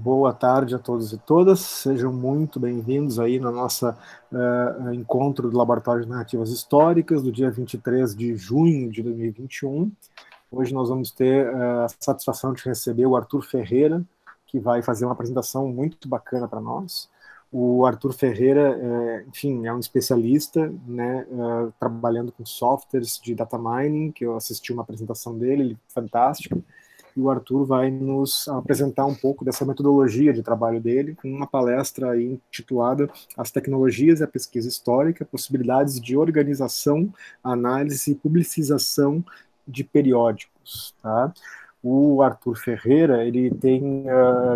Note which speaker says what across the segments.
Speaker 1: boa tarde a todos e todas, sejam muito bem-vindos aí no nosso encontro do Laboratório de Narrativas Históricas, do dia 23 de junho de 2021. Hoje nós vamos ter a satisfação de receber o Arthur Ferreira, que vai fazer uma apresentação muito bacana para nós. O Arthur Ferreira, enfim, é um especialista, né, trabalhando com softwares de data mining, que eu assisti uma apresentação dele, fantástica. E o Arthur vai nos apresentar um pouco dessa metodologia de trabalho dele, com uma palestra aí intitulada As Tecnologias e a Pesquisa Histórica, Possibilidades de Organização, Análise e Publicização de Periódicos. Tá? O Arthur Ferreira, ele tem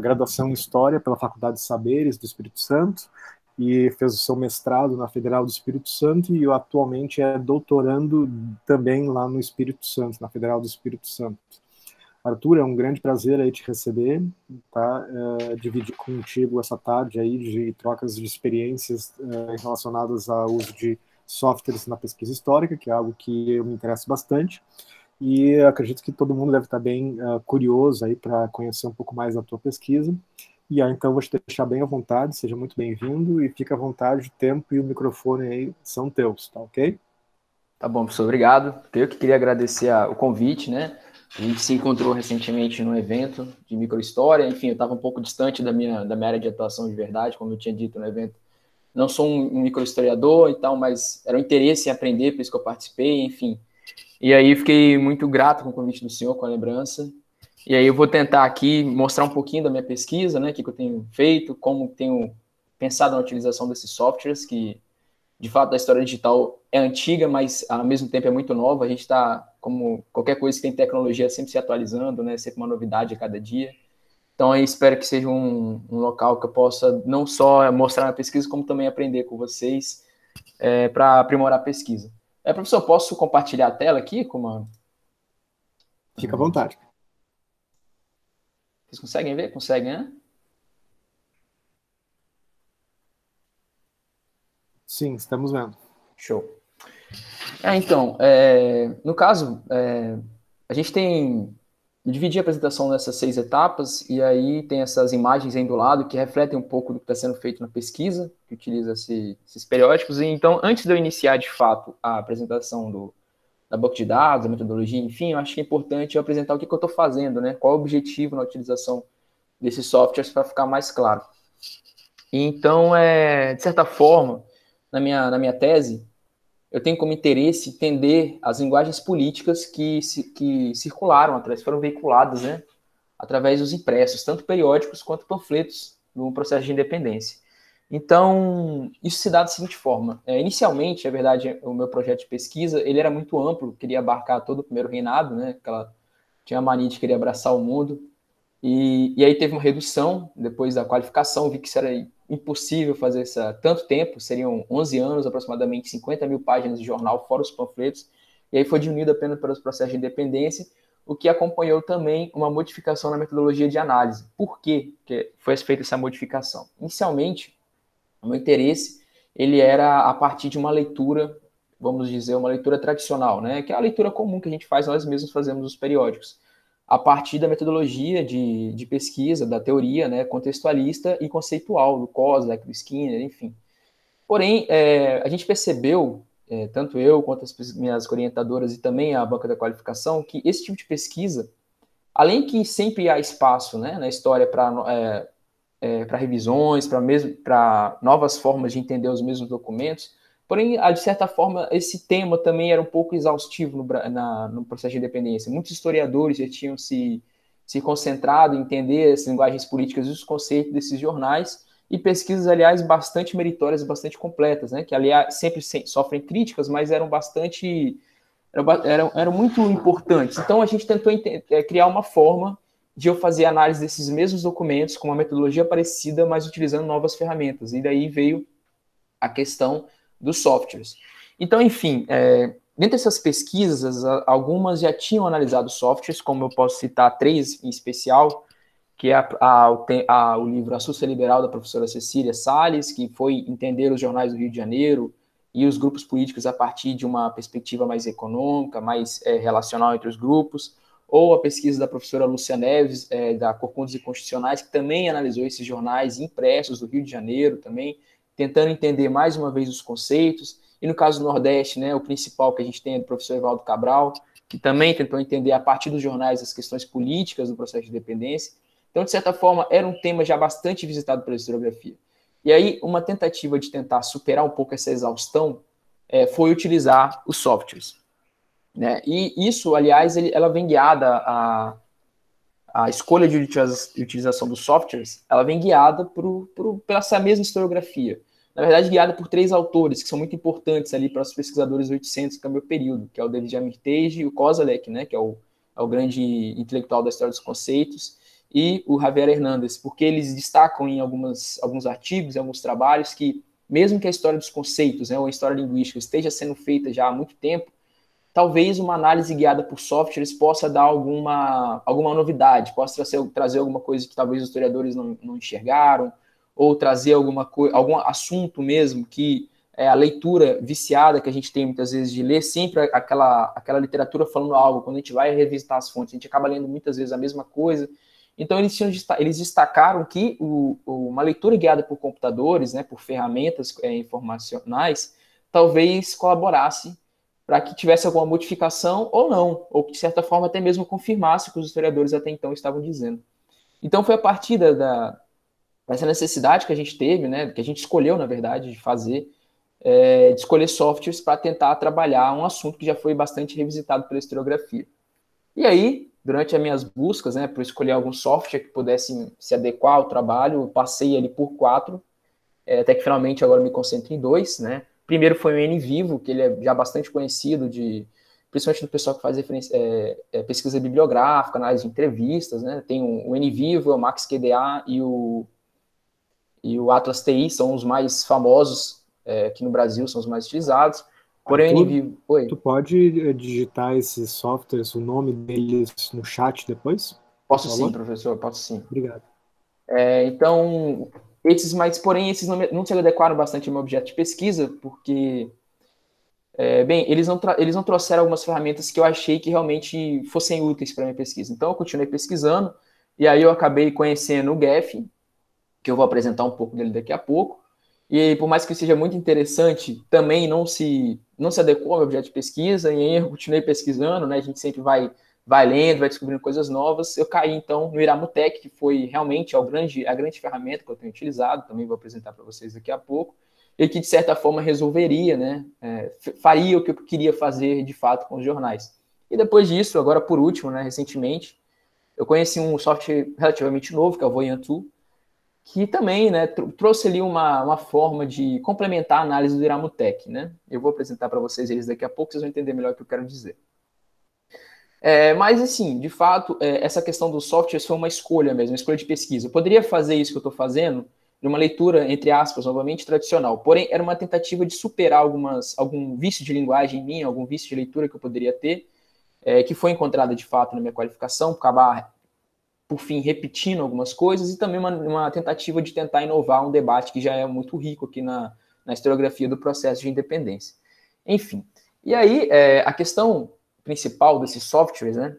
Speaker 1: graduação em História pela Faculdade de Saberes do Espírito Santo, e fez o seu mestrado na Federal do Espírito Santo, e atualmente é doutorando também lá no Espírito Santo, na Federal do Espírito Santo. Arthur, é um grande prazer aí te receber, tá? Dividir contigo essa tarde aí de trocas de experiências relacionadas ao uso de softwares na pesquisa histórica, que é algo que eu me interesso bastante, e acredito que todo mundo deve estar bem curioso aí para conhecer um pouco mais da tua pesquisa. E aí, então, vou te deixar bem à vontade, seja muito bem-vindo, e fica à vontade, o tempo e o microfone aí são teus, tá ok?
Speaker 2: Tá bom, professor, obrigado. Eu que queria agradecer o convite, né? A gente se encontrou recentemente num evento de microhistória, enfim, eu estava um pouco distante da minha área de atuação de verdade, como eu tinha dito no evento. Não sou um microhistoriador e tal, mas era um interesse em aprender, por isso que eu participei, enfim. E aí fiquei muito grato com o convite do senhor, com a lembrança. E aí eu vou tentar aqui mostrar um pouquinho da minha pesquisa, né, o que eu tenho feito, como tenho pensado na utilização desses softwares, que de fato, a história digital é antiga, mas ao mesmo tempo é muito nova. A gente está, como qualquer coisa que tem tecnologia, sempre se atualizando, né? Sempre uma novidade a cada dia. Então, eu espero que seja um local que eu possa não só mostrar na pesquisa, como também aprender com vocês para aprimorar a pesquisa. Professor, posso compartilhar a tela aqui?
Speaker 1: Fica à vontade.
Speaker 2: Vocês conseguem ver? Conseguem, né?
Speaker 1: Sim, estamos vendo.
Speaker 2: Show. Então, no caso, a gente tem dividir a apresentação nessas 6 etapas, e aí tem essas imagens aí do lado que refletem um pouco do que está sendo feito na pesquisa, que utiliza esses periódicos. E então, antes de eu iniciar de fato a apresentação da banco de dados, da metodologia, enfim, eu acho que é importante eu apresentar o que eu estou fazendo, né? Qual é o objetivo na utilização desses softwares para ficar mais claro. E então, de certa forma, na minha tese, eu tenho como interesse entender as linguagens políticas que circularam, foram veiculadas, né, através dos impressos, tanto periódicos quanto panfletos no processo de independência. Então, isso se dá da seguinte forma. Inicialmente, é verdade, o meu projeto de pesquisa ele era muito amplo, queria abarcar todo o primeiro reinado, né, tinha a mania de querer abraçar o mundo, e aí teve uma redução depois da qualificação, vi que isso era impossível fazer tanto tempo, seriam 11 anos, aproximadamente 50 mil páginas de jornal, fora os panfletos, e aí foi diminuído apenas para os processos de independência, o que acompanhou também uma modificação na metodologia de análise. Por quê que foi feita essa modificação? Inicialmente, o meu interesse ele era a partir de uma leitura, vamos dizer, uma leitura tradicional, né? Que é a leitura comum que a gente faz, nós mesmos fazemos os periódicos, a partir da metodologia de pesquisa, da teoria, né, contextualista e conceitual, do Kozlak, do Skinner, enfim. Porém, a gente percebeu, tanto eu quanto as minhas orientadoras e também a banca da qualificação, que esse tipo de pesquisa, além que sempre há espaço, né, na história para revisões, para novas formas de entender os mesmos documentos, porém, de certa forma, esse tema também era um pouco exaustivo no processo de independência. Muitos historiadores já tinham se concentrado em entender as linguagens políticas e os conceitos desses jornais, e pesquisas, aliás, bastante meritórias e bastante completas, né? Que, aliás, sempre sofrem críticas, mas eram muito importantes. Então, a gente tentou criar uma forma de eu fazer análise desses mesmos documentos com uma metodologia parecida, mas utilizando novas ferramentas. E daí veio a questão dos softwares. Então, enfim, dentro dessas pesquisas, algumas já tinham analisado softwares, como eu posso citar 3 em especial, que é o livro Astúcia Liberal, da professora Cecília Salles, que foi entender os jornais do Rio de Janeiro e os grupos políticos a partir de uma perspectiva mais econômica, mais relacional entre os grupos. ou a pesquisa da professora Lúcia Neves, da Corcundas e Constitucionais, que também analisou esses jornais impressos do Rio de Janeiro também, tentando entender mais uma vez os conceitos. E no caso do Nordeste, né, o principal que a gente tem é do professor Evaldo Cabral, que também tentou entender a partir dos jornais as questões políticas do processo de independência. Então, de certa forma, era um tema já bastante visitado pela historiografia. E aí, uma tentativa de tentar superar um pouco essa exaustão foi utilizar os softwares. Né? E isso, aliás, ela vem guiada, a escolha de utilização dos softwares, ela vem guiada por essa mesma historiografia. Na verdade, guiada por 3 autores, que são muito importantes ali para os pesquisadores 800, que é o meu período, que é o David Armitage e o Koselleck, né, que é o grande intelectual da história dos conceitos, e o Javier Hernández, porque eles destacam em alguns artigos, em alguns trabalhos, que mesmo que a história dos conceitos, né, ou a história linguística esteja sendo feita já há muito tempo, talvez uma análise guiada por softwares possa dar alguma novidade, possa trazer alguma coisa que talvez os historiadores não enxergaram, ou trazer algum assunto mesmo que a leitura viciada que a gente tem muitas vezes de ler sempre aquela literatura falando algo, quando a gente vai revisitar as fontes, a gente acaba lendo muitas vezes a mesma coisa. Então, eles destacaram que uma leitura guiada por computadores, né, por ferramentas informacionais, talvez colaborasse para que tivesse alguma modificação ou não, ou que, de certa forma, até mesmo confirmasse o que os historiadores até então estavam dizendo. Então, foi a partir dessa necessidade que a gente teve, né, que a gente escolheu, na verdade, de fazer, de escolher softwares para tentar trabalhar um assunto que já foi bastante revisitado pela historiografia. E aí, durante as minhas buscas, né, para escolher algum software que pudesse se adequar ao trabalho, eu passei ali por 4, até que finalmente agora me concentro em 2, né. Primeiro foi o NVivo, que ele é já bastante conhecido, principalmente do pessoal que faz pesquisa bibliográfica, análise de entrevistas, né. Tem o NVivo, o MaxQDA e o Atlas TI, são os mais famosos aqui no Brasil, são os mais utilizados. Porém,
Speaker 1: Arthur,
Speaker 2: o NVivo... Oi?
Speaker 1: tu pode digitar esses softwares, o nome deles no chat depois?
Speaker 2: Posso sim, professor, posso sim.
Speaker 1: Obrigado.
Speaker 2: Então, porém, esses não se adequaram bastante ao meu objeto de pesquisa, porque, eles não trouxeram algumas ferramentas que eu achei que realmente fossem úteis para a minha pesquisa. Então, eu continuei pesquisando, e aí eu acabei conhecendo o Gephi, que eu vou apresentar um pouco dele daqui a pouco, e por mais que seja muito interessante, também não se adequou ao meu objeto de pesquisa, e aí eu continuei pesquisando, né, a gente sempre vai lendo, vai descobrindo coisas novas. Eu caí, então, no Iramutec, que foi realmente a grande ferramenta que eu tenho utilizado, também vou apresentar para vocês daqui a pouco, e que, de certa forma, resolveria, né, faria o que eu queria fazer, de fato, com os jornais. E depois disso, agora por último, né, recentemente, eu conheci um software relativamente novo, que é o Voyantu, que também, né, trouxe ali uma forma de complementar a análise do Iramutec, né? Eu vou apresentar para vocês eles daqui a pouco, vocês vão entender melhor o que eu quero dizer. Mas, assim, de fato, essa questão dos softwares foi uma escolha mesmo, uma escolha de pesquisa. Eu poderia fazer isso que eu estou fazendo de uma leitura, entre aspas, novamente, tradicional. Porém, era uma tentativa de superar algum vício de linguagem em mim, algum vício de leitura que eu poderia ter, que foi encontrada, de fato, na minha qualificação, acabar, por fim, repetindo algumas coisas, e também uma tentativa de tentar inovar um debate que já é muito rico aqui na historiografia do processo de independência. Enfim, e aí a questão principal desses softwares, né,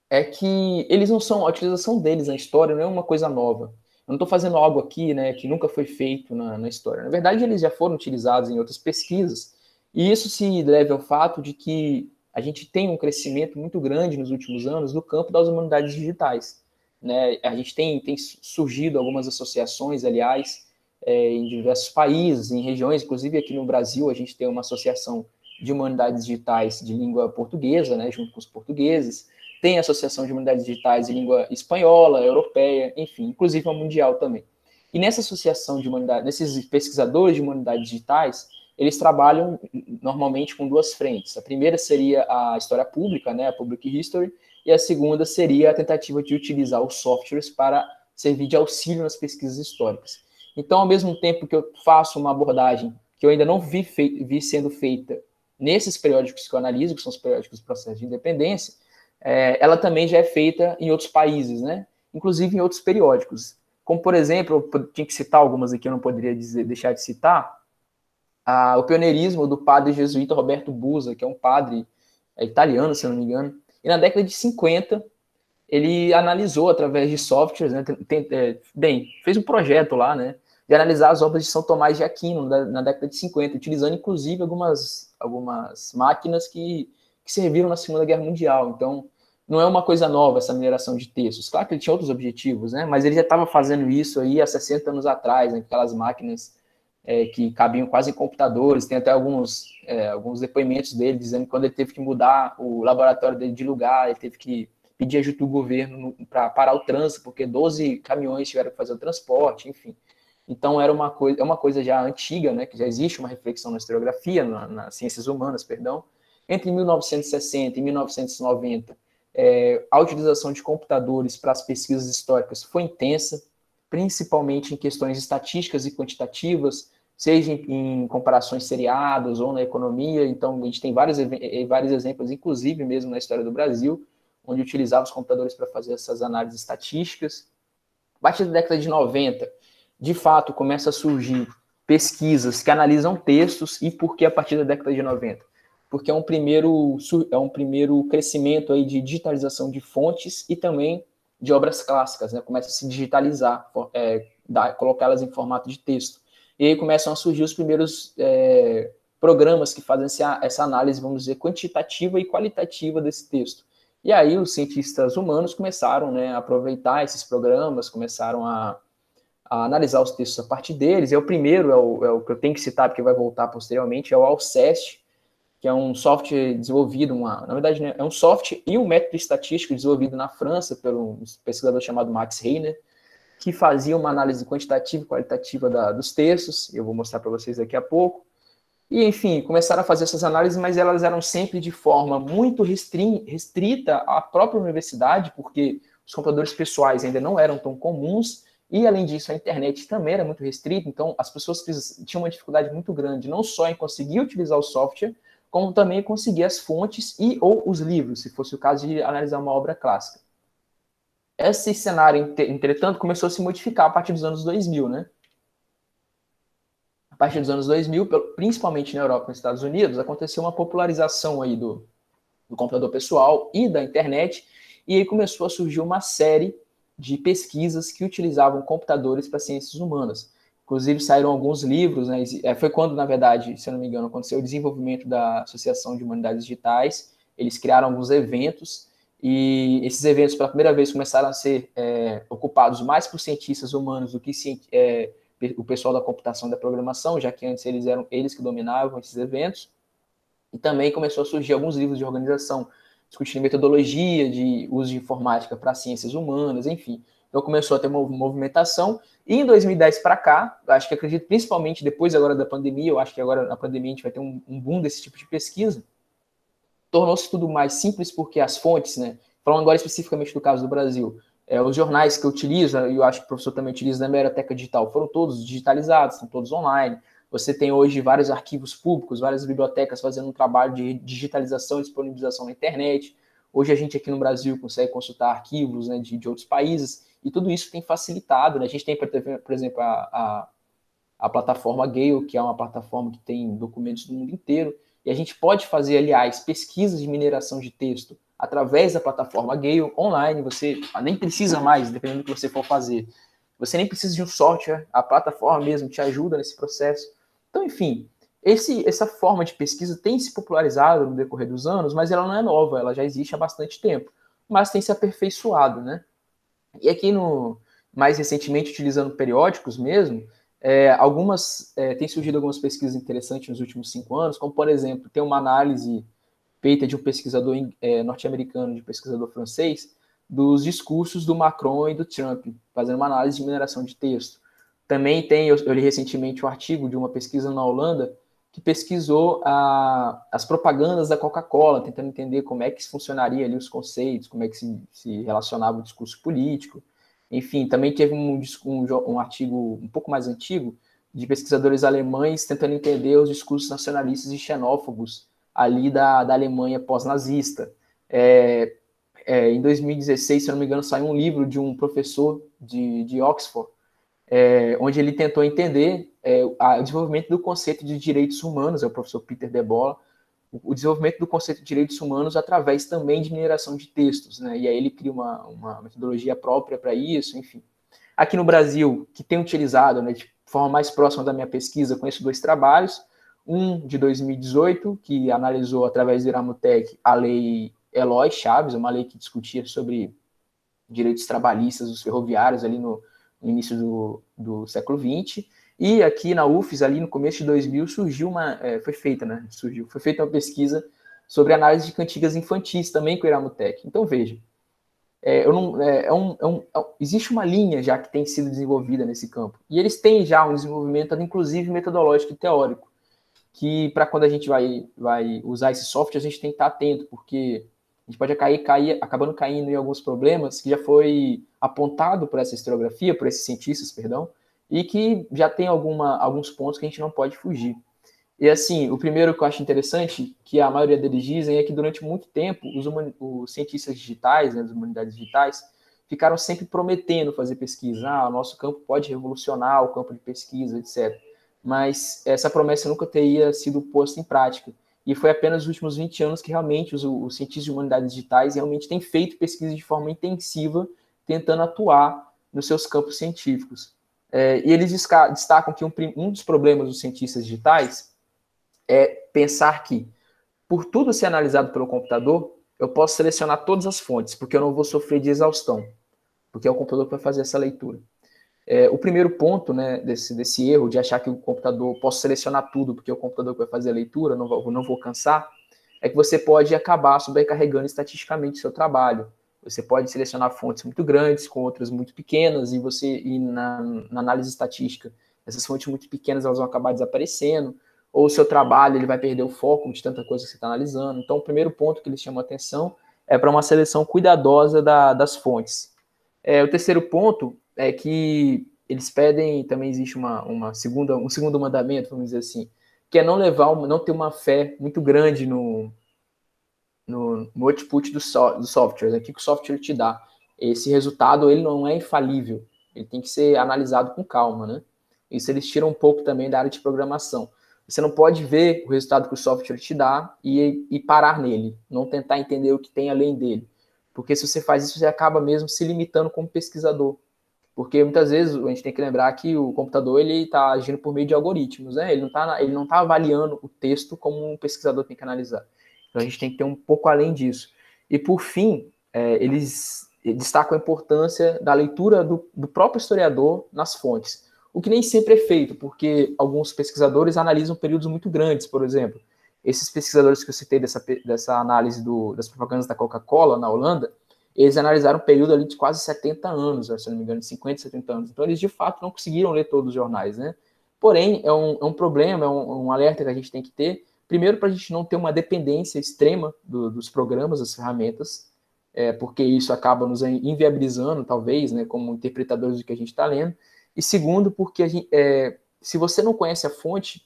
Speaker 2: é que eles não são, a utilização deles na história não é uma coisa nova. Eu não estou fazendo algo aqui, né, que nunca foi feito na história. Na verdade, eles já foram utilizados em outras pesquisas, e isso se deve ao fato de que a gente tem um crescimento muito grande nos últimos anos no campo das humanidades digitais, né? A gente tem surgido algumas associações, aliás, em diversos países, em regiões, inclusive aqui no Brasil, a gente tem uma associação de humanidades digitais de língua portuguesa, né, junto com os portugueses, tem a Associação de Humanidades Digitais de língua espanhola, europeia, enfim, inclusive a mundial também. E nessa associação de humanidades, nesses pesquisadores de humanidades digitais, eles trabalham normalmente com 2 frentes. A primeira seria a história pública, né, a Public History, e a segunda seria a tentativa de utilizar os softwares para servir de auxílio nas pesquisas históricas. Então, ao mesmo tempo que eu faço uma abordagem que eu ainda não vi sendo feita nesses periódicos que eu analiso, que são os periódicos do processo de independência, ela também já é feita em outros países, né? Inclusive em outros periódicos. Como, por exemplo, eu tinha que citar algumas aqui, eu não poderia deixar de citar, o pioneirismo do padre jesuíta Roberto Busa, que é um padre italiano, se não me engano, E na década de 50, ele analisou através de softwares, né, fez um projeto lá, né, de analisar as obras de São Tomás de Aquino na década de 50, utilizando inclusive algumas máquinas que serviram na Segunda Guerra Mundial. Então, não é uma coisa nova essa mineração de textos. Claro que ele tinha outros objetivos, né, mas ele já estava fazendo isso aí há 60 anos atrás, né, aquelas máquinas que cabiam quase em computadores. Tem até alguns depoimentos dele dizendo que quando ele teve que mudar o laboratório dele de lugar, ele teve que pedir ajuda do governo para parar o trânsito, porque 12 caminhões tiveram que fazer o transporte, enfim. Então, é uma coisa já antiga, né, que já existe uma reflexão na historiografia, nas ciências humanas, perdão. Entre 1960 e 1990, a utilização de computadores para as pesquisas históricas foi intensa, principalmente em questões estatísticas e quantitativas, seja em comparações seriadas ou na economia. Então, a gente tem vários exemplos, inclusive mesmo na história do Brasil, onde utilizava os computadores para fazer essas análises estatísticas. A partir da década de 90, de fato, começa a surgir pesquisas que analisam textos. E por que a partir da década de 90? Porque é um primeiro crescimento aí de digitalização de fontes e também de obras clássicas, né? Começa a se digitalizar, colocá-las em formato de texto. E aí começam a surgir os primeiros programas que fazem essa análise, vamos dizer, quantitativa e qualitativa desse texto. E aí os cientistas humanos começaram, né, a aproveitar esses programas, começaram a analisar os textos a partir deles. E o primeiro é o que eu tenho que citar, porque vai voltar posteriormente, é o Alceste, que é um software desenvolvido, na verdade, né, é um software e um método estatístico desenvolvido na França pelo um pesquisador chamado Max Heiner, que fazia uma análise quantitativa e qualitativa dos textos. Eu vou mostrar para vocês daqui a pouco. E, enfim, começaram a fazer essas análises, mas elas eram sempre de forma muito restrita à própria universidade, porque os computadores pessoais ainda não eram tão comuns, e, além disso, a internet também era muito restrita. Então, as pessoas tinham uma dificuldade muito grande, não só em conseguir utilizar o software, como também conseguir as fontes ou os livros, se fosse o caso de analisar uma obra clássica. Esse cenário, entretanto, começou a se modificar a partir dos anos 2000, né? A partir dos anos 2000, principalmente na Europa e nos Estados Unidos, aconteceu uma popularização aí do computador pessoal e da internet, e aí começou a surgir uma série de pesquisas que utilizavam computadores para ciências humanas. Inclusive, saíram alguns livros, né? Foi quando, na verdade, se eu não me engano, aconteceu o desenvolvimento da Associação de Humanidades Digitais. Eles criaram alguns eventos, e esses eventos, pela primeira vez, começaram a ser ocupados mais por cientistas humanos do que o pessoal da computação e da programação, já que antes eram eles que dominavam esses eventos. E também começou a surgir alguns livros de organização, discutindo metodologia de uso de informática para ciências humanas, enfim. Então começou a ter uma movimentação. E em 2010 para cá, acredito principalmente depois agora da pandemia, eu acho que agora na pandemia a gente vai ter um boom desse tipo de pesquisa, tornou-se tudo mais simples porque as fontes, né, falando agora especificamente do caso do Brasil, os jornais que eu utilizo, e eu acho que o professor também utiliza na Biblioteca Digital, foram todos digitalizados, estão todos online. Você tem hoje vários arquivos públicos, várias bibliotecas fazendo um trabalho de digitalização e disponibilização na internet. Hoje a gente aqui no Brasil consegue consultar arquivos, né, de outros países, e tudo isso tem facilitado, né? A gente tem, por exemplo, a plataforma Gale, que é uma plataforma que tem documentos do mundo inteiro, e a gente pode fazer, aliás, pesquisas de mineração de texto através da plataforma Gale online. Você nem precisa mais, dependendo do que você for fazer. Você nem precisa de um software, a plataforma mesmo te ajuda nesse processo. Então, enfim, essa forma de pesquisa tem se popularizado no decorrer dos anos, mas ela não é nova, ela já existe há bastante tempo, mas tem se aperfeiçoado, né? E aqui, mais recentemente, utilizando periódicos mesmo, tem surgido algumas pesquisas interessantes nos últimos 5 anos, como, por exemplo, tem uma análise feita de um pesquisador norte-americano, de um pesquisador francês, dos discursos do Macron e do Trump, fazendo uma análise de mineração de texto. Também eu li recentemente um artigo de uma pesquisa na Holanda, que pesquisou as propagandas da Coca-Cola, tentando entender como é que funcionaria ali os conceitos, como é que se relacionava o discurso político. Enfim, também teve um artigo um pouco mais antigo, de pesquisadores alemães tentando entender os discursos nacionalistas e xenófobos ali da Alemanha pós-nazista. Em 2016, se eu não me engano, saiu um livro de um professor de Oxford, onde ele tentou entender o desenvolvimento do conceito de direitos humanos, é o professor Peter Debola, o desenvolvimento do conceito de direitos humanos através também de mineração de textos, né? E aí ele cria uma metodologia própria para isso, enfim. Aqui no Brasil, que tem utilizado, né, de forma mais próxima da minha pesquisa, conheço 2 trabalhos, um de 2018, que analisou através do Iramutec a lei Eloy Chaves, uma lei que discutia sobre direitos trabalhistas dos ferroviários ali no início do século XX, e aqui na UFES, ali no começo de 2000, foi feita uma pesquisa sobre análise de cantigas infantis, também com o Iramutec. Então, veja, existe uma linha já que tem sido desenvolvida nesse campo, e eles têm já um desenvolvimento, inclusive metodológico e teórico, que para quando a gente vai usar esse software, a gente tem que estar atento, porque a gente pode acabando caindo em alguns problemas que já foi apontado por essa historiografia, por esses cientistas, perdão, e que já tem alguns pontos que a gente não pode fugir. E assim, o primeiro que eu acho interessante, que a maioria deles dizem, é que durante muito tempo os cientistas digitais, né, das humanidades digitais, ficaram sempre prometendo fazer pesquisa. O nosso campo pode revolucionar o campo de pesquisa, etc. Mas essa promessa nunca teria sido posta em prática. E foi apenas nos últimos 20 anos que realmente os cientistas de humanidades digitais realmente têm feito pesquisa de forma intensiva, tentando atuar nos seus campos científicos. E eles destacam que um dos problemas dos cientistas digitais é pensar que, por tudo ser analisado pelo computador, eu posso selecionar todas as fontes, porque eu não vou sofrer de exaustão, porque é o computador que vai fazer essa leitura. O primeiro ponto, né, desse erro de achar que o computador posso selecionar tudo, porque é o computador que vai fazer a leitura, não vou cansar, é que você pode acabar sobrecarregando estatisticamente o seu trabalho. Você pode selecionar fontes muito grandes com outras muito pequenas, e na análise estatística, essas fontes muito pequenas elas vão acabar desaparecendo, ou o seu trabalho ele vai perder o foco de tanta coisa que você está analisando. Então, o primeiro ponto que eles chamam a atenção é para uma seleção cuidadosa das fontes. O terceiro ponto é que eles pedem, também existe um segundo mandamento, vamos dizer assim, que é não ter uma fé muito grande no output do software, né? O que o software te dá. Esse resultado ele não é infalível, ele tem que ser analisado com calma, né? Isso eles tiram um pouco também da área de programação. Você não pode ver o resultado que o software te dá e parar nele, não tentar entender o que tem além dele. Porque se você faz isso, você acaba mesmo se limitando como pesquisador. Porque muitas vezes a gente tem que lembrar que o computador ele está agindo por meio de algoritmos, né? Ele não tá avaliando o texto como um pesquisador tem que analisar. Então a gente tem que ter um pouco além disso. E por fim, eles destacam a importância da leitura do próprio historiador nas fontes. O que nem sempre é feito, porque alguns pesquisadores analisam períodos muito grandes, por exemplo. Esses pesquisadores que eu citei dessa análise das propagandas da Coca-Cola na Holanda, eles analisaram um período ali de quase 70 anos, se não me engano, de 50, 70 anos. Então, eles, de fato, não conseguiram ler todos os jornais, né? Porém, é um problema, é um alerta que a gente tem que ter, primeiro, para a gente não ter uma dependência extrema dos programas, das ferramentas, porque isso acaba nos inviabilizando, talvez, né, como interpretadores do que a gente está lendo, e segundo, porque se você não conhece a fonte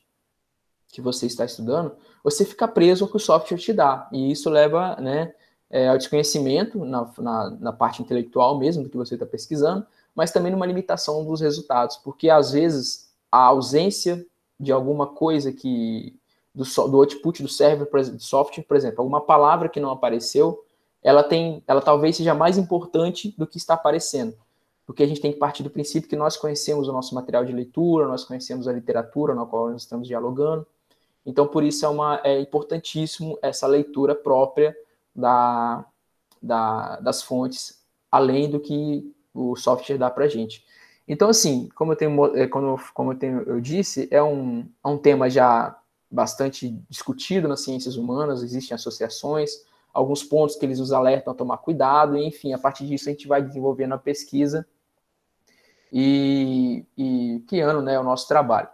Speaker 2: que você está estudando, você fica preso ao que o software te dá, e isso leva, né, ao desconhecimento na parte intelectual mesmo do que você está pesquisando, mas também numa limitação dos resultados, porque às vezes a ausência de alguma coisa do output do server, do software, por exemplo, alguma palavra que não apareceu, ela talvez seja mais importante do que está aparecendo, porque a gente tem que partir do princípio que nós conhecemos o nosso material de leitura, nós conhecemos a literatura na qual nós estamos dialogando, então por isso é importantíssimo essa leitura própria das fontes, além do que o software dá para a gente. Então, assim, como eu disse, é um tema já bastante discutido nas ciências humanas, existem associações, alguns pontos que eles nos alertam a tomar cuidado, e, enfim, a partir disso a gente vai desenvolvendo a pesquisa e criando, né, o nosso trabalho.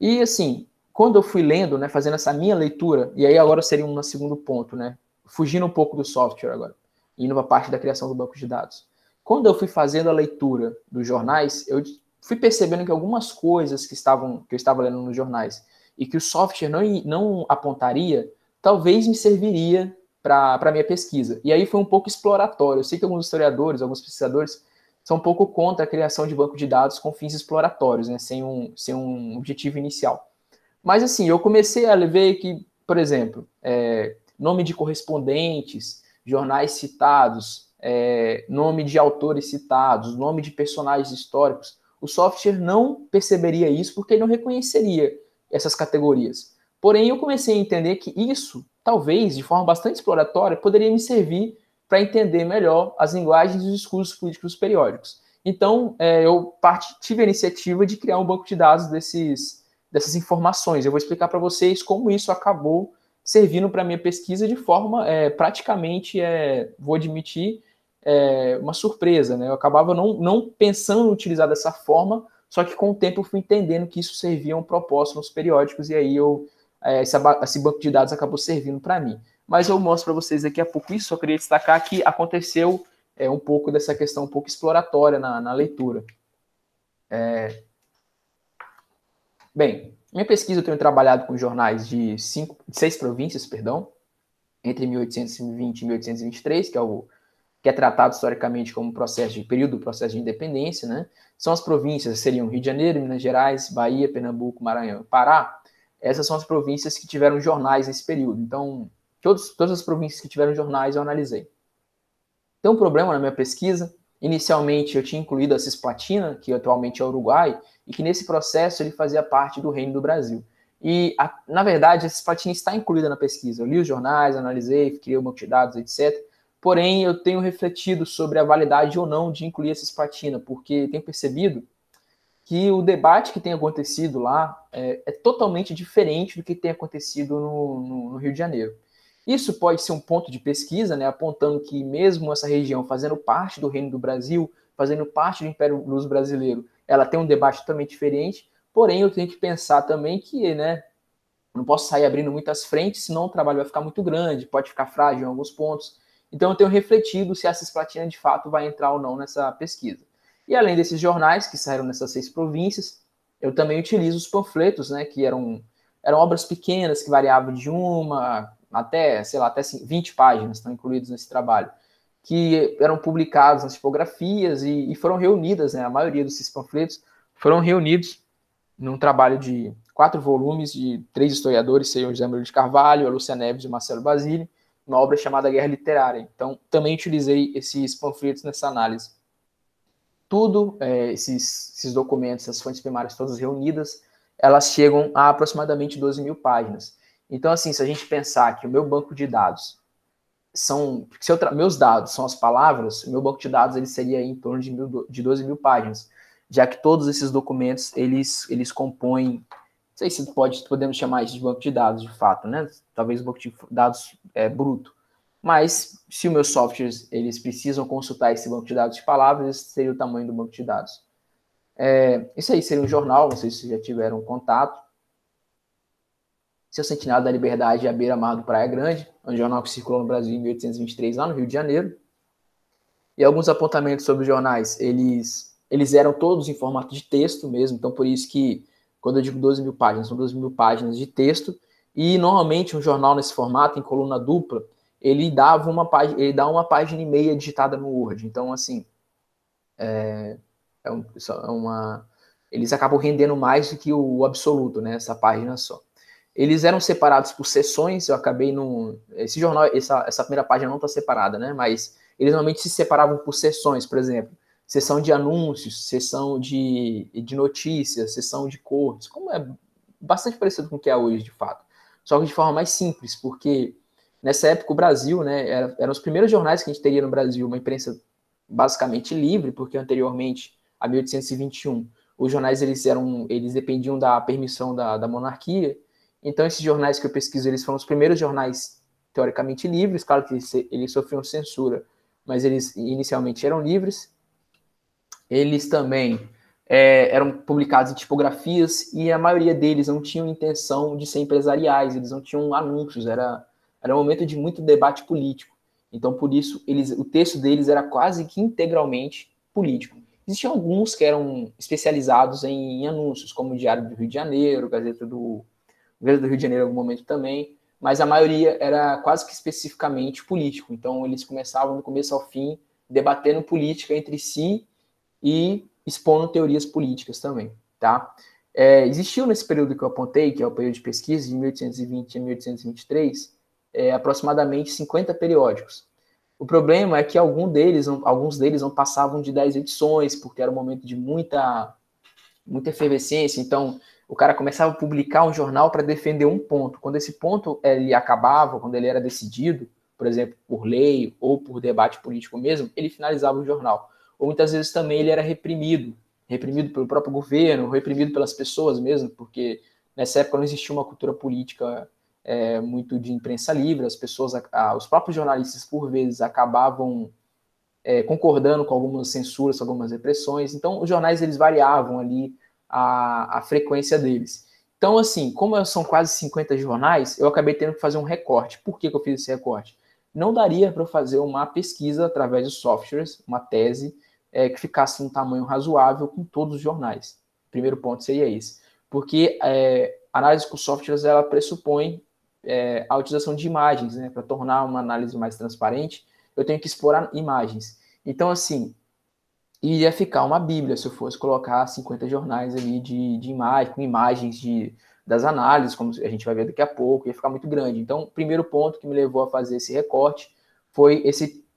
Speaker 2: E, assim, quando eu fui lendo, né, fazendo essa minha leitura, e aí agora seria um segundo ponto, né, fugindo um pouco do software agora, indo para a parte da criação do banco de dados. Quando eu fui fazendo a leitura dos jornais, eu fui percebendo que algumas coisas que eu estava lendo nos jornais e que o software não apontaria, talvez me serviria para a minha pesquisa. E aí foi um pouco exploratório. Eu sei que alguns historiadores, alguns pesquisadores, são um pouco contra a criação de banco de dados com fins exploratórios, né, sem um objetivo inicial. Mas assim, eu comecei a ver que por exemplo, nome de correspondentes, jornais citados, nome de autores citados, nome de personagens históricos, o software não perceberia isso porque ele não reconheceria essas categorias. Porém, eu comecei a entender que isso, talvez, de forma bastante exploratória, poderia me servir para entender melhor as linguagens e os discursos políticos periódicos. Então, eu tive a iniciativa de criar um banco de dados dessas informações. Eu vou explicar para vocês como isso acabou servindo para a minha pesquisa de forma praticamente, vou admitir, uma surpresa, né? Eu acabava não pensando em utilizar dessa forma, só que com o tempo eu fui entendendo que isso servia a um propósito nos periódicos, e aí esse banco de dados acabou servindo para mim. Mas eu mostro para vocês daqui a pouco isso, só queria destacar que aconteceu um pouco dessa questão um pouco exploratória na leitura. Bem, minha pesquisa eu tenho trabalhado com jornais de 6 províncias, entre 1820 e 1823, que é tratado historicamente como período do processo de independência, né? São as províncias, seriam Rio de Janeiro, Minas Gerais, Bahia, Pernambuco, Maranhão e Pará. Essas são as províncias que tiveram jornais nesse período. Então, todas as províncias que tiveram jornais eu analisei. Tem um problema na minha pesquisa. Inicialmente eu tinha incluído a Cisplatina, que atualmente é o Uruguai, e que nesse processo ele fazia parte do Reino do Brasil. E, na verdade, a Cisplatina está incluída na pesquisa. Eu li os jornais, analisei, criei um banco de dados, etc. Porém, eu tenho refletido sobre a validade ou não de incluir a Cisplatina, porque tenho percebido que o debate que tem acontecido lá é totalmente diferente do que tem acontecido no Rio de Janeiro. Isso pode ser um ponto de pesquisa, né, apontando que mesmo essa região fazendo parte do Reino do Brasil, fazendo parte do Império Luso Brasileiro, ela tem um debate totalmente diferente, porém eu tenho que pensar também que, né, não posso sair abrindo muitas frentes, senão o trabalho vai ficar muito grande, pode ficar frágil em alguns pontos. Então eu tenho refletido se a Cisplatina de fato vai entrar ou não nessa pesquisa. E além desses jornais que saíram nessas 6 províncias, eu também utilizo os panfletos, né, que eram obras pequenas que variavam de uma até 20 páginas, estão incluídos nesse trabalho, que eram publicados nas tipografias e foram reunidas, né, a maioria desses panfletos foram reunidos num trabalho de 4 volumes de 3 historiadores, seriam José Murilo de Carvalho, a Lúcia Neves e o Marcelo Basile, uma obra chamada Guerra Literária. Então, também utilizei esses panfletos nessa análise. Tudo, esses documentos, essas fontes primárias todas reunidas, elas chegam a aproximadamente 12 mil páginas. Então, assim, se a gente pensar que o meu banco de dados meus dados são as palavras, o meu banco de dados ele seria em torno de 12 mil páginas, já que todos esses documentos, eles compõem, não sei se podemos chamar isso de banco de dados, de fato, né? Talvez um banco de dados bruto. Mas, se os meus softwares eles precisam consultar esse banco de dados de palavras, esse seria o tamanho do banco de dados. Isso aí seria um jornal, não sei se já tiveram contato. Seu Centenário da Liberdade à beira-mar do Praia Grande, um jornal que circulou no Brasil em 1823, lá no Rio de Janeiro. E alguns apontamentos sobre os jornais, eles eram todos em formato de texto mesmo, então por isso que, quando eu digo 12 mil páginas, são 12 mil páginas de texto, e normalmente um jornal nesse formato, em coluna dupla, ele dá uma página e meia digitada no Word. Então, assim, eles acabam rendendo mais do que o absoluto, né, essa página só. Eles eram separados por seções, eu acabei esse jornal, essa primeira página não está separada, né, mas eles normalmente se separavam por seções, por exemplo, seção de anúncios, seção de notícias, seção de cortes, como é bastante parecido com o que é hoje, de fato. Só que de forma mais simples, porque nessa época o Brasil, né, eram os primeiros jornais que a gente teria no Brasil, uma imprensa basicamente livre, porque anteriormente, a 1821, os jornais eles dependiam da permissão da monarquia. Então esses jornais que eu pesquiso, eles foram os primeiros jornais teoricamente livres, claro que eles sofriam censura, mas eles inicialmente eram livres. Eles também eram publicados em tipografias e a maioria deles não tinham intenção de ser empresariais, eles não tinham anúncios, era um momento de muito debate político. Então, por isso, o texto deles era quase que integralmente político. Existiam alguns que eram especializados em anúncios, como o Diário do Rio de Janeiro, Gazeta do Rio de Janeiro em algum momento também, mas a maioria era quase que especificamente político. Então, eles começavam, do começo ao fim, debatendo política entre si e expondo teorias políticas também, tá? Existiu nesse período que eu apontei, que é o período de pesquisa, de 1820 a 1823, aproximadamente 50 periódicos. O problema é que alguns deles não passavam de 10 edições, porque era um momento de muita efervescência, então o cara começava a publicar um jornal para defender um ponto. Quando esse ponto ele acabava, quando ele era decidido, por exemplo, por lei ou por debate político mesmo, ele finalizava o jornal. Ou muitas vezes também ele era reprimido pelo próprio governo, reprimido pelas pessoas mesmo, porque nessa época não existia uma cultura política muito de imprensa livre, as pessoas, os próprios jornalistas, por vezes, acabavam concordando com algumas censuras, com algumas repressões. Então, os jornais eles variavam ali a frequência deles. Então, assim, como são quase 50 jornais, eu acabei tendo que fazer um recorte. Por que eu fiz esse recorte? Não daria para eu fazer uma pesquisa através de softwares, uma tese, que ficasse em um tamanho razoável com todos os jornais. O primeiro ponto seria esse. Porque a análise com softwares, ela pressupõe a utilização de imagens, né? Para tornar uma análise mais transparente, eu tenho que explorar imagens. Então, assim, iria ficar uma bíblia se eu fosse colocar 50 jornais ali de imagem, com imagens das análises, como a gente vai ver daqui a pouco, ia ficar muito grande. Então, o primeiro ponto que me levou a fazer esse recorte foi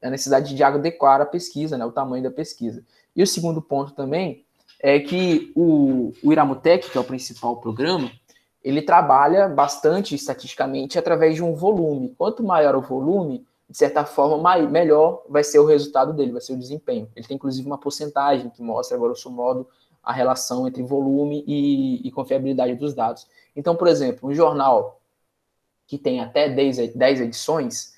Speaker 2: a necessidade de adequar a pesquisa, né, o tamanho da pesquisa. E o segundo ponto também é que o Iramutec, que é o principal programa, ele trabalha bastante estatisticamente através de um volume. Quanto maior o volume, de certa forma, melhor vai ser o resultado dele, vai ser o desempenho. Ele tem, inclusive, uma porcentagem que mostra, grosso modo, a relação entre volume e confiabilidade dos dados. Então, por exemplo, um jornal que tem até 10 edições,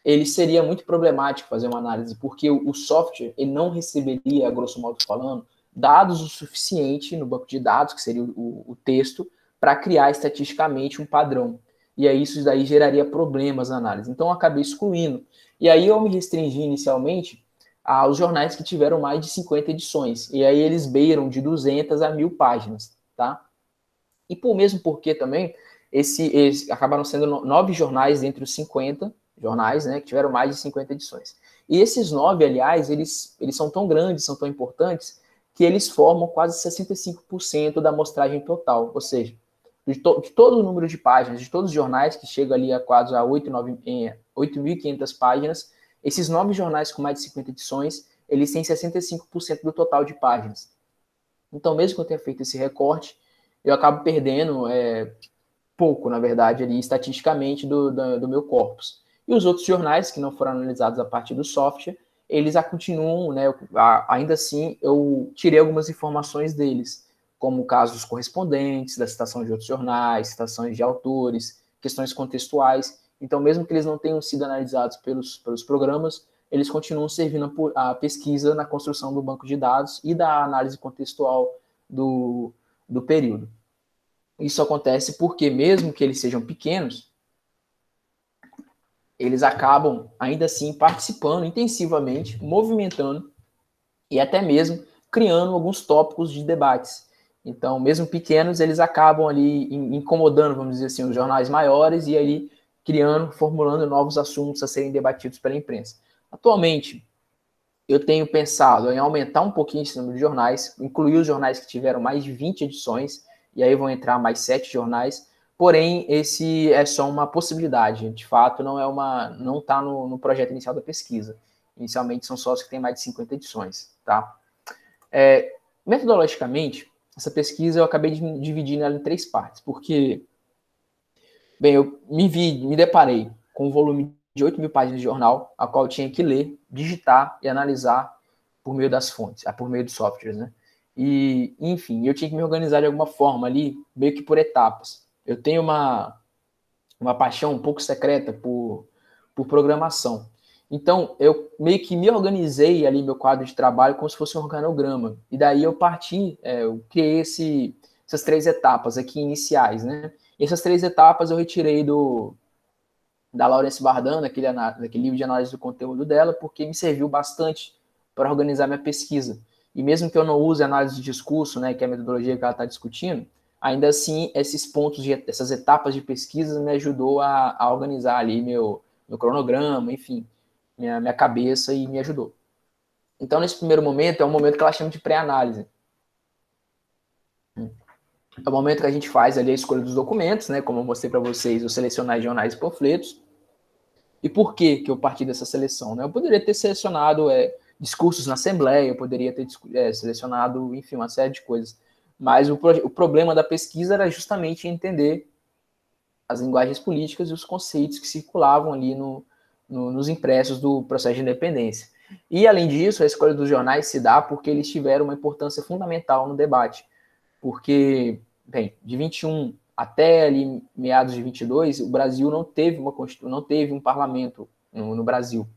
Speaker 2: ele seria muito problemático fazer uma análise, porque o software ele não receberia, grosso modo falando, dados o suficiente no banco de dados, que seria o texto, para criar estatisticamente um padrão. E aí isso daí geraria problemas na análise. Então eu acabei excluindo. E aí eu me restringi inicialmente aos jornais que tiveram mais de 50 edições. E aí eles beiram de 200 a 1.000 páginas, tá? E por mesmo porque também, acabaram sendo 9 jornais entre os 50 jornais, né, que tiveram mais de 50 edições. E esses 9, aliás, eles são tão grandes, são tão importantes, que eles formam quase 65% da amostragem total. Ou seja, de todo o número de páginas, de todos os jornais, que chega ali a quase a 8.500 páginas, esses 9 jornais com mais de 50 edições, eles têm 65% do total de páginas. Então, mesmo que eu tenha feito esse recorte, eu acabo perdendo pouco, na verdade, ali, estatisticamente do meu corpus. E os outros jornais, que não foram analisados a partir do software, eles continuam, né, ainda assim, eu tirei algumas informações deles, como casos correspondentes, da citação de outros jornais, citações de autores, questões contextuais. Então, mesmo que eles não tenham sido analisados pelos programas, eles continuam servindo a pesquisa na construção do banco de dados e da análise contextual do período. Isso acontece porque, mesmo que eles sejam pequenos, eles acabam, ainda assim, participando intensivamente, movimentando e até mesmo criando alguns tópicos de debates. Então, mesmo pequenos, eles acabam ali incomodando, vamos dizer assim, os jornais maiores e ali formulando novos assuntos a serem debatidos pela imprensa. Atualmente, eu tenho pensado em aumentar um pouquinho esse número de jornais, incluir os jornais que tiveram mais de 20 edições, e aí vão entrar mais 7 jornais, porém, esse é só uma possibilidade, de fato, não está no projeto inicial da pesquisa. Inicialmente, são só os que têm mais de 50 edições, tá? Metodologicamente, essa pesquisa eu acabei dividindo ela em 3 partes, porque, bem, eu me deparei com um volume de 8.000 páginas de jornal, a qual eu tinha que ler, digitar e analisar por meio das fontes, por meio dos softwares, né? E, enfim, eu tinha que me organizar de alguma forma ali, meio que por etapas. Eu tenho uma paixão um pouco secreta por programação. Então, eu meio que me organizei ali meu quadro de trabalho como se fosse um organograma. E daí eu eu criei essas 3 etapas aqui iniciais, né? E essas 3 etapas eu retirei da Laurence Bardan, daquele livro de análise do conteúdo dela, porque me serviu bastante para organizar minha pesquisa. E mesmo que eu não use análise de discurso, né, que é a metodologia que ela está discutindo, ainda assim, esses pontos, essas etapas de pesquisa me ajudou a organizar ali meu cronograma, enfim, minha cabeça e me ajudou. Então, nesse primeiro momento, é um momento que ela chama de pré-análise. É o momento que a gente faz ali a escolha dos documentos, né? Como eu mostrei para vocês, eu selecionei jornais e panfletos. E por que eu parti dessa seleção? Né? Eu poderia ter selecionado discursos na Assembleia, eu poderia ter selecionado, enfim, uma série de coisas. Mas o problema da pesquisa era justamente entender as linguagens políticas e os conceitos que circulavam ali nos impressos do processo de independência. E, além disso, a escolha dos jornais se dá porque eles tiveram uma importância fundamental no debate. Porque, bem, de 21 até ali meados de 22, o Brasil não teve um parlamento no Brasil.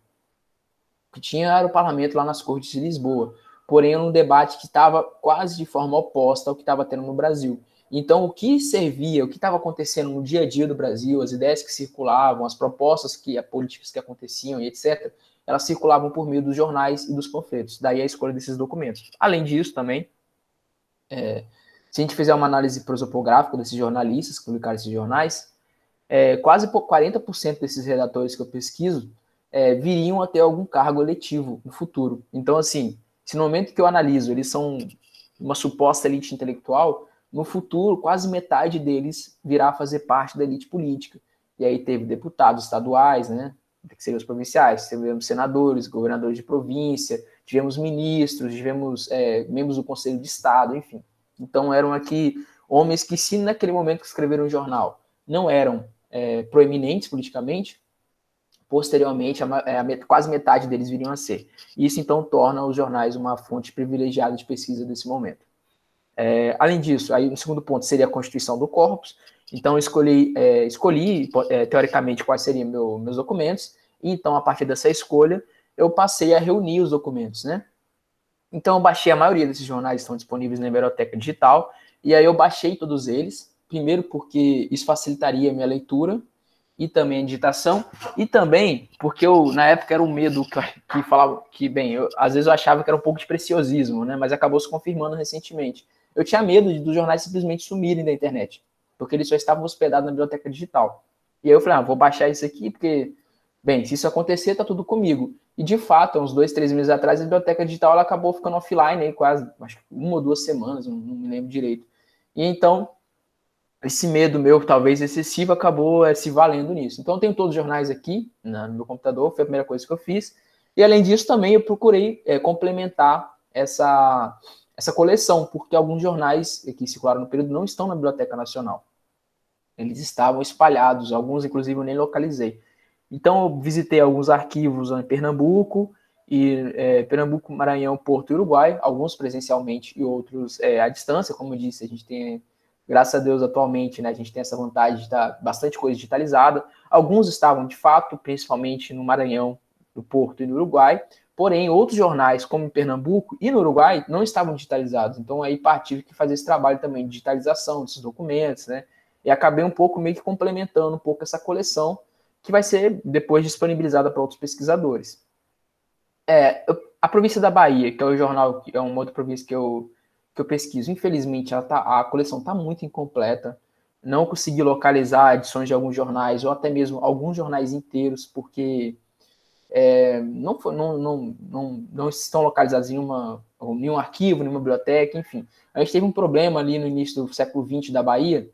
Speaker 2: O que tinha era o parlamento lá nas Cortes de Lisboa, porém um debate que estava quase de forma oposta ao que estava tendo no Brasil. Então, o que servia, o que estava acontecendo no dia a dia do Brasil, as ideias que circulavam, as propostas as políticas que aconteciam e etc., elas circulavam por meio dos jornais e dos panfletos. Daí a escolha desses documentos. Além disso, também, se a gente fizer uma análise prosopográfica desses jornalistas que publicaram esses jornais, quase 40% desses redatores que eu pesquiso viriam a ter algum cargo eletivo no futuro. Então, assim, se no momento que eu analiso eles são uma suposta elite intelectual, no futuro quase metade deles virá a fazer parte da elite política. E aí teve deputados estaduais, né, que seriam os provinciais, tivemos senadores, governadores de província, tivemos ministros, tivemos membros do Conselho de Estado, enfim. Então eram aqui homens que, se naquele momento que escreveram o jornal não eram proeminentes politicamente, posteriormente quase metade deles viriam a ser. Isso então torna os jornais uma fonte privilegiada de pesquisa desse momento. Além disso, aí o segundo ponto seria a constituição do corpus. Então escolhi teoricamente quais seriam meus documentos, e então a partir dessa escolha eu passei a reunir os documentos, né? Então eu baixei a maioria desses jornais, estão disponíveis na biblioteca digital, e aí eu baixei todos eles, primeiro porque isso facilitaria a minha leitura e também a digitação, e também porque na época era um medo que falava que, bem, às vezes eu achava que era um pouco de preciosismo, né, mas acabou se confirmando recentemente. Eu tinha medo dos jornais simplesmente sumirem da internet, porque eles só estavam hospedados na biblioteca digital. E aí eu falei, vou baixar isso aqui, porque, bem, se isso acontecer, tá tudo comigo. E, de fato, uns 2, 3 meses atrás, a biblioteca digital ela acabou ficando offline aí quase, acho que 1 ou 2 semanas, não me lembro direito. E então, esse medo meu, talvez excessivo, acabou se valendo nisso. Então, eu tenho todos os jornais aqui no meu computador, foi a primeira coisa que eu fiz. E, além disso, também eu procurei complementar essa coleção, porque alguns jornais que circularam no período não estão na Biblioteca Nacional. Eles estavam espalhados, alguns, inclusive, eu nem localizei. Então, eu visitei alguns arquivos em Pernambuco, Pernambuco, Maranhão, Porto e Uruguai, alguns presencialmente e outros à distância. Como eu disse, a gente tem, graças a Deus, atualmente, né, a gente tem essa vantagem de estar bastante coisa digitalizada. Alguns estavam, de fato, principalmente no Maranhão, no Porto e no Uruguai, porém, outros jornais, como em Pernambuco e no Uruguai, não estavam digitalizados. Então, aí tive que fazer esse trabalho também de digitalização desses documentos, né, e acabei um pouco meio que complementando um pouco essa coleção, que vai ser depois disponibilizada para outros pesquisadores. A província da Bahia, que é o jornal, é uma outra província que eu pesquiso, infelizmente a coleção está muito incompleta, não consegui localizar edições de alguns jornais, ou até mesmo alguns jornais inteiros, porque não estão localizados em nenhum arquivo, nenhuma biblioteca, enfim. A gente teve um problema ali no início do século XX da Bahia,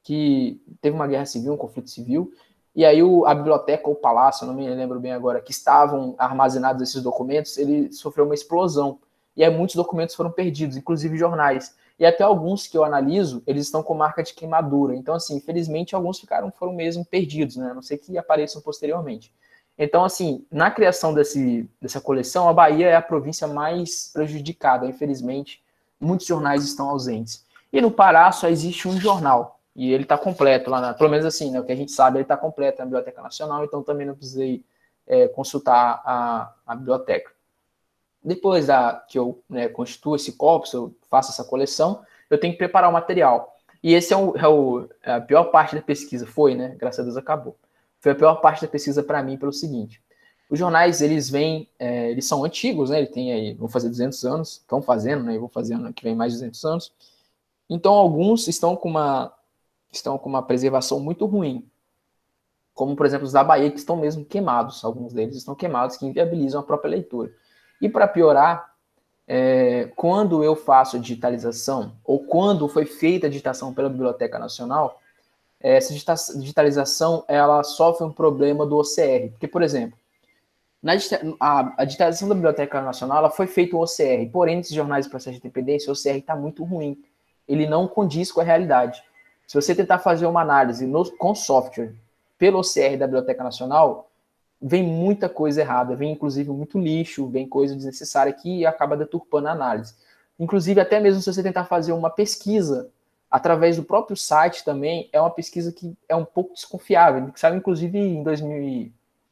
Speaker 2: que teve uma guerra civil, um conflito civil, e aí a biblioteca ou o palácio, não me lembro bem agora, que estavam armazenados esses documentos, ele sofreu uma explosão. E aí muitos documentos foram perdidos, inclusive jornais. E até alguns que eu analiso, eles estão com marca de queimadura. Então, assim, infelizmente, alguns foram mesmo perdidos, né? A não ser que apareçam posteriormente. Então, assim, na criação dessa coleção, a Bahia é a província mais prejudicada, infelizmente. Muitos jornais estão ausentes. E no Pará só existe um jornal, e ele está completo lá, pelo menos assim, né, o que a gente sabe, ele está completo na Biblioteca Nacional, então também não precisei consultar a biblioteca. Depois que eu constituo esse corpus, eu faço essa coleção, eu tenho que preparar o material. E esse a pior parte da pesquisa, né? Graças a Deus acabou. Foi a pior parte da pesquisa para mim pelo seguinte: os jornais, eles são antigos, né? Ele tem aí, vão fazer 200 anos, estão fazendo, né? E vão fazer ano que vem mais 200 anos. Então, alguns estão com uma preservação muito ruim, como, por exemplo, os da Bahia, que estão mesmo queimados. Alguns deles estão queimados, que inviabilizam a própria leitura. E para piorar, quando eu faço digitalização, ou quando foi feita a digitação pela Biblioteca Nacional, essa digitalização ela sofre um problema do OCR. Porque, por exemplo, a digitalização da Biblioteca Nacional ela foi feita o OCR, porém, nesses jornais de processo de dependência, o OCR está muito ruim. Ele não condiz com a realidade. Se você tentar fazer uma análise com software pelo OCR da Biblioteca Nacional, vem muita coisa errada, vem inclusive muito lixo, vem coisa desnecessária que acaba deturpando a análise. Inclusive, até mesmo se você tentar fazer uma pesquisa através do próprio site também, é uma pesquisa que é um pouco desconfiável. Saiu, inclusive,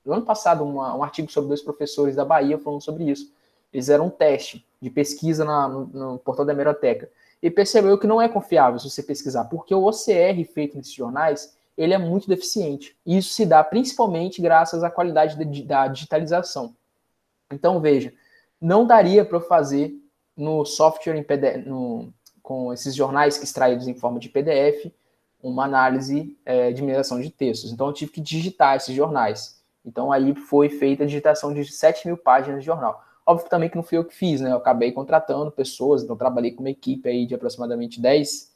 Speaker 2: no ano passado, um artigo sobre 2 professores da Bahia falando sobre isso. Eles fizeram um teste de pesquisa no portal da Hemeroteca e percebeu que não é confiável se você pesquisar, porque o OCR feito nesses jornais ele é muito deficiente. E isso se dá principalmente graças à qualidade da digitalização. Então, veja, não daria para eu fazer no software em PDF, com esses jornais extraídos em forma de PDF, uma análise de mineração de textos. Então, eu tive que digitar esses jornais. Então, aí foi feita a digitação de 7.000 páginas de jornal. Óbvio também que não fui eu que fiz, né? Eu acabei contratando pessoas, então trabalhei com uma equipe aí de aproximadamente 10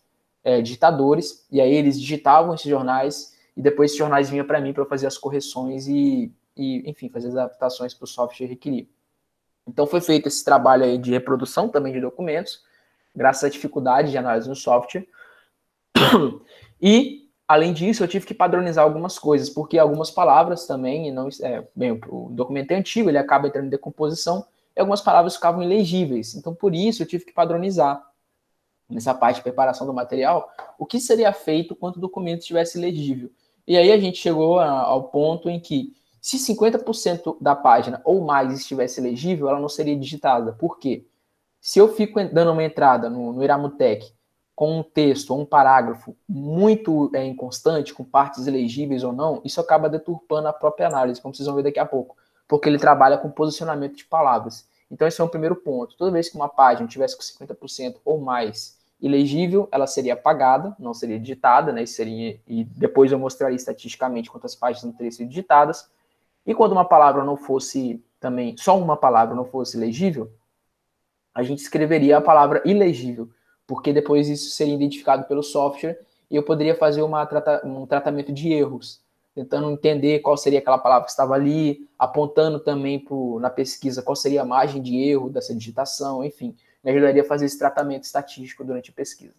Speaker 2: digitadores, e aí eles digitavam esses jornais, e depois esses jornais vinham para mim para fazer as correções e, enfim, fazer as adaptações que o software requeria. Então foi feito esse trabalho aí de reprodução também de documentos, graças à dificuldade de análise no software. E, além disso, eu tive que padronizar algumas coisas, porque algumas palavras também, bem, o documento é antigo, ele acaba entrando em decomposição, e algumas palavras ficavam ilegíveis. Então, por isso, eu tive que padronizar nessa parte de preparação do material, o que seria feito quando o documento estivesse legível. E aí a gente chegou ao ponto em que, se 50% da página ou mais estivesse legível, ela não seria digitada. Por quê? Se eu fico dando uma entrada no Iramutec com um texto ou um parágrafo muito inconstante, com partes ilegíveis ou não, isso acaba deturpando a própria análise, como vocês vão ver daqui a pouco, porque ele trabalha com posicionamento de palavras. Então esse é o primeiro ponto. Toda vez que uma página tivesse com 50% ou mais ilegível, ela seria apagada, não seria digitada, né? E depois eu mostraria estatisticamente quantas páginas não teriam sido digitadas. E quando uma palavra não fosse também, só uma palavra não fosse legível, a gente escreveria a palavra ilegível, porque depois isso seria identificado pelo software e eu poderia fazer um tratamento de erros, tentando entender qual seria aquela palavra que estava ali, apontando também na pesquisa qual seria a margem de erro dessa digitação, enfim, me ajudaria a fazer esse tratamento estatístico durante a pesquisa.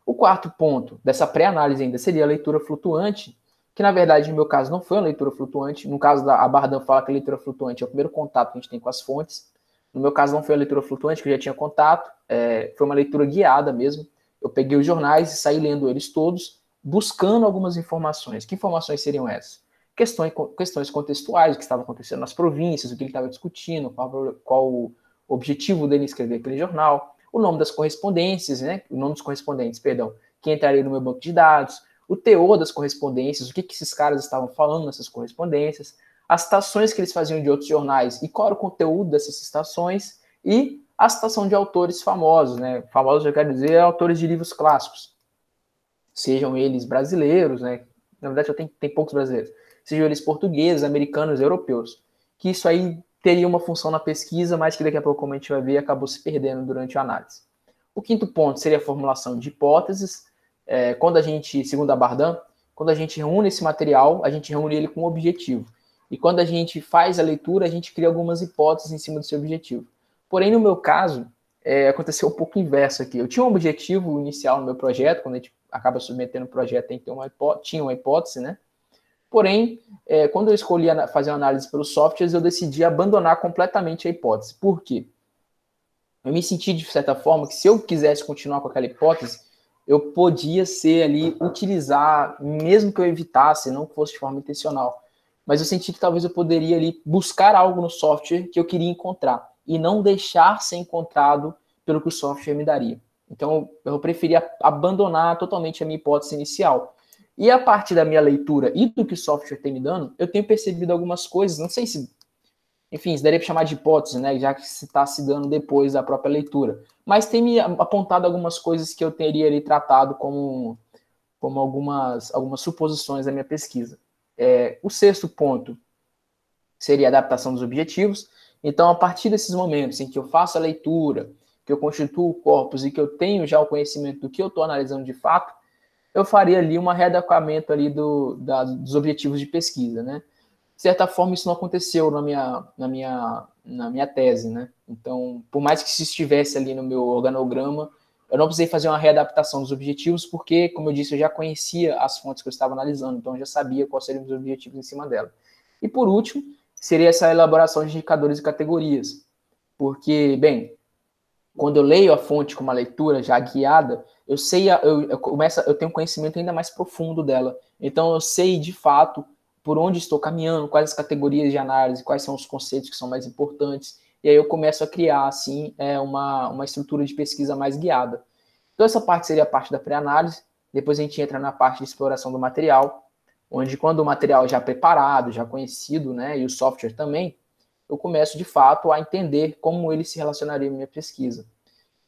Speaker 2: O quarto ponto dessa pré-análise ainda seria a leitura flutuante, que na verdade no meu caso não foi uma leitura flutuante, no caso da Bardan fala que a leitura flutuante é o primeiro contato que a gente tem com as fontes. No meu caso não foi a leitura flutuante, que eu já tinha contato, foi uma leitura guiada mesmo. Eu peguei os jornais e saí lendo eles todos, buscando algumas informações. Que informações seriam essas? Questões contextuais, o que estava acontecendo nas províncias, o que ele estava discutindo, qual o objetivo dele escrever aquele jornal, o nome das correspondências, né? O nome dos correspondentes, perdão, que entraria no meu banco de dados, o teor das correspondências, o que esses caras estavam falando nessas correspondências, as citações que eles faziam de outros jornais e qual era o conteúdo dessas citações, e a citação de autores famosos, né? Famosos, eu quero dizer, autores de livros clássicos, sejam eles brasileiros, né? Na verdade, tem poucos brasileiros, sejam eles portugueses, americanos, europeus, que isso aí teria uma função na pesquisa, mas que daqui a pouco, como a gente vai ver, acabou se perdendo durante a análise. O quinto ponto seria a formulação de hipóteses. Quando a gente, segundo a Bardan, quando a gente reúne esse material, a gente reúne ele com um objetivo. E quando a gente faz a leitura, a gente cria algumas hipóteses em cima do seu objetivo. Porém, no meu caso, aconteceu um pouco inverso aqui. Eu tinha um objetivo inicial no meu projeto, quando a gente acaba submetendo o projeto, tem que ter tinha uma hipótese, né? Porém, quando eu escolhi fazer uma análise pelos softwares, eu decidi abandonar completamente a hipótese. Por quê? Eu me senti, de certa forma, que se eu quisesse continuar com aquela hipótese, eu podia ser ali, utilizar, mesmo que eu evitasse, não que fosse de forma intencional, mas eu senti que talvez eu poderia ali buscar algo no software que eu queria encontrar e não deixar ser encontrado pelo que o software me daria. Então, eu preferia abandonar totalmente a minha hipótese inicial. E a partir da minha leitura e do que o software tem me dando, eu tenho percebido algumas coisas, não sei se, enfim, isso daria para chamar de hipótese, né, já que está se dando depois da própria leitura. Mas tem me apontado algumas coisas que eu teria ali tratado como algumas suposições da minha pesquisa. O sexto ponto seria a adaptação dos objetivos. Então, a partir desses momentos em que eu faço a leitura, que eu constituo o corpus e que eu tenho já o conhecimento do que eu estou analisando de fato, eu faria ali um readequamento ali dos objetivos de pesquisa, né? De certa forma, isso não aconteceu na minha tese, né? Então, por mais que isso estivesse ali no meu organograma, eu não precisei fazer uma readaptação dos objetivos, porque, como eu disse, eu já conhecia as fontes que eu estava analisando, então eu já sabia quais seriam os objetivos em cima dela. E, por último, seria essa elaboração de indicadores e categorias. Porque, bem, quando eu leio a fonte com uma leitura já guiada, eu sei, eu tenho um conhecimento ainda mais profundo dela. Então, eu sei, de fato, por onde estou caminhando, quais as categorias de análise, quais são os conceitos que são mais importantes. E aí eu começo a criar, assim, uma estrutura de pesquisa mais guiada. Então, essa parte seria a parte da pré-análise. Depois a gente entra na parte de exploração do material, onde quando o material já preparado, já conhecido, né, e o software também, eu começo, de fato, a entender como ele se relacionaria à minha pesquisa.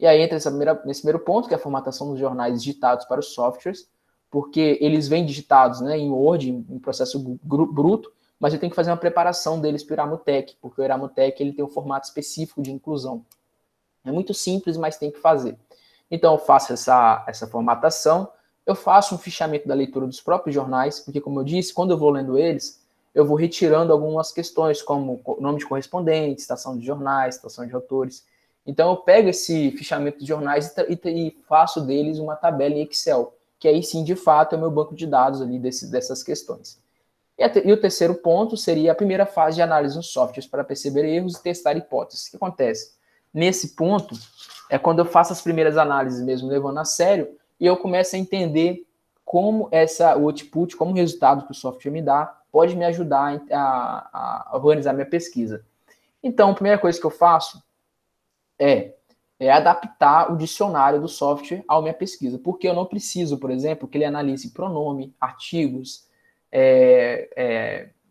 Speaker 2: E aí entra nesse primeiro ponto, que é a formatação dos jornais digitados para os softwares, porque eles vêm digitados, né, em Word, em processo bruto, mas eu tenho que fazer uma preparação deles para o Iramutec, porque o Iramutec ele tem um formato específico de inclusão. É muito simples, mas tem que fazer. Então, eu faço essa formatação, eu faço um fichamento da leitura dos próprios jornais, porque, como eu disse, quando eu vou lendo eles, eu vou retirando algumas questões, como nome de correspondente, citação de jornais, citação de autores. Então, eu pego esse fichamento de jornais e faço deles uma tabela em Excel, que aí sim, de fato, é o meu banco de dados ali dessas questões. E o terceiro ponto seria a primeira fase de análise dos softwares para perceber erros e testar hipóteses. O que acontece? Nesse ponto, é quando eu faço as primeiras análises mesmo, levando a sério, e eu começo a entender como o output, como o resultado que o software me dá, pode me ajudar a organizar minha pesquisa. Então, a primeira coisa que eu faço é adaptar o dicionário do software à minha pesquisa, porque eu não preciso, por exemplo, que ele analise pronome, artigos,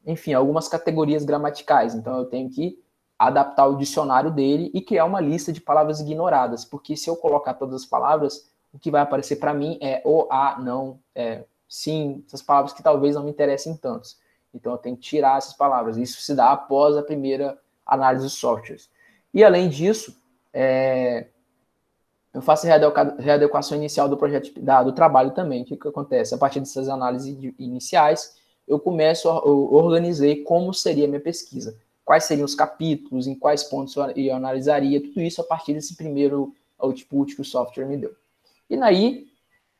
Speaker 2: enfim, algumas categorias gramaticais. Então, eu tenho que adaptar o dicionário dele e criar uma lista de palavras ignoradas, porque se eu colocar todas as palavras, o que vai aparecer para mim é o, a, não, sim, essas palavras que talvez não me interessem tanto. Então, eu tenho que tirar essas palavras. Isso se dá após a primeira análise dos softwares. E, além disso, eu faço a readequação inicial do projeto, do trabalho também. O que acontece? A partir dessas análises iniciais, eu organizei como seria a minha pesquisa. Quais seriam os capítulos, em quais pontos eu analisaria, tudo isso a partir desse primeiro output que o software me deu. E daí,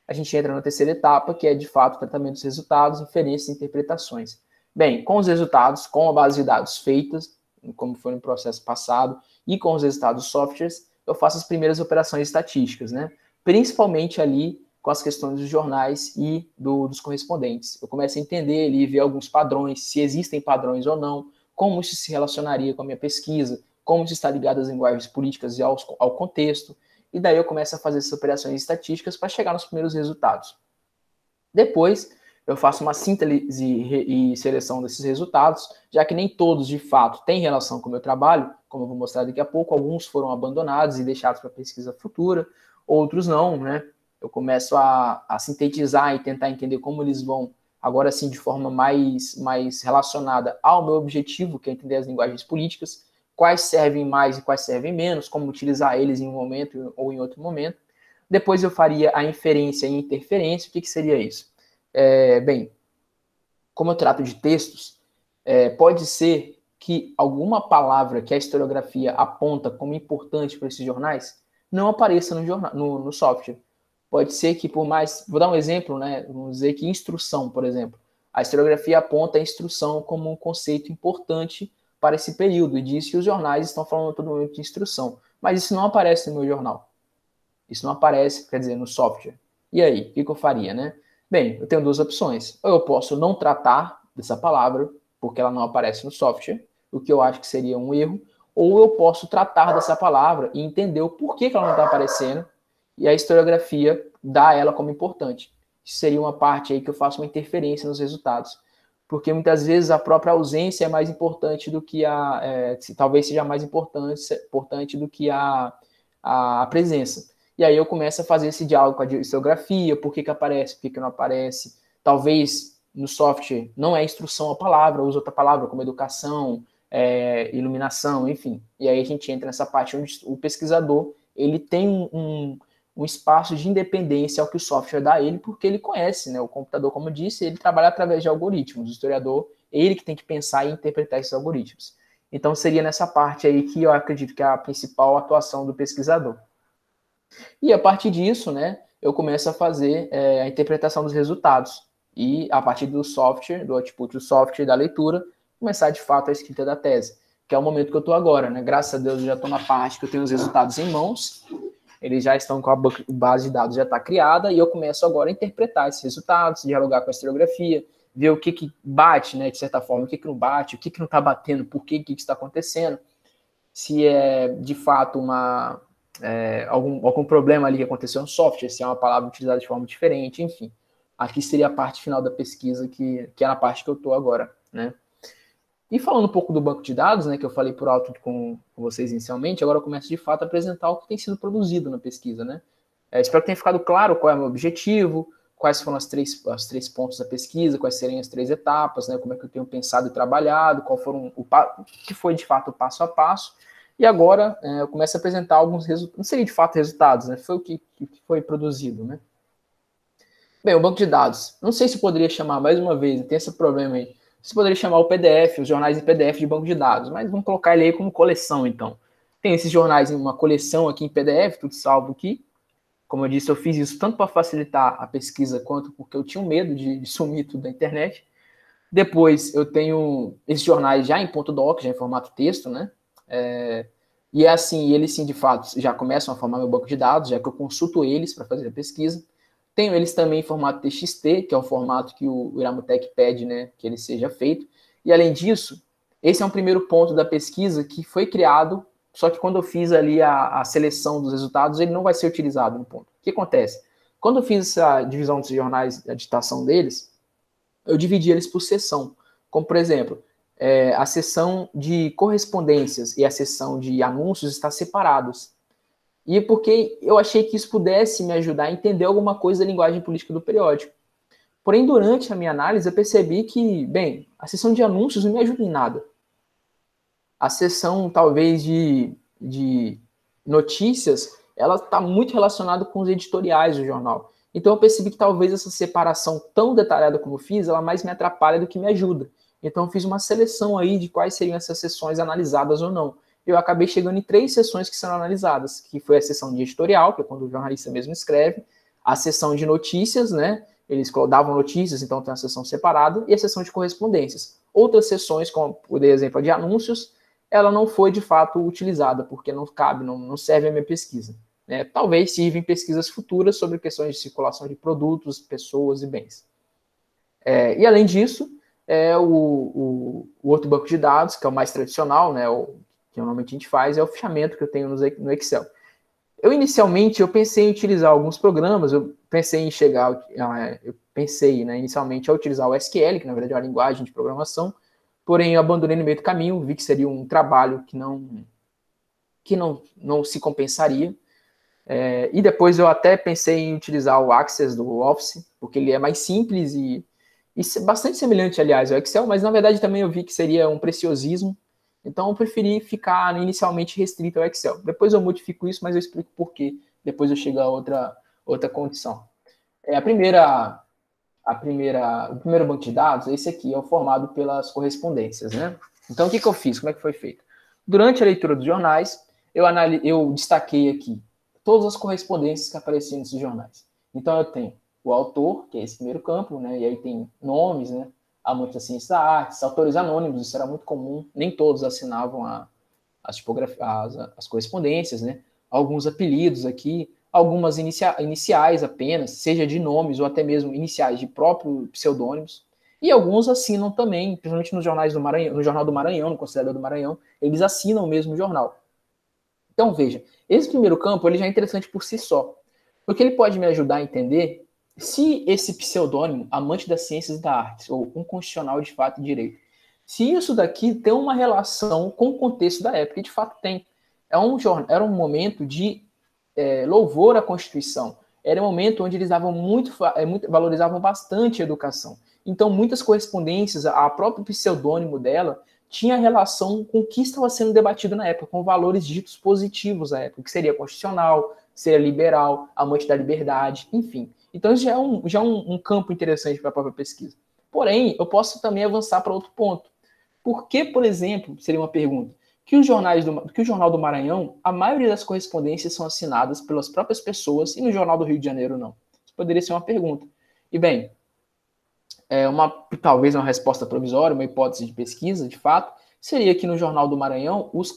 Speaker 2: a gente entra na terceira etapa, que é, de fato, o tratamento dos resultados, inferências e interpretações. Bem, com os resultados, com a base de dados feitas, como foi no processo passado, e com os resultados dos softwares, eu faço as primeiras operações estatísticas, né? Principalmente ali com as questões dos jornais e dos correspondentes. Eu começo a entender ali, ver alguns padrões, se existem padrões ou não, como isso se relacionaria com a minha pesquisa, como isso está ligado às linguagens políticas e ao contexto. E daí eu começo a fazer essas operações estatísticas para chegar nos primeiros resultados. Depois, eu faço uma síntese e seleção desses resultados, já que nem todos, de fato, têm relação com o meu trabalho, como eu vou mostrar daqui a pouco, alguns foram abandonados e deixados para pesquisa futura, outros não, né? Eu começo a sintetizar e tentar entender como eles vão, agora sim, de forma mais relacionada ao meu objetivo, que é entender as linguagens políticas, quais servem mais e quais servem menos, como utilizar eles em um momento ou em outro momento. Depois eu faria a inferência e interferência. O que seria isso? Bem, como eu trato de textos, pode ser que alguma palavra que a historiografia aponta como importante para esses jornais não apareça no software. Pode ser que, por mais... Vou dar um exemplo, né? Vamos dizer que instrução, por exemplo. A historiografia aponta a instrução como um conceito importante para esse período e diz que os jornais estão falando todo momento de instrução. Mas isso não aparece no meu jornal. Isso não aparece, quer dizer, no software. E aí, o que eu faria, né? Bem, eu tenho duas opções. Ou eu posso não tratar dessa palavra, porque ela não aparece no software, o que eu acho que seria um erro, ou eu posso tratar dessa palavra e entender o porquê que ela não está aparecendo, e a historiografia dá ela como importante. Isso seria uma parte aí que eu faço uma interferência nos resultados. Porque muitas vezes a própria ausência é mais importante do que talvez seja mais importante do que a presença. E aí eu começo a fazer esse diálogo com a historiografia, por que aparece, por que não aparece. Talvez no software não é instrução a palavra, usa outra palavra como educação, iluminação, enfim. E aí a gente entra nessa parte onde o pesquisador ele tem um espaço de independência ao que o software dá a ele, porque ele conhece, né? O computador, como eu disse, ele trabalha através de algoritmos. O historiador, ele que tem que pensar e interpretar esses algoritmos. Então, seria nessa parte aí que eu acredito que é a principal atuação do pesquisador. E a partir disso, né, eu começo a fazer a interpretação dos resultados. E a partir do software, do output do software, da leitura, começar de fato a escrita da tese, que é o momento que eu estou agora, né? Graças a Deus eu já estou na parte que eu tenho os resultados em mãos, eles já estão com a base de dados já está criada, e eu começo agora a interpretar esses resultados, dialogar com a historiografia, ver o que bate, né, de certa forma, o que não bate, o que não está batendo, por que está acontecendo, se é de fato algum problema ali que aconteceu no software, se é uma palavra utilizada de forma diferente, enfim. Aqui seria a parte final da pesquisa, que é na parte que eu estou agora, né? E falando um pouco do banco de dados, né, que eu falei por alto com vocês inicialmente, agora eu começo de fato a apresentar o que tem sido produzido na pesquisa, né? Espero que tenha ficado claro qual é o meu objetivo, quais foram os três pontos da pesquisa, quais seriam as 3 etapas, né, como é que eu tenho pensado e trabalhado, qual foram o que foi de fato o passo a passo. E agora eu começo a apresentar alguns resultados, não seria de fato resultados, né? Foi o que foi produzido, né? Bem, o banco de dados, não sei se poderia chamar, mais uma vez, tem esse problema aí, se poderia chamar o PDF, os jornais em PDF de banco de dados, mas vamos colocar ele aí como coleção, então. Tem esses jornais em uma coleção aqui em PDF, tudo salvo aqui. Como eu disse, eu fiz isso tanto para facilitar a pesquisa, quanto porque eu tinha medo de sumir tudo da internet. Depois, eu tenho esses jornais já em .doc, já em formato texto, né? E é assim, eles sim, de fato, já começam a formar meu banco de dados, já que eu consulto eles para fazer a pesquisa. Tenho eles também em formato TXT, que é o formato que o Iramutec pede, né, que ele seja feito. E além disso, esse é um primeiro ponto da pesquisa que foi criado, só que quando eu fiz ali a seleção dos resultados, ele não vai ser utilizado no ponto. O que acontece? Quando eu fiz essa divisão dos jornais, a digitação deles, eu dividi eles por seção. Como, por exemplo, a seção de correspondências e a seção de anúncios estão separados. E porque eu achei que isso pudesse me ajudar a entender alguma coisa da linguagem política do periódico. Porém, durante a minha análise, eu percebi que, bem, a seção de anúncios não me ajuda em nada. A seção, talvez, de notícias, ela está muito relacionada com os editoriais do jornal. Então, eu percebi que talvez essa separação tão detalhada como eu fiz, ela mais me atrapalha do que me ajuda. Então, eu fiz uma seleção aí de quais seriam essas seções analisadas ou não. Eu acabei chegando em 3 seções que serão analisadas, que foi a seção de editorial, que é quando o jornalista mesmo escreve, a seção de notícias, né? Eles davam notícias, então tem uma seção separada, e a seção de correspondências. Outras seções, como por exemplo a de anúncios, ela não foi de fato utilizada, porque não cabe, não serve a minha pesquisa. Né? Talvez sirva em pesquisas futuras sobre questões de circulação de produtos, pessoas e bens. E além disso, o outro banco de dados, que é o mais tradicional, né, que normalmente a gente faz, é o fichamento que eu tenho no Excel. Inicialmente, eu pensei em utilizar alguns programas, eu pensei inicialmente a utilizar o SQL, que na verdade é uma linguagem de programação, porém eu abandonei no meio do caminho, vi que seria um trabalho que não se compensaria. E depois eu até pensei em utilizar o Access do Office, porque ele é mais simples e bastante semelhante, aliás, ao Excel, mas na verdade também eu vi que seria um preciosismo, então eu preferi ficar inicialmente restrito ao Excel. Depois eu modifico isso, mas eu explico por quê. Depois eu chego a outra condição. O primeiro banco de dados, esse aqui, é o formado pelas correspondências, né? Então, o que eu fiz? Como é que foi feito? Durante a leitura dos jornais, eu destaquei aqui todas as correspondências que apareciam nesses jornais. Então, eu tenho o autor, que é esse primeiro campo, né? E aí tem nomes, né? Amantes da ciência da arte, autores anônimos, isso era muito comum, nem todos assinavam as correspondências, né? Alguns apelidos aqui, algumas iniciais apenas, seja de nomes ou até mesmo iniciais de próprios pseudônimos, e alguns assinam também, principalmente nos jornais do Maranhão, no Jornal do Maranhão, no Conselho do Maranhão, eles assinam o mesmo jornal. Então, veja, esse primeiro campo ele já é interessante por si só, porque ele pode me ajudar a entender se esse pseudônimo, amante das ciências e da arte, ou um constitucional de fato e direito, se isso daqui tem uma relação com o contexto da época, e de fato tem. Era um momento de louvor à Constituição. Era um momento onde eles davam valorizavam bastante a educação. Então, muitas correspondências, a próprio pseudônimo dela, tinha relação com o que estava sendo debatido na época, com valores ditos positivos na época, que seria constitucional, seria liberal, amante da liberdade, enfim. Então, isso já é um campo interessante para a própria pesquisa. Porém, eu posso também avançar para outro ponto. Por que, por exemplo, seria uma pergunta, que o Jornal do Maranhão, a maioria das correspondências são assinadas pelas próprias pessoas e no Jornal do Rio de Janeiro não? Isso poderia ser uma pergunta. E bem, talvez uma resposta provisória, uma hipótese de pesquisa, de fato, seria que no Jornal do Maranhão, os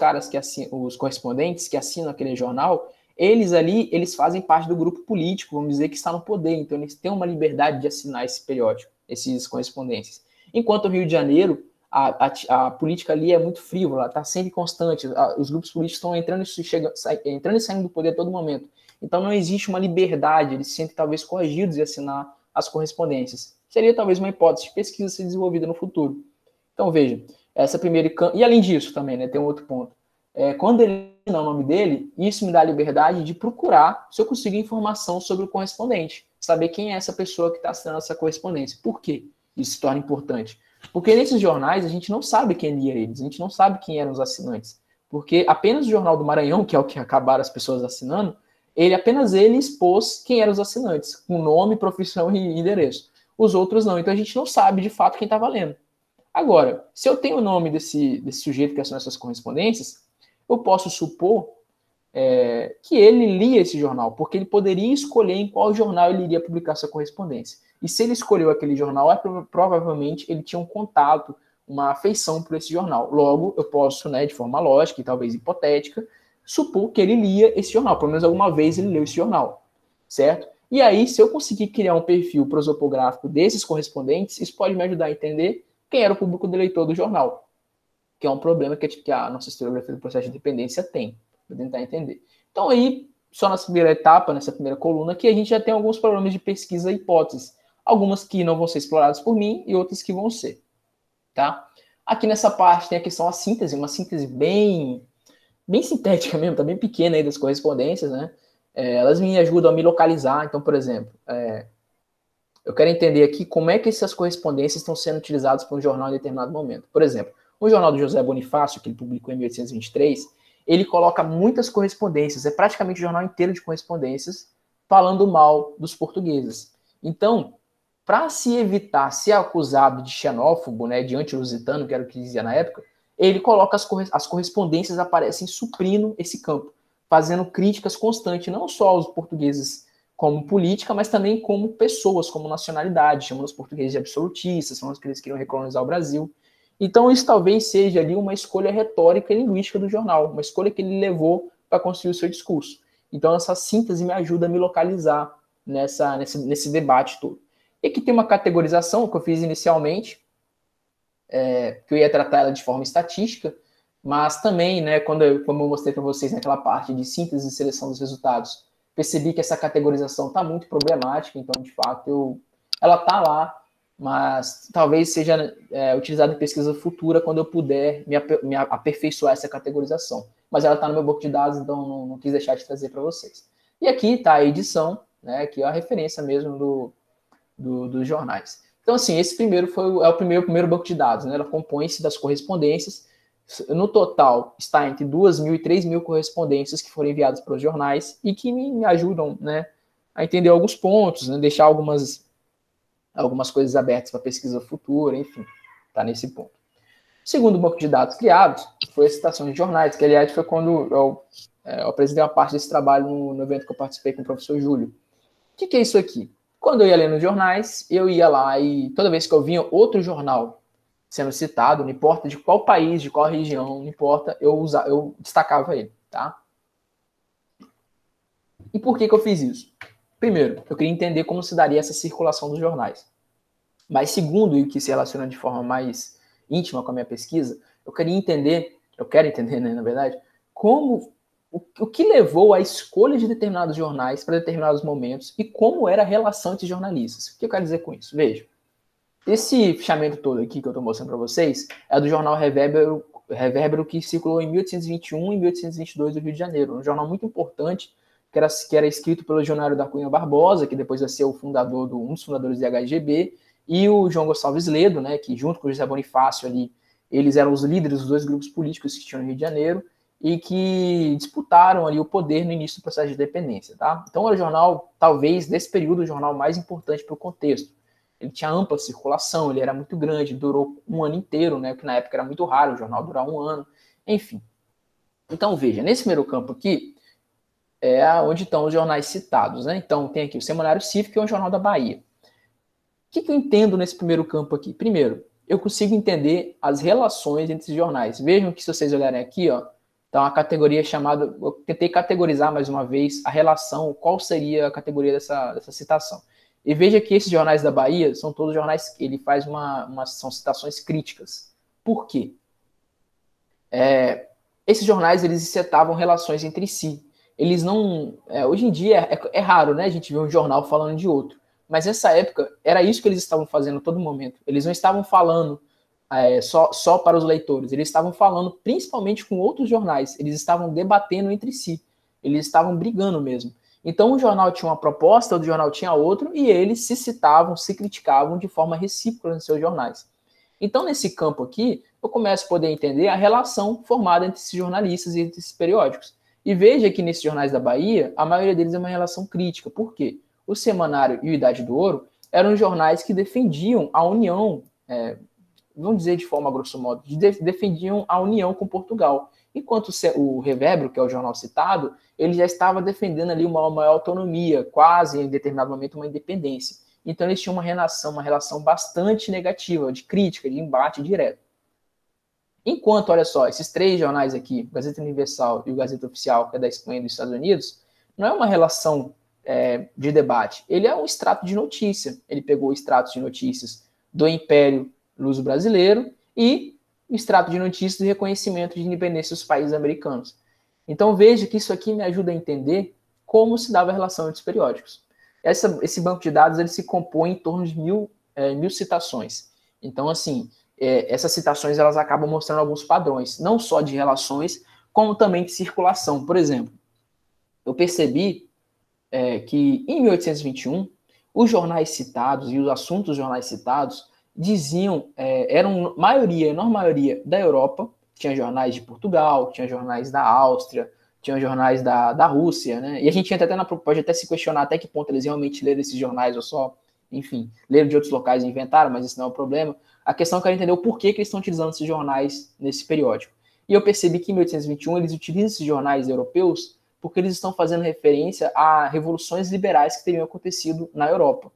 Speaker 2: correspondentes que assinam aquele jornal, eles fazem parte do grupo político, vamos dizer, que está no poder, então eles têm uma liberdade de assinar esse periódico, essas correspondências. Enquanto o Rio de Janeiro, a política ali é muito frívola, está sempre constante, os grupos políticos estão entrando e saindo do poder a todo momento. Então não existe uma liberdade, eles se sentem talvez coagidos de assinar as correspondências. Seria talvez uma hipótese de pesquisa a ser desenvolvida no futuro. Então veja, essa primeira... E além disso também, né, tem um outro ponto. Quando ele assina o nome dele, isso me dá a liberdade de procurar se eu consigo informação sobre o correspondente, saber quem é essa pessoa que está assinando essa correspondência. Por quê? Isso se torna importante. Porque nesses jornais a gente não sabe quem lia eles, a gente não sabe quem eram os assinantes. Porque apenas o Jornal do Maranhão, que é o que acabaram as pessoas assinando, apenas ele expôs quem eram os assinantes, com nome, profissão e endereço. Os outros não. Então a gente não sabe de fato quem estava lendo. Agora, se eu tenho o nome desse sujeito que assinou essas correspondências, eu posso supor que ele lia esse jornal, porque ele poderia escolher em qual jornal ele iria publicar sua correspondência. E se ele escolheu aquele jornal, provavelmente ele tinha um contato, uma afeição por esse jornal. Logo, eu posso, né, de forma lógica e talvez hipotética, supor que ele lia esse jornal. Pelo menos alguma vez ele leu esse jornal, certo? E aí, se eu conseguir criar um perfil prosopográfico desses correspondentes, isso pode me ajudar a entender quem era o público do leitor do jornal, que é um problema que a nossa historiografia do processo de independência tem, para tentar entender. Então aí, só nessa primeira etapa, nessa primeira coluna aqui, a gente já tem alguns problemas de pesquisa e hipóteses. Algumas que não vão ser exploradas por mim e outras que vão ser, tá? Aqui nessa parte tem a questão da síntese, uma síntese bem sintética mesmo, tá bem pequena aí das correspondências, né? Elas me ajudam a me localizar. Então, por exemplo, eu quero entender aqui como é que essas correspondências estão sendo utilizadas por um jornal em determinado momento. Por exemplo, o jornal do José Bonifácio, que ele publicou em 1823, ele coloca muitas correspondências, é praticamente o jornal inteiro de correspondências, falando mal dos portugueses. Então, para se evitar ser acusado de xenófobo, né, de anti-lusitano, que era o que dizia na época, ele coloca as correspondências aparecem suprindo esse campo, fazendo críticas constantes, não só aos portugueses como política, mas também como pessoas, como nacionalidade, chamando os portugueses de absolutistas, chamando que eles queriam recolonizar o Brasil. Então isso talvez seja ali uma escolha retórica e linguística do jornal, uma escolha que ele levou para construir o seu discurso. Então essa síntese me ajuda a me localizar nesse debate todo. E aqui tem uma categorização que eu fiz inicialmente, que eu ia tratar ela de forma estatística, mas também, né, como eu mostrei para vocês naquela parte de síntese e seleção dos resultados, percebi que essa categorização está muito problemática, então, de fato, ela está lá, mas talvez seja utilizada em pesquisa futura quando eu puder me aperfeiçoar essa categorização. Mas ela está no meu banco de dados, então não quis deixar de trazer para vocês. E aqui está a edição, né, que é a referência mesmo dos jornais. Então, assim, esse primeiro é o primeiro banco de dados, né? Ela compõe-se das correspondências. No total, está entre 2.000 e 3.000 correspondências que foram enviadas para os jornais e que me ajudam, né, a entender alguns pontos, né, deixar algumas coisas abertas para pesquisa futura, enfim, está nesse ponto. O segundo banco de dados criado foi a citação de jornais, que, aliás, foi quando eu apresentei uma parte desse trabalho no evento que eu participei com o professor Júlio. O que é isso aqui? Quando eu ia lendo jornais, eu ia lá e toda vez que eu vinha outro jornal sendo citado, não importa de qual país, de qual região, não importa, eu destacava ele, tá? E por que eu fiz isso? Primeiro, eu queria entender como se daria essa circulação dos jornais. Mas segundo, e o que se relaciona de forma mais íntima com a minha pesquisa, eu quero entender, né, na verdade, o que levou à escolha de determinados jornais para determinados momentos e como era a relação entre jornalistas. O que eu quero dizer com isso? Veja, esse fichamento todo aqui que eu estou mostrando para vocês é do jornal Revérbero, que circulou em 1821 e 1822 do Rio de Janeiro. Um jornal muito importante, que era escrito pelo Leonário da Cunha Barbosa, que depois vai ser um dos fundadores do HGB, e o João Gonçalves Ledo, né, que junto com o José Bonifácio ali Eles eram os líderes dos dois grupos políticos que tinham no Rio de Janeiro e que disputaram ali o poder no início do processo de independência, tá? Então era o jornal, talvez, desse período, o jornal mais importante para o contexto. Ele tinha ampla circulação, ele era muito grande, durou um ano inteiro, né? Que na época era muito raro o jornal durar um ano, enfim. Então, veja, nesse primeiro campo aqui, é onde estão os jornais citados, né? Então, tem aqui o Semanário Cívico, que é um jornal da Bahia. O que eu entendo nesse primeiro campo aqui? Primeiro, eu consigo entender as relações entre esses jornais. Vejam que se vocês olharem aqui, ó, tá uma categoria chamada... Eu tentei categorizar mais uma vez a relação, qual seria a categoria dessa citação. E veja que esses jornais da Bahia são todos jornais que ele faz são citações críticas. Por quê? Esses jornais, eles setavam relações entre si. Eles não... hoje em dia é raro, né, a gente ver um jornal falando de outro. Mas nessa época, era isso que eles estavam fazendo a todo momento. Eles não estavam falando só para os leitores. Eles estavam falando principalmente com outros jornais. Eles estavam debatendo entre si. Eles estavam brigando mesmo. Então, um jornal tinha uma proposta, outro jornal tinha outro, e eles se citavam, se criticavam de forma recíproca nos seus jornais. Então, nesse campo aqui, eu começo a poder entender a relação formada entre esses jornalistas e entre esses periódicos. E veja que nesses jornais da Bahia, a maioria deles é uma relação crítica. Por quê? O Semanário e o Idade do Ouro eram jornais que defendiam a união, vamos dizer de forma grosso modo, defendiam a união com Portugal. Enquanto o Revérbero, que é o jornal citado, ele já estava defendendo ali uma maior autonomia, quase em determinado momento uma independência. Então eles tinham uma relação bastante negativa, de crítica, de embate direto. Enquanto, olha só, esses três jornais aqui, o Gazeta Universal e o Gazeta Oficial, que é da Espanha e dos Estados Unidos, não é uma relação de debate. Ele é um extrato de notícia. Ele pegou extratos de notícias do Império Luso-Brasileiro e o extrato de notícias do reconhecimento de independência dos países americanos. Então veja que isso aqui me ajuda a entender como se dava a relação entre os periódicos. Esse banco de dados ele se compõe em torno de 1000 citações. Então, assim, essas citações elas acabam mostrando alguns padrões, não só de relações, como também de circulação. Por exemplo, eu percebi que em 1821, os jornais citados e os assuntos dos jornais citados diziam, eram enorme maioria da Europa, tinha jornais de Portugal, tinha jornais da Áustria, tinha jornais da Rússia, né? E a gente pode até se questionar até que ponto eles realmente leram esses jornais ou só, enfim, leram de outros locais e inventaram, mas isso não é o problema. A questão é que eu quero entender o porquê que eles estão utilizando esses jornais nesse periódico. E eu percebi que em 1821 eles utilizam esses jornais europeus porque eles estão fazendo referência a revoluções liberais que teriam acontecido na Europa.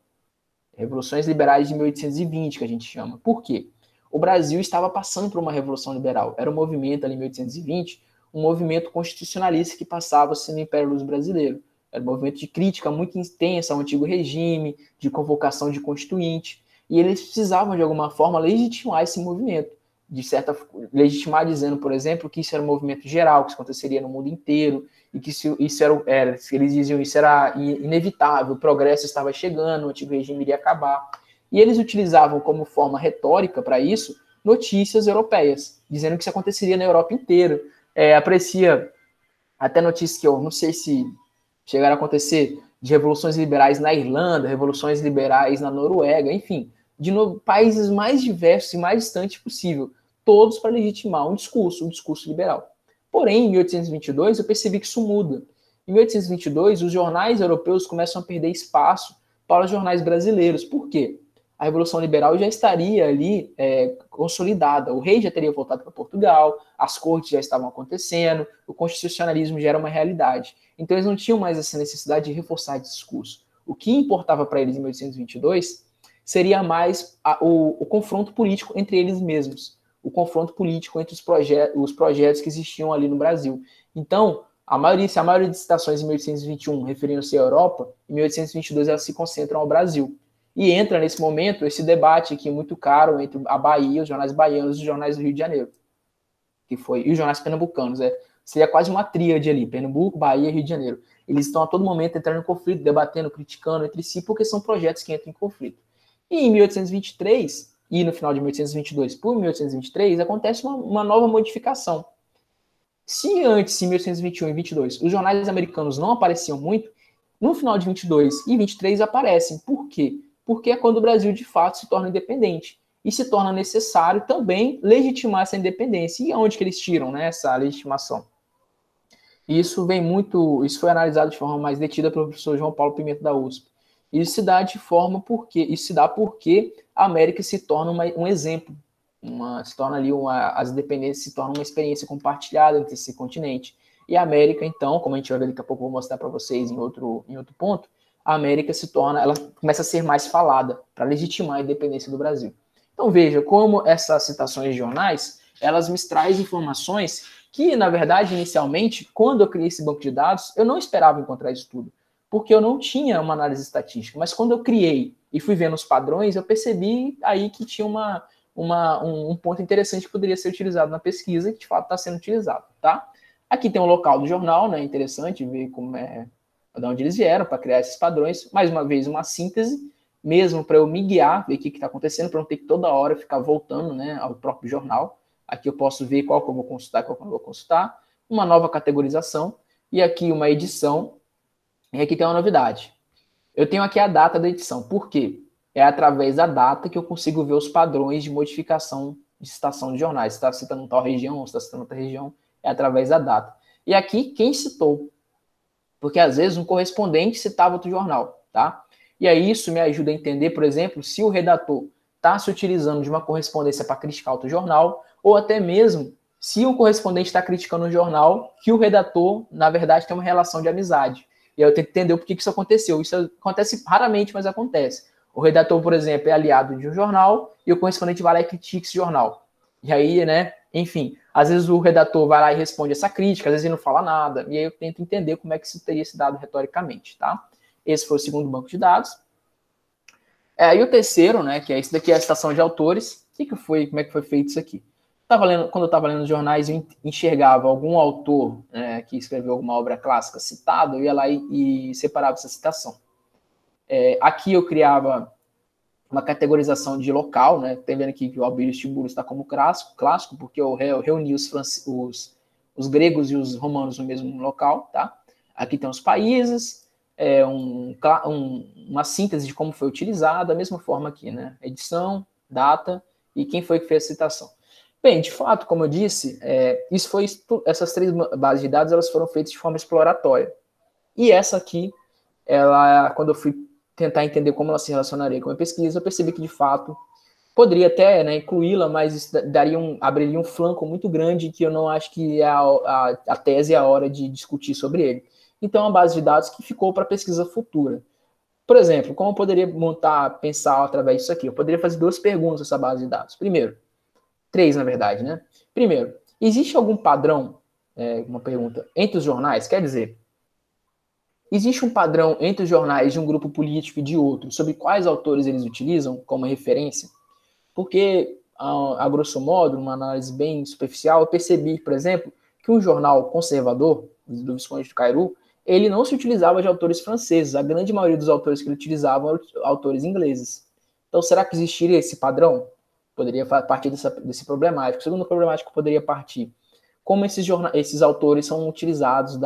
Speaker 2: Revoluções liberais de 1820, que a gente chama. Por quê? O Brasil estava passando por uma revolução liberal. Era um movimento ali em 1820, um movimento constitucionalista que passava-se no Império Luso Brasileiro. Era um movimento de crítica muito intensa ao antigo regime, de convocação de constituinte. E eles precisavam, de alguma forma, legitimar esse movimento. Legitimar dizendo, por exemplo, que isso era um movimento geral, que isso aconteceria no mundo inteiro, e que eles diziam isso era inevitável, o progresso estava chegando, o antigo regime iria acabar. E eles utilizavam como forma retórica para isso notícias europeias, dizendo que isso aconteceria na Europa inteira. Aparecia até notícias que eu não sei se chegaram a acontecer, de revoluções liberais na Irlanda, revoluções liberais na Noruega, enfim, de países mais diversos e mais distantes possível, todos para legitimar um discurso liberal. Porém, em 1822, eu percebi que isso muda. Em 1822, os jornais europeus começam a perder espaço para os jornais brasileiros. Por quê? A Revolução Liberal já estaria ali consolidada. O rei já teria voltado para Portugal, as cortes já estavam acontecendo, o constitucionalismo já era uma realidade. Então, eles não tinham mais essa necessidade de reforçar esse discurso. O que importava para eles em 1822 seria mais o confronto político entre eles mesmos, o confronto político entre os projetos que existiam ali no Brasil. Então, se a maioria de citações em 1821 referiam-se à Europa, em 1822 elas se concentram ao Brasil. E entra nesse momento esse debate aqui muito caro entre a Bahia, os jornais baianos e os jornais do Rio de Janeiro, e os jornais pernambucanos. Seria quase uma tríade ali, Pernambuco, Bahia e Rio de Janeiro. Eles estão a todo momento entrando em conflito, debatendo, criticando entre si, porque são projetos que entram em conflito. E em 1823, e no final de 1822 por 1823, acontece uma nova modificação. Se antes, em 1821 e 22, os jornais americanos não apareciam muito, no final de 22 e 23 aparecem. Por quê? Porque é quando o Brasil, de fato, se torna independente. e se torna necessário também legitimar essa independência. E aonde que eles tiram, né, essa legitimação? Isso foi analisado de forma mais detida pelo professor João Paulo Pimenta da USP. Isso se dá porque a América se torna um exemplo, as independências se tornam uma experiência compartilhada entre esse continente. E a América, então, como a gente vai ver daqui a pouco, vou mostrar para vocês em outro ponto, a América ela começa a ser mais falada para legitimar a independência do Brasil. Então veja como essas citações de jornais, elas me trazem informações que, na verdade, inicialmente, quando eu criei esse banco de dados, eu não esperava encontrar isso tudo, porque eu não tinha uma análise estatística. Mas quando eu criei e fui vendo os padrões, eu percebi aí que tinha um ponto interessante que poderia ser utilizado na pesquisa, que de fato está sendo utilizado, tá? Aqui tem o local do jornal, né? Interessante ver de onde eles vieram para criar esses padrões. Mais uma vez, uma síntese, mesmo para eu me guiar, ver o que está acontecendo, para não ter que toda hora ficar voltando, né, ao próprio jornal. Aqui eu posso ver qual que eu vou consultar e qual que eu não vou consultar. Uma nova categorização. E aqui uma edição. E aqui tem uma novidade. Eu tenho aqui a data da edição. Por quê? É através da data que eu consigo ver os padrões de modificação de citação de jornais. Se está citando tal região, se está citando outra região, é através da data. E aqui, quem citou? Porque às vezes um correspondente citava outro jornal, tá? E aí isso me ajuda a entender, por exemplo, se o redator está se utilizando de uma correspondência para criticar outro jornal, ou até mesmo se o correspondente está criticando um jornal que o redator, na verdade, tem uma relação de amizade. E aí eu tenho que entender por que isso aconteceu. Isso acontece raramente, mas acontece. O redator, por exemplo, é aliado de um jornal e o correspondente vai lá e critica esse jornal. E aí, né, enfim, às vezes o redator vai lá e responde essa crítica, às vezes ele não fala nada, e aí eu tento entender como é que isso teria se dado retoricamente, tá? Esse foi o segundo banco de dados. E o terceiro, né, que é esse daqui, é a citação de autores. Como é que foi feito isso aqui? Quando eu estava lendo os jornais, eu enxergava algum autor, né, que escreveu alguma obra clássica citado, eu ia lá e separava essa citação. Aqui eu criava uma categorização de local, né? Tem vendo aqui que o Albírio Tiburcio está como clássico, porque eu reuni os gregos e os romanos no mesmo local, tá? Aqui tem os países, uma síntese de como foi utilizado, da mesma forma aqui, né? Edição, data e quem foi que fez a citação. Bem, de fato, como eu disse, essas três bases de dados elas foram feitas de forma exploratória. E essa aqui, quando eu fui tentar entender como ela se relacionaria com a pesquisa, eu percebi que, de fato, poderia até, né, incluí-la, mas abriria um flanco muito grande que eu não acho que a tese é a hora de discutir sobre ele. Então, é uma base de dados que ficou para pesquisa futura. Por exemplo, como eu poderia pensar através disso aqui? Eu poderia fazer duas perguntas nessa base de dados. Primeiro, três, na verdade, né? Primeiro, existe algum padrão, uma pergunta, entre os jornais? Quer dizer, existe um padrão entre os jornais de um grupo político e de outro sobre quais autores eles utilizam como referência? Porque, a grosso modo, numa análise bem superficial, eu percebi, por exemplo, que um jornal conservador, do Visconde de Cairu, ele não se utilizava de autores franceses. A grande maioria dos autores que ele utilizava eram autores ingleses. Então, será que existiria esse padrão? Poderia partir desse problemático. O segundo problemático poderia partir como esses autores são utilizados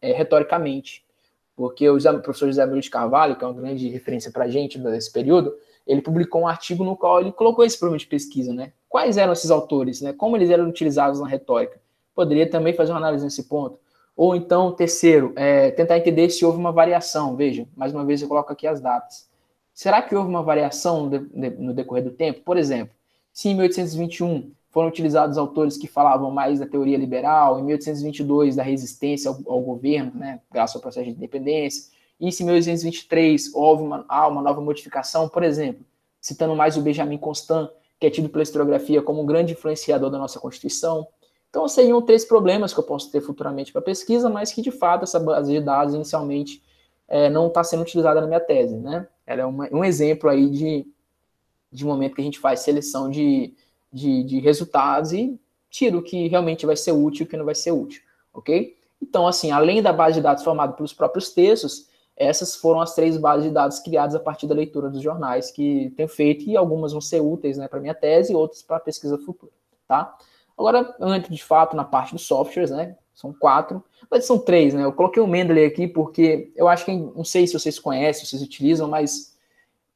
Speaker 2: retoricamente. Porque o professor José Murilo de Carvalho, que é uma grande referência para a gente nesse período, ele publicou um artigo no qual ele colocou esse problema de pesquisa, né? Quais eram esses autores, né? Como eles eram utilizados na retórica? Poderia também fazer uma análise nesse ponto. Ou então, terceiro, tentar entender se houve uma variação. Veja, mais uma vez eu coloco aqui as datas. Será que houve uma variação no decorrer do tempo? Por exemplo, se em 1821 foram utilizados autores que falavam mais da teoria liberal, em 1822 da resistência ao governo, né, graças ao processo de independência, e se em 1823 houve uma nova modificação, por exemplo, citando mais o Benjamin Constant, que é tido pela historiografia como um grande influenciador da nossa Constituição. Então, seriam três problemas que eu posso ter futuramente para pesquisa, mas que, de fato, essa base de dados, inicialmente, não está sendo utilizada na minha tese, né? Ela é um exemplo aí de momento que a gente faz seleção de resultados e tira o que realmente vai ser útil e o que não vai ser útil, ok? Então, assim, além da base de dados formada pelos próprios textos, essas foram as três bases de dados criadas a partir da leitura dos jornais que tenho feito, e algumas vão ser úteis, né, para minha tese e outras para pesquisa futura, tá? Agora, eu entro de fato na parte dos softwares, né? São 4, mas são 3, né? Eu coloquei o Mendeley aqui porque eu acho que, não sei se vocês conhecem, se vocês utilizam, mas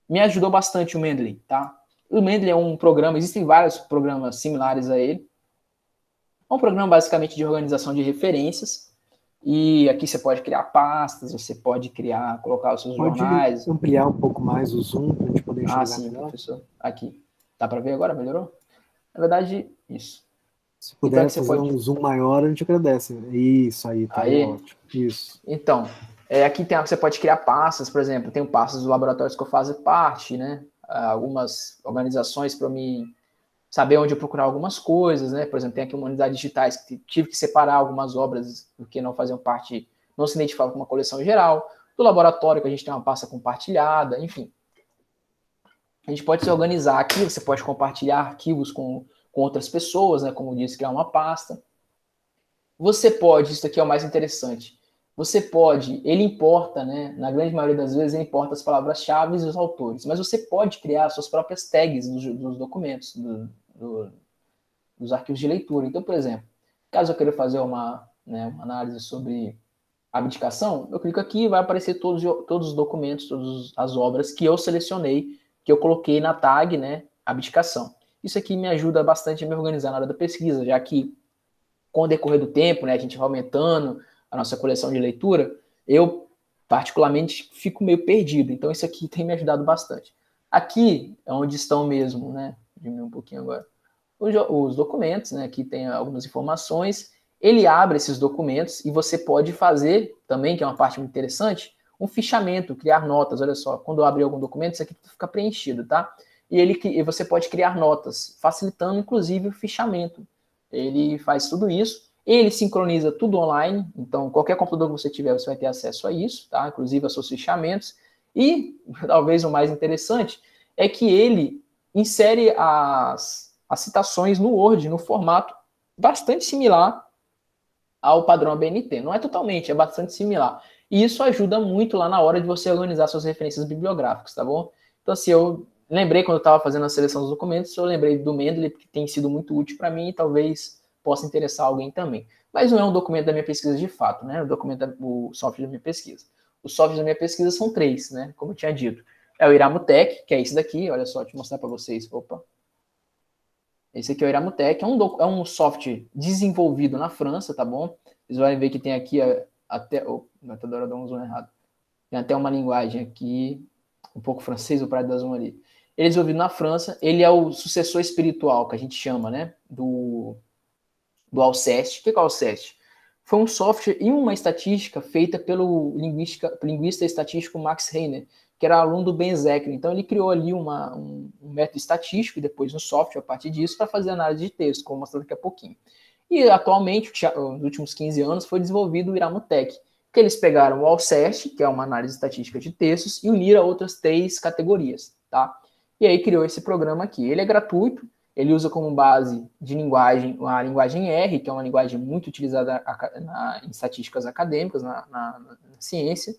Speaker 2: me ajudou bastante o Mendeley, tá? O Mendeley é um programa, existem vários programas similares a ele. É um programa basicamente de organização de referências. E aqui você pode criar pastas, você pode criar, colocar os seus jornais.
Speaker 1: Pode ampliar um pouco mais o zoom para a gente poder enxergar
Speaker 2: sim,
Speaker 1: melhor?
Speaker 2: professor. Aqui. Dá para ver agora? Melhorou? Na verdade, isso.
Speaker 1: Se puder
Speaker 2: então,
Speaker 1: fazer um zoom maior, a gente agradece. Isso aí, tá aí, ótimo. Isso.
Speaker 2: Então, aqui você pode criar pastas, por exemplo, tem pastas dos laboratórios que eu faço parte, né? Algumas organizações para me saber onde eu procurar algumas coisas, né? Por exemplo, tem aqui humanidades digitais que tive que separar algumas obras porque não faziam parte, não se identificavam com uma coleção geral. Do laboratório que a gente tem uma pasta compartilhada, enfim. A gente pode se organizar aqui, você pode compartilhar arquivos com outras pessoas, né? Como eu disse, criar uma pasta. Você pode, isso aqui é o mais interessante, você pode, ele importa, né? Na grande maioria das vezes, ele importa as palavras-chave e os autores, mas você pode criar suas próprias tags dos documentos, dos arquivos de leitura. Então, por exemplo, caso eu queira fazer uma análise sobre abdicação, eu clico aqui e vai aparecer todos os documentos, todas as obras que eu selecionei, que eu coloquei na tag, né, abdicação. Isso aqui me ajuda bastante a me organizar na hora da pesquisa, já que com o decorrer do tempo, né, a gente vai aumentando a nossa coleção de leitura, eu particularmente fico meio perdido. Então isso aqui tem me ajudado bastante. Aqui é onde estão mesmo, né, diminuir um pouquinho agora, os documentos, né, aqui tem algumas informações, ele abre esses documentos e você pode fazer também, que é uma parte muito interessante, um fichamento, criar notas. Olha só, quando eu abrir algum documento, isso aqui fica preenchido, tá? E você pode criar notas, facilitando inclusive o fichamento. Ele faz tudo isso, ele sincroniza tudo online, então qualquer computador que você tiver, você vai ter acesso a isso, tá? Inclusive a seus fichamentos. E talvez o mais interessante é que ele insere as citações no Word, no formato bastante similar ao padrão ABNT. Não é totalmente, é bastante similar. E isso ajuda muito lá na hora de você organizar suas referências bibliográficas, tá bom? Então, assim, eu lembrei quando eu estava fazendo a seleção dos documentos, eu lembrei do Mendeley, que tem sido muito útil para mim e talvez possa interessar alguém também. Mas não é um documento da minha pesquisa de fato, né? O software da minha pesquisa. Os softwares da minha pesquisa são 3, né? Como eu tinha dito. É o Iramutec, que é esse daqui, olha só, deixa eu mostrar para vocês. Opa. Esse aqui é o Iramutec, é um software desenvolvido na França, tá bom? Vocês vão ver que tem aqui até... Oh, toda hora dá um zoom errado. Tem até uma linguagem aqui, um pouco francês, o Prado da Zoom ali. Ele é desenvolvido na França, ele é o sucessor espiritual, que a gente chama, né? Do Alceste. O que é o Alceste? Foi um software e uma estatística feita pelo linguista estatístico Max Heiner, que era aluno do Ben Zekri. Então, ele criou ali um método estatístico e depois um software a partir disso para fazer análise de texto, como eu vou mostrar daqui a pouquinho. E, atualmente, nos últimos 15 anos, foi desenvolvido o Iramutec, que eles pegaram o Alceste, que é uma análise estatística de textos, e uniram a outras 3 categorias, tá? E aí criou esse programa aqui. Ele é gratuito, ele usa como base de linguagem a linguagem R, que é uma linguagem muito utilizada em estatísticas acadêmicas, na ciência.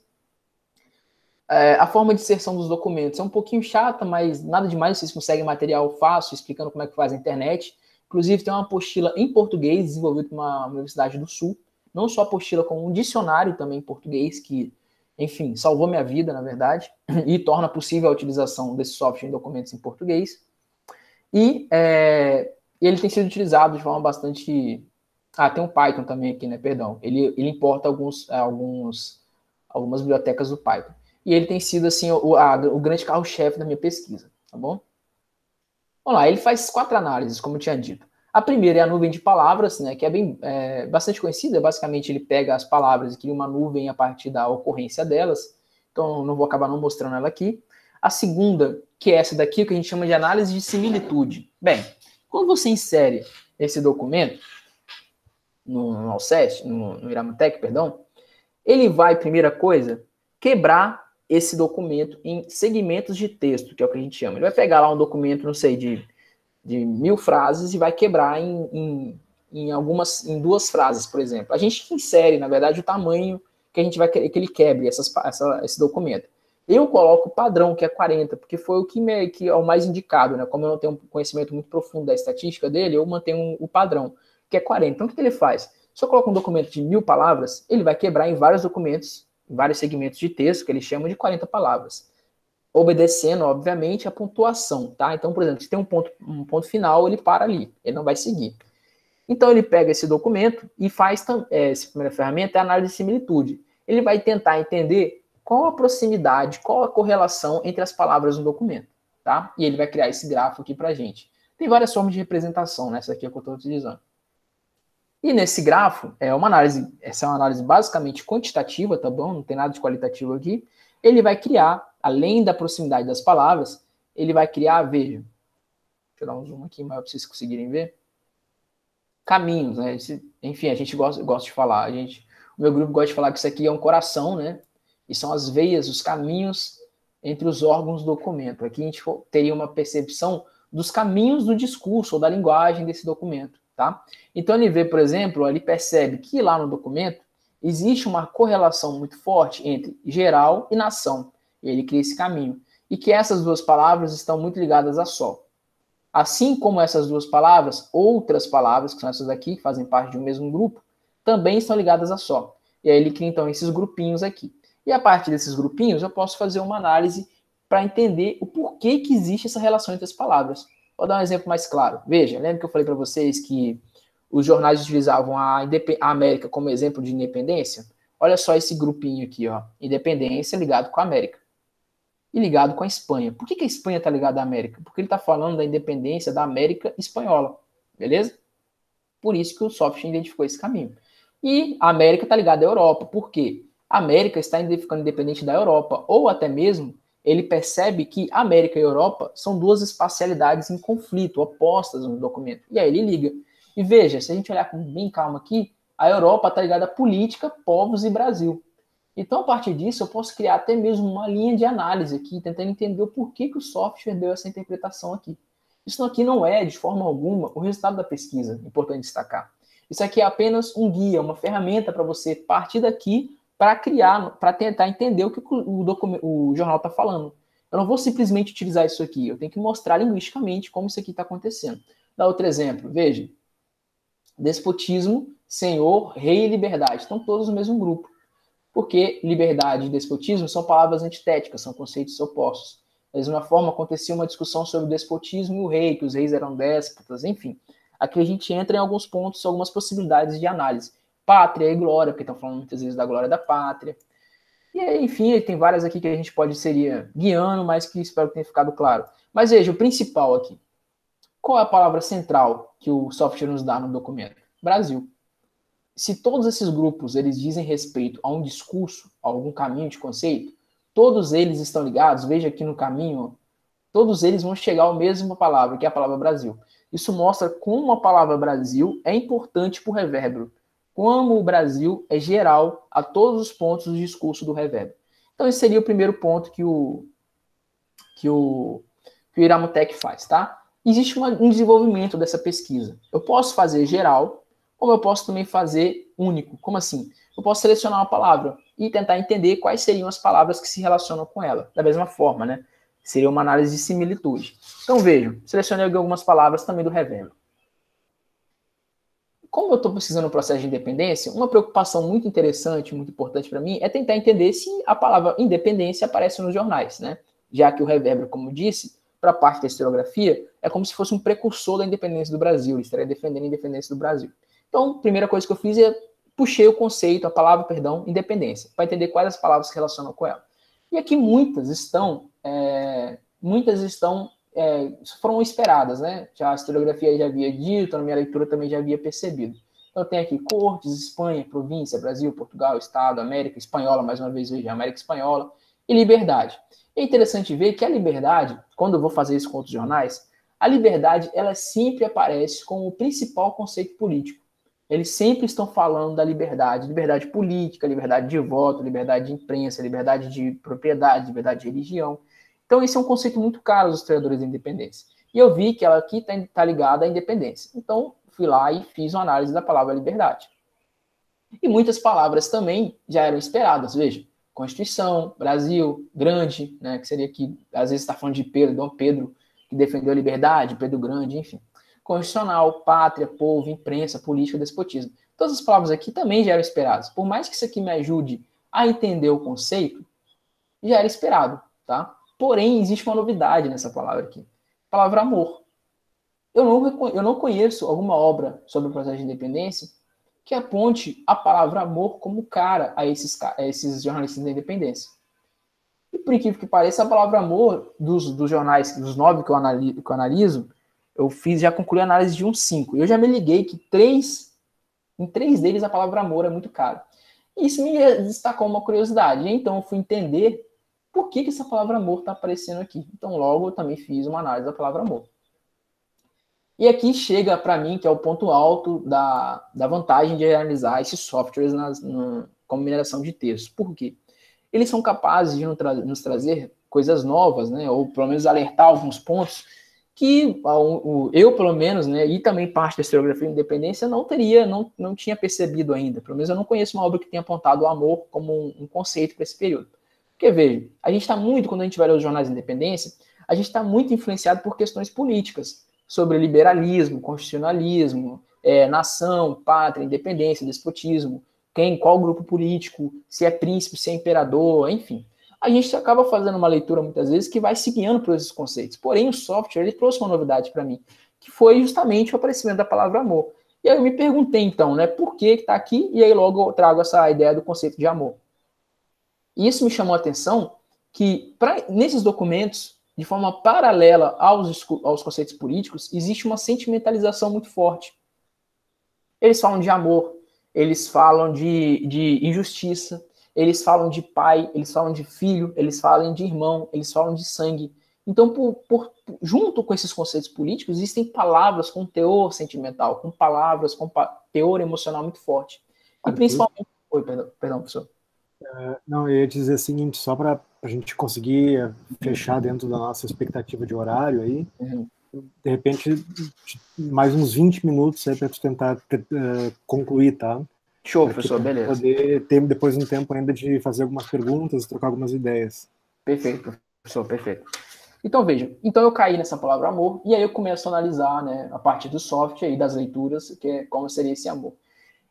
Speaker 2: A forma de inserção dos documentos é um pouquinho chata, mas nada demais, vocês conseguem material fácil, explicando como é que faz a internet. Inclusive, tem uma apostila em português, desenvolvida por uma Universidade do Sul. Não só apostila, como um dicionário também em português, que, enfim, salvou minha vida, na verdade, e torna possível a utilização desse software em documentos em português. E ele tem sido utilizado de forma bastante... tem um Python também aqui, né? Perdão. Ele importa algumas bibliotecas do Python. E ele tem sido, assim, o grande carro-chefe da minha pesquisa, tá bom? Vamos lá, ele faz 4 análises, como eu tinha dito. A primeira é a nuvem de palavras, né, que é bastante conhecida. Basicamente, ele pega as palavras e cria uma nuvem a partir da ocorrência delas. Então, não vou acabar não mostrando ela aqui. A segunda, que é essa daqui, que a gente chama de análise de similitude. Bem, quando você insere esse documento no Alceste, no Iramutec, perdão, ele vai, primeira coisa, quebrar esse documento em segmentos de texto, que é o que a gente chama. Ele vai pegar lá um documento, não sei, de 1000 frases e vai quebrar em 2 frases, por exemplo. A gente insere, na verdade, o tamanho que a gente vai querer que ele quebre esse documento. Eu coloco o padrão, que é 40, porque foi o que é o mais indicado, né? Como eu não tenho um conhecimento muito profundo da estatística dele, eu mantenho o padrão, que é 40. Então, o que ele faz? Se eu coloco um documento de 1000 palavras, ele vai quebrar em vários documentos, em vários segmentos de texto, que ele chama de 40 palavras. obedecendo, obviamente, a pontuação, tá? Então, por exemplo, se tem um ponto final, ele para ali, ele não vai seguir. Então, ele pega esse documento e faz, essa primeira ferramenta é a análise de similitude. Ele vai tentar entender qual a proximidade, qual a correlação entre as palavras no documento, tá? E ele vai criar esse gráfico aqui pra gente. Tem várias formas de representação, né? Essa aqui é que eu estou utilizando. E nesse grafo, essa é uma análise basicamente quantitativa, tá bom? Não tem nada de qualitativo aqui. Ele vai criar, além da proximidade das palavras, ele vai criar, veja, deixa eu dar um zoom aqui maior para vocês conseguirem ver, caminhos, né? Enfim, a gente gosta de falar, o meu grupo gosta de falar que isso aqui é um coração, né? E são as veias, os caminhos entre os órgãos do documento. Aqui a gente teria uma percepção dos caminhos do discurso ou da linguagem desse documento, tá? Então ele vê, por exemplo, ele percebe que lá no documento existe uma correlação muito forte entre geral e nação. E ele cria esse caminho. E que essas duas palavras estão muito ligadas a só. Assim como essas duas palavras, outras palavras, que são essas aqui, que fazem parte de um mesmo grupo, também estão ligadas a só. E aí ele cria, então, esses grupinhos aqui. E a partir desses grupinhos, eu posso fazer uma análise para entender o porquê que existe essa relação entre as palavras. Vou dar um exemplo mais claro. Veja, lembra que eu falei para vocês que os jornais utilizavam a América como exemplo de independência? Olha só esse grupinho aqui, ó. Independência ligado com a América. E ligado com a Espanha. Por que a Espanha está ligada à América? Porque ele está falando da independência da América espanhola. Beleza? Por isso que o software identificou esse caminho. E a América está ligada à Europa. Por quê? A América está ficando independente da Europa. Ou até mesmo, ele percebe que América e Europa são duas espacialidades em conflito, opostas no documento. E aí ele liga. E veja, se a gente olhar com bem calma aqui, a Europa está ligada à política, povos e Brasil. Então, a partir disso, eu posso criar até mesmo uma linha de análise aqui, tentando entender o porquê que o software deu essa interpretação aqui. Isso aqui não é, de forma alguma, o resultado da pesquisa, importante destacar. Isso aqui é apenas um guia, uma ferramenta para você partir daqui para criar, para tentar entender o que o jornal está falando. Eu não vou simplesmente utilizar isso aqui, eu tenho que mostrar linguisticamente como isso aqui está acontecendo. Dá outro exemplo, veja. Despotismo, senhor, rei e liberdade. Estão todos no mesmo grupo. Porque liberdade e despotismo são palavras antitéticas, são conceitos opostos. Da mesma forma, acontecia uma discussão sobre o despotismo e o rei, que os reis eram déspotas, enfim. Aqui a gente entra em alguns pontos, algumas possibilidades de análise. Pátria e glória, porque estão falando muitas vezes da glória da pátria. E aí, enfim, tem várias aqui que a gente pode seria guiando, mas que espero que tenha ficado claro. Mas veja, o principal aqui. Qual é a palavra central que o software nos dá no documento? Brasil. Se todos esses grupos eles dizem respeito a um discurso, a algum caminho de conceito, todos eles estão ligados, veja aqui no caminho, todos eles vão chegar à mesma palavra, que é a palavra Brasil. Isso mostra como a palavra Brasil é importante para o revérbero, como o Brasil é geral a todos os pontos do discurso do revérbero. Então esse seria o primeiro ponto que o Iramutec faz, tá? Existe um desenvolvimento dessa pesquisa. Eu posso fazer geral, como eu posso também fazer único. Como assim? Eu posso selecionar uma palavra e tentar entender quais seriam as palavras que se relacionam com ela. Da mesma forma, né? Seria uma análise de similitude. Então, vejam, selecionei algumas palavras também do revérbero. Como eu estou pesquisando no processo de independência, uma preocupação muito interessante, muito importante para mim, é tentar entender se a palavra independência aparece nos jornais, né? Já que o revérbero, como disse, para a parte da historiografia, é como se fosse um precursor da independência do Brasil, ele estaria defendendo a independência do Brasil. Então, a primeira coisa que eu fiz é puxei o conceito, a palavra, perdão, independência, para entender quais as palavras se relacionam com ela. E aqui muitas foram esperadas, né? Já a historiografia já havia dito, na minha leitura também já havia percebido. Então, tem aqui cortes, Espanha, província, Brasil, Portugal, Estado, América Espanhola, mais uma vez, veja, América Espanhola, e liberdade. É interessante ver que a liberdade, quando eu vou fazer isso com outros jornais, a liberdade, ela sempre aparece como o principal conceito político. Eles sempre estão falando da liberdade política, liberdade de voto, liberdade de imprensa, liberdade de propriedade, liberdade de religião. Então, esse é um conceito muito caro aos historiadores da independência. E eu vi que ela aqui está ligada à independência. Então, fui lá e fiz uma análise da palavra liberdade. E muitas palavras também já eram esperadas. Veja, Constituição, Brasil, grande, né, que seria aqui, às vezes está falando de Pedro, Dom Pedro, que defendeu a liberdade, Pedro Grande, enfim. Constitucional, pátria, povo, imprensa, política, despotismo. Todas as palavras aqui também já eram esperadas. Por mais que isso aqui me ajude a entender o conceito, já era esperado, tá? Porém, existe uma novidade nessa palavra aqui. A palavra amor. Eu não conheço alguma obra sobre o processo de independência que aponte a palavra amor como cara a esses jornalistas da independência. E por incrível que pareça, a palavra amor dos jornais, dos 9 que eu analiso, já concluí a análise de uns 5. Eu já me liguei que em 3 deles a palavra amor é muito cara. E isso me destacou uma curiosidade. Então eu fui entender por que essa palavra amor está aparecendo aqui. Então logo eu também fiz uma análise da palavra amor. E aqui chega para mim, que é o ponto alto da vantagem de realizar esses softwares como mineração de texto. Por quê? Eles são capazes de nos trazer coisas novas, né? Ou pelo menos alertar alguns pontos que eu, pelo menos, né, e também parte da historiografia de independência, não tinha percebido ainda. Pelo menos eu não conheço uma obra que tenha apontado o amor como um conceito para esse período. Porque, veja, a gente está muito, quando a gente vai ler os jornais de independência, a gente está muito influenciado por questões políticas, sobre liberalismo, constitucionalismo, nação, pátria, independência, despotismo, qual grupo político, se é príncipe, se é imperador, enfim. A gente acaba fazendo uma leitura, muitas vezes, que vai se guiando por esses conceitos. Porém, o software ele trouxe uma novidade para mim, que foi justamente o aparecimento da palavra amor. E aí eu me perguntei, então, né, por que está aqui? E aí logo eu trago essa ideia do conceito de amor. E isso me chamou a atenção que, nesses documentos, de forma paralela aos conceitos políticos, existe uma sentimentalização muito forte. Eles falam de amor, eles falam de injustiça, eles falam de pai, eles falam de filho, eles falam de irmão, eles falam de sangue. Então, junto com esses conceitos políticos, existem palavras com teor sentimental, com palavras com teor emocional muito forte. E principalmente... Oi, perdão, professor.
Speaker 1: Não, eu ia dizer o seguinte, só para a gente conseguir fechar dentro da nossa expectativa de horário aí, de repente, mais uns 20 minutos aí para tu tentar concluir, tá?
Speaker 2: Show, professor, beleza.
Speaker 1: Poder ter depois um tempo ainda de fazer algumas perguntas, trocar algumas ideias.
Speaker 2: Perfeito, professor, perfeito. Então, veja, eu caí nessa palavra amor, e aí eu começo a analisar, né, a partir do software e das leituras, como seria esse amor.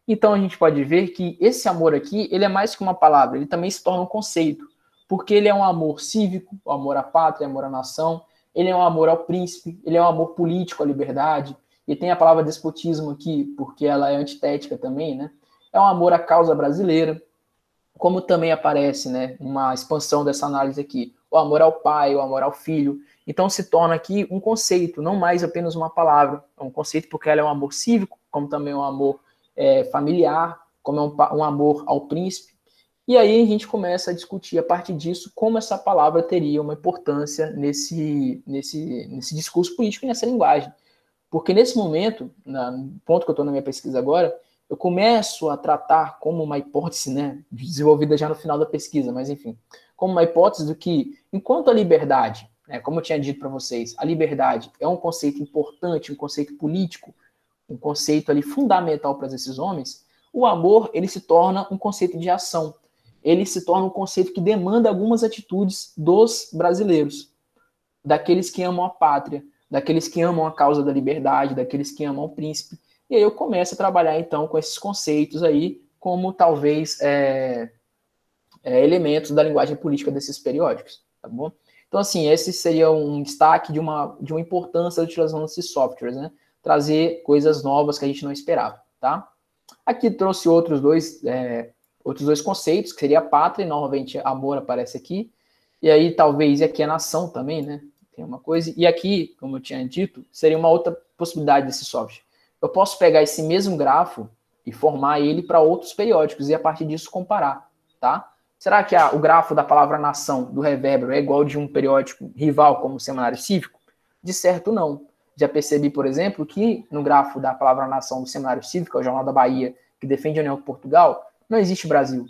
Speaker 2: Então, a gente pode ver que esse amor aqui, ele é mais que uma palavra, ele também se torna um conceito, porque ele é um amor cívico, o amor à pátria, amor à nação, ele é um amor ao príncipe, ele é um amor político à liberdade, e tem a palavra despotismo aqui, porque ela é antitética também, né? É um amor à causa brasileira, como também aparece, né, uma expansão dessa análise aqui, o amor ao pai, o amor ao filho. Então se torna aqui um conceito, não mais apenas uma palavra, é um conceito porque ela é um amor cívico, como também um amor familiar, como é um amor ao príncipe. E aí a gente começa a discutir a partir disso como essa palavra teria uma importância nesse discurso político e nessa linguagem. Porque nesse momento, no ponto que eu estou na minha pesquisa agora, eu começo a tratar como uma hipótese, né, desenvolvida já no final da pesquisa, mas enfim, como uma hipótese do que, enquanto a liberdade, né, como eu tinha dito para vocês, a liberdade é um conceito importante, um conceito político, um conceito ali fundamental para esses homens, o amor ele se torna um conceito de ação, ele se torna um conceito que demanda algumas atitudes dos brasileiros, daqueles que amam a pátria, daqueles que amam a causa da liberdade, daqueles que amam o príncipe. E aí eu começo a trabalhar, então, com esses conceitos aí, como talvez elementos da linguagem política desses periódicos, tá bom? Então, assim, esse seria um destaque de uma importância da utilização desses softwares, né? Trazer coisas novas que a gente não esperava, tá? Aqui trouxe outros dois conceitos, que seria a pátria, e novamente amor aparece aqui, e aí talvez, e aqui a nação também, né? Tem uma coisa, e aqui, como eu tinha dito, seria uma outra possibilidade desse software. Eu posso pegar esse mesmo grafo e formar ele para outros periódicos e a partir disso comparar, tá? Será que o grafo da palavra nação do Revérbero é igual de um periódico rival como o Semanário Cívico? De certo, não. Já percebi, por exemplo, que no grafo da palavra nação do Semanário Cívico, o Jornal da Bahia, que defende a União com Portugal, não existe Brasil,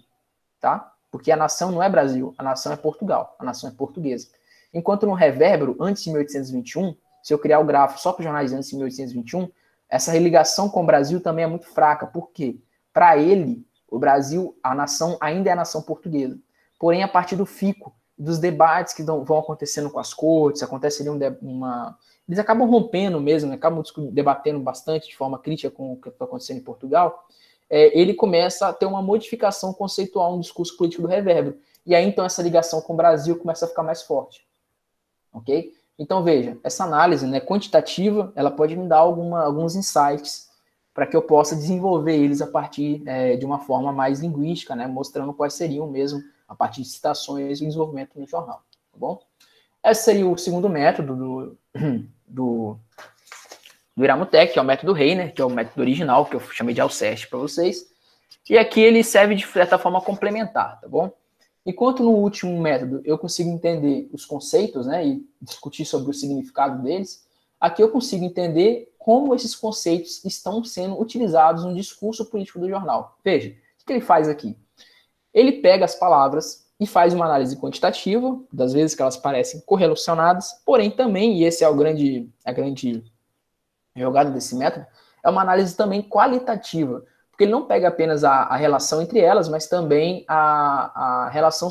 Speaker 2: tá? Porque a nação não é Brasil, a nação é Portugal, a nação é portuguesa. Enquanto no Revérbero, antes de 1821, se eu criar o grafo só para os jornais antes de 1821, essa religação com o Brasil também é muito fraca. Por quê? Para ele, o Brasil, a nação, ainda é a nação portuguesa. Porém, a partir do fico, dos debates que vão acontecendo com as cortes, acontece ali eles acabam rompendo mesmo, acabam debatendo bastante de forma crítica com o que está acontecendo em Portugal, ele começa a ter uma modificação conceitual no discurso político do Revérbero. E aí, então, essa ligação com o Brasil começa a ficar mais forte. ok? Então, veja, essa análise, né, quantitativa, ela pode me dar alguns insights para que eu possa desenvolver eles a partir de uma forma mais linguística, né, mostrando quais seriam mesmo, a partir de citações, o desenvolvimento no jornal, tá bom? Esse seria o segundo método do Iramutec, que é o método Reiner, que é o método original, que eu chamei de Alceste para vocês. E aqui ele serve de certa forma complementar, tá bom? Enquanto no último método eu consigo entender os conceitos, né, e discutir sobre o significado deles, aqui eu consigo entender como esses conceitos estão sendo utilizados no discurso político do jornal. Veja, o que ele faz aqui? Ele pega as palavras e faz uma análise quantitativa, das vezes que elas parecem correlacionadas, porém também, e esse é a grande jogada desse método, é uma análise também qualitativa, porque ele não pega apenas a relação entre elas, mas também a relação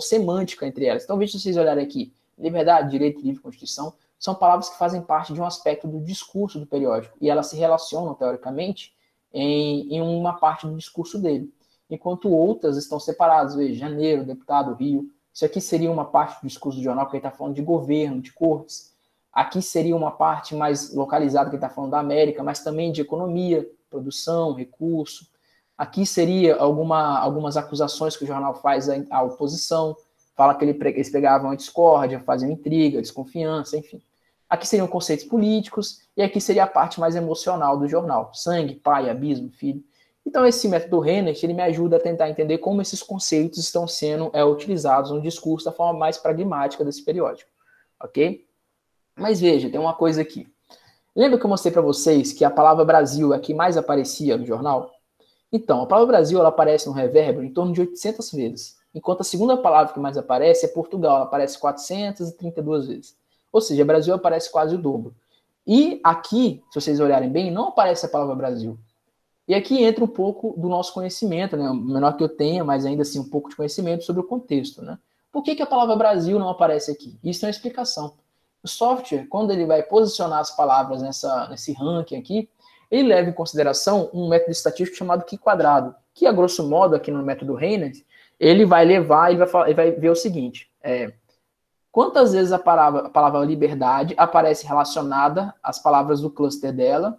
Speaker 2: semântica entre elas. Então, veja se vocês olharem aqui, liberdade, direito, livre, constituição, são palavras que fazem parte de um aspecto do discurso do periódico, e elas se relacionam, teoricamente, em uma parte do discurso dele, enquanto outras estão separadas. Veja, janeiro, deputado, Rio, isso aqui seria uma parte do discurso do jornal, que ele está falando de governo, de cortes. Aqui seria uma parte mais localizada, que ele está falando da América, mas também de economia, produção, recurso. Aqui seria algumas acusações que o jornal faz à oposição, fala que eles pegavam a discórdia, faziam intriga, desconfiança, enfim. Aqui seriam conceitos políticos, e aqui seria a parte mais emocional do jornal, sangue, pai, abismo, filho. Então esse método Reiner, ele me ajuda a tentar entender como esses conceitos estão sendo utilizados no discurso da forma mais pragmática desse periódico, ok? Mas veja, tem uma coisa aqui. Lembra que eu mostrei para vocês que a palavra Brasil é a que mais aparecia no jornal? Então, a palavra Brasil ela aparece no revérbero em torno de 800 vezes, enquanto a segunda palavra que mais aparece é Portugal, ela aparece 432 vezes. Ou seja, Brasil aparece quase o dobro. E aqui, se vocês olharem bem, não aparece a palavra Brasil. E aqui entra um pouco do nosso conhecimento, né? O menor que eu tenha, mas ainda assim um pouco de conhecimento sobre o contexto, né? Por que a palavra Brasil não aparece aqui? Isso é uma explicação. O software, quando ele vai posicionar as palavras nesse ranking aqui, ele leva em consideração um método estatístico chamado Q², que, a grosso modo, aqui no método Reiner, ele vai ver o seguinte, quantas vezes a palavra liberdade aparece relacionada às palavras do cluster dela,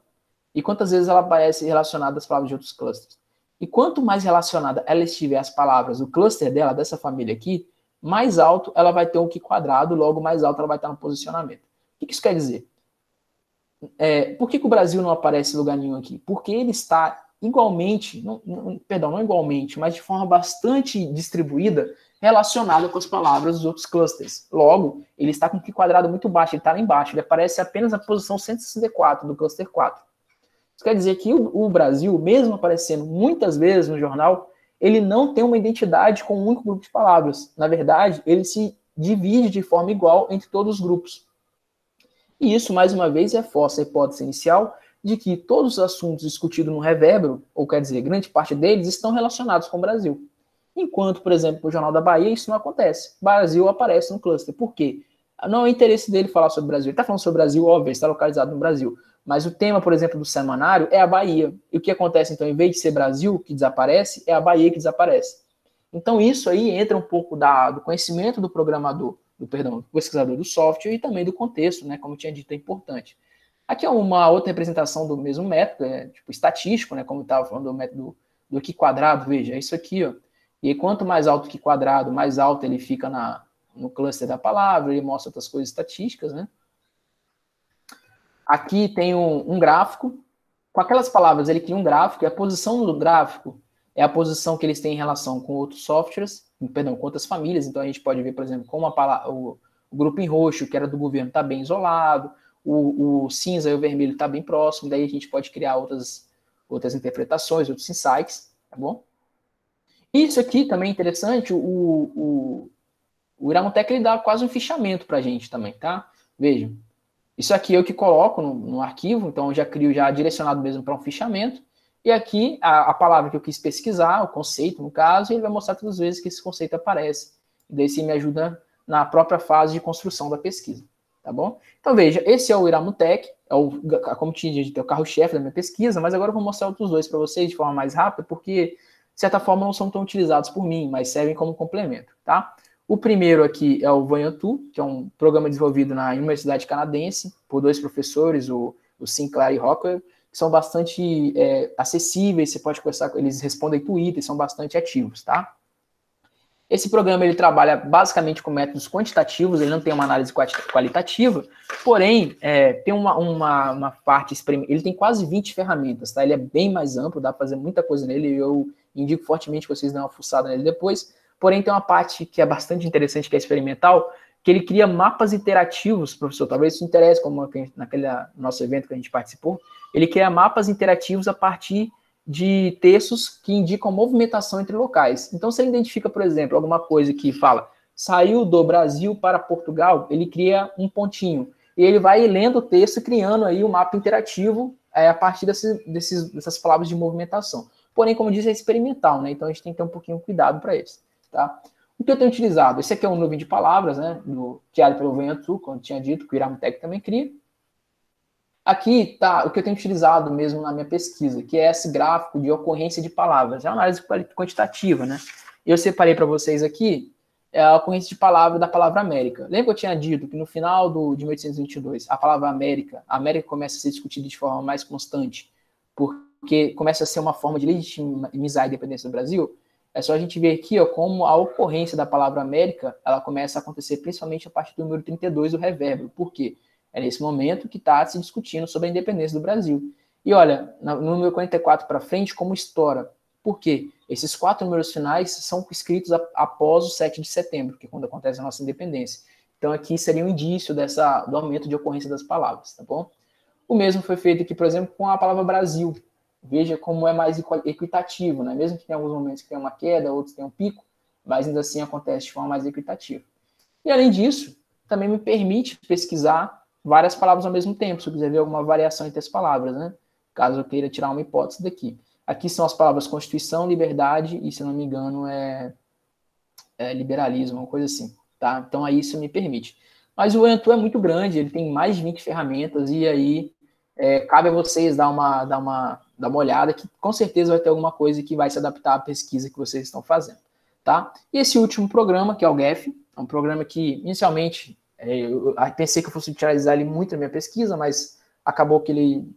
Speaker 2: e quantas vezes ela aparece relacionada às palavras de outros clusters. E quanto mais relacionada ela estiver às palavras do cluster dela, dessa família aqui, mais alto ela vai ter um Q², logo mais alto ela vai estar no posicionamento. O que isso quer dizer? Por que o Brasil não aparece em lugar nenhum aqui? Porque ele está igualmente, não igualmente, mas de forma bastante distribuída, relacionada com as palavras dos outros clusters. Logo, ele está com um Q² muito baixo, ele está lá embaixo, ele aparece apenas na posição 164 do cluster 4. Isso quer dizer que o Brasil, mesmo aparecendo muitas vezes no jornal, ele não tem uma identidade com um único grupo de palavras. Na verdade, ele se divide de forma igual entre todos os grupos. E isso, mais uma vez, reforça a hipótese inicial de que todos os assuntos discutidos no revérbero, ou quer dizer, grande parte deles, estão relacionados com o Brasil. Enquanto, por exemplo, no Jornal da Bahia, isso não acontece. O Brasil aparece no cluster. Por quê? Não é interesse dele falar sobre o Brasil. Ele está falando sobre o Brasil, óbvio, está localizado no Brasil. Mas o tema, por exemplo, do semanário é a Bahia. E o que acontece, então, em vez de ser Brasil que desaparece, é a Bahia que desaparece. Então, isso aí entra um pouco do conhecimento do programador, do pesquisador do software e também do contexto, né? Como eu tinha dito, é importante. Aqui é uma outra representação do mesmo método, tipo estatístico, né? Como eu estava falando do método do Q², veja, é isso aqui, ó. E aí, quanto mais alto o Q², mais alto ele fica no cluster da palavra, ele mostra outras coisas estatísticas, né? Aqui tem um gráfico. Com aquelas palavras, ele cria um gráfico, e a posição do gráfico é a posição que eles têm em relação com outros softwares, com outras famílias. Então, a gente pode ver, por exemplo, como o grupo em roxo, que era do governo, está bem isolado, o cinza e o vermelho está bem próximo, daí a gente pode criar outras interpretações, outros insights, tá bom? Isso aqui também é interessante, o Iramutec, ele dá quase um fichamento para a gente também, tá? Vejam. Isso aqui eu que coloco no arquivo, então eu já crio já direcionado mesmo para um fichamento. E aqui a palavra que eu quis pesquisar, o conceito no caso, e ele vai mostrar todas as vezes que esse conceito aparece. E daí isso me ajuda na própria fase de construção da pesquisa, tá bom? Então veja, esse é o Iramutec, como tinha dito, é o carro-chefe da minha pesquisa, mas agora eu vou mostrar outros dois para vocês de forma mais rápida, porque de certa forma não são tão utilizados por mim, mas servem como complemento, tá? O primeiro aqui é o Voyantu, que é um programa desenvolvido na Universidade Canadense por 2 professores, o Sinclair e Rockwell, que são bastante acessíveis, você pode conversar com eles, respondem Twitter, são bastante ativos, tá? Esse programa ele trabalha basicamente com métodos quantitativos, ele não tem uma análise qualitativa, porém, tem uma parte experimental, ele tem quase 20 ferramentas, tá? Ele é bem mais amplo, dá para fazer muita coisa nele, eu indico fortemente que vocês dêem uma fuçada nele depois, porém tem uma parte que é bastante interessante, que é experimental, que ele cria mapas interativos, professor, talvez isso interesse, como naquele nosso evento que a gente participou, ele cria mapas interativos a partir de textos que indicam movimentação entre locais. Então, se ele identifica, por exemplo, alguma coisa que fala saiu do Brasil para Portugal, ele cria um pontinho. E ele vai lendo o texto, criando aí um mapa interativo a partir dessas palavras de movimentação. Porém, como diz, é experimental, né? Então, a gente tem que ter um pouquinho de cuidado para isso, tá? O que eu tenho utilizado? Esse aqui é um nuvem de palavras, né? Criado pelo Voyantu, como eu tinha dito, que o Iramtec também cria. Aqui está o que eu tenho utilizado mesmo na minha pesquisa, que é esse gráfico de ocorrência de palavras. É uma análise quantitativa, né? Eu separei para vocês aqui a ocorrência de palavra da palavra América. Lembra que eu tinha dito que no final de 1822, a palavra América começa a ser discutida de forma mais constante, porque começa a ser uma forma de legitimizar a independência do Brasil? É só a gente ver aqui, ó, como a ocorrência da palavra América, ela começa a acontecer principalmente a partir do número 32 do revérbero. Por quê? É nesse momento que está se discutindo sobre a independência do Brasil. E olha, no número 44 para frente, como estoura. Por quê? Esses 4 números finais são escritos após o 7 de setembro, que é quando acontece a nossa independência. Então aqui seria um indício do aumento de ocorrência das palavras, tá bom? O mesmo foi feito aqui, por exemplo, com a palavra Brasil. Veja como é mais equitativo, né? Mesmo que tenha alguns momentos que tem uma queda, outros tem um pico, mas ainda assim acontece de forma mais equitativa. E além disso, também me permite pesquisar várias palavras ao mesmo tempo, se eu quiser ver alguma variação entre as palavras, né? Caso eu queira tirar uma hipótese daqui. Aqui são as palavras Constituição, Liberdade e, se não me engano, liberalismo, uma coisa assim, tá? Então aí isso me permite. Mas o Voyantu é muito grande, ele tem mais de 20 ferramentas e aí cabe a vocês dar uma olhada, que com certeza vai ter alguma coisa que vai se adaptar à pesquisa que vocês estão fazendo, tá? E esse último programa, que é o GEF, é um programa que, inicialmente, eu pensei que eu fosse utilizar ele muito na minha pesquisa, mas acabou que ele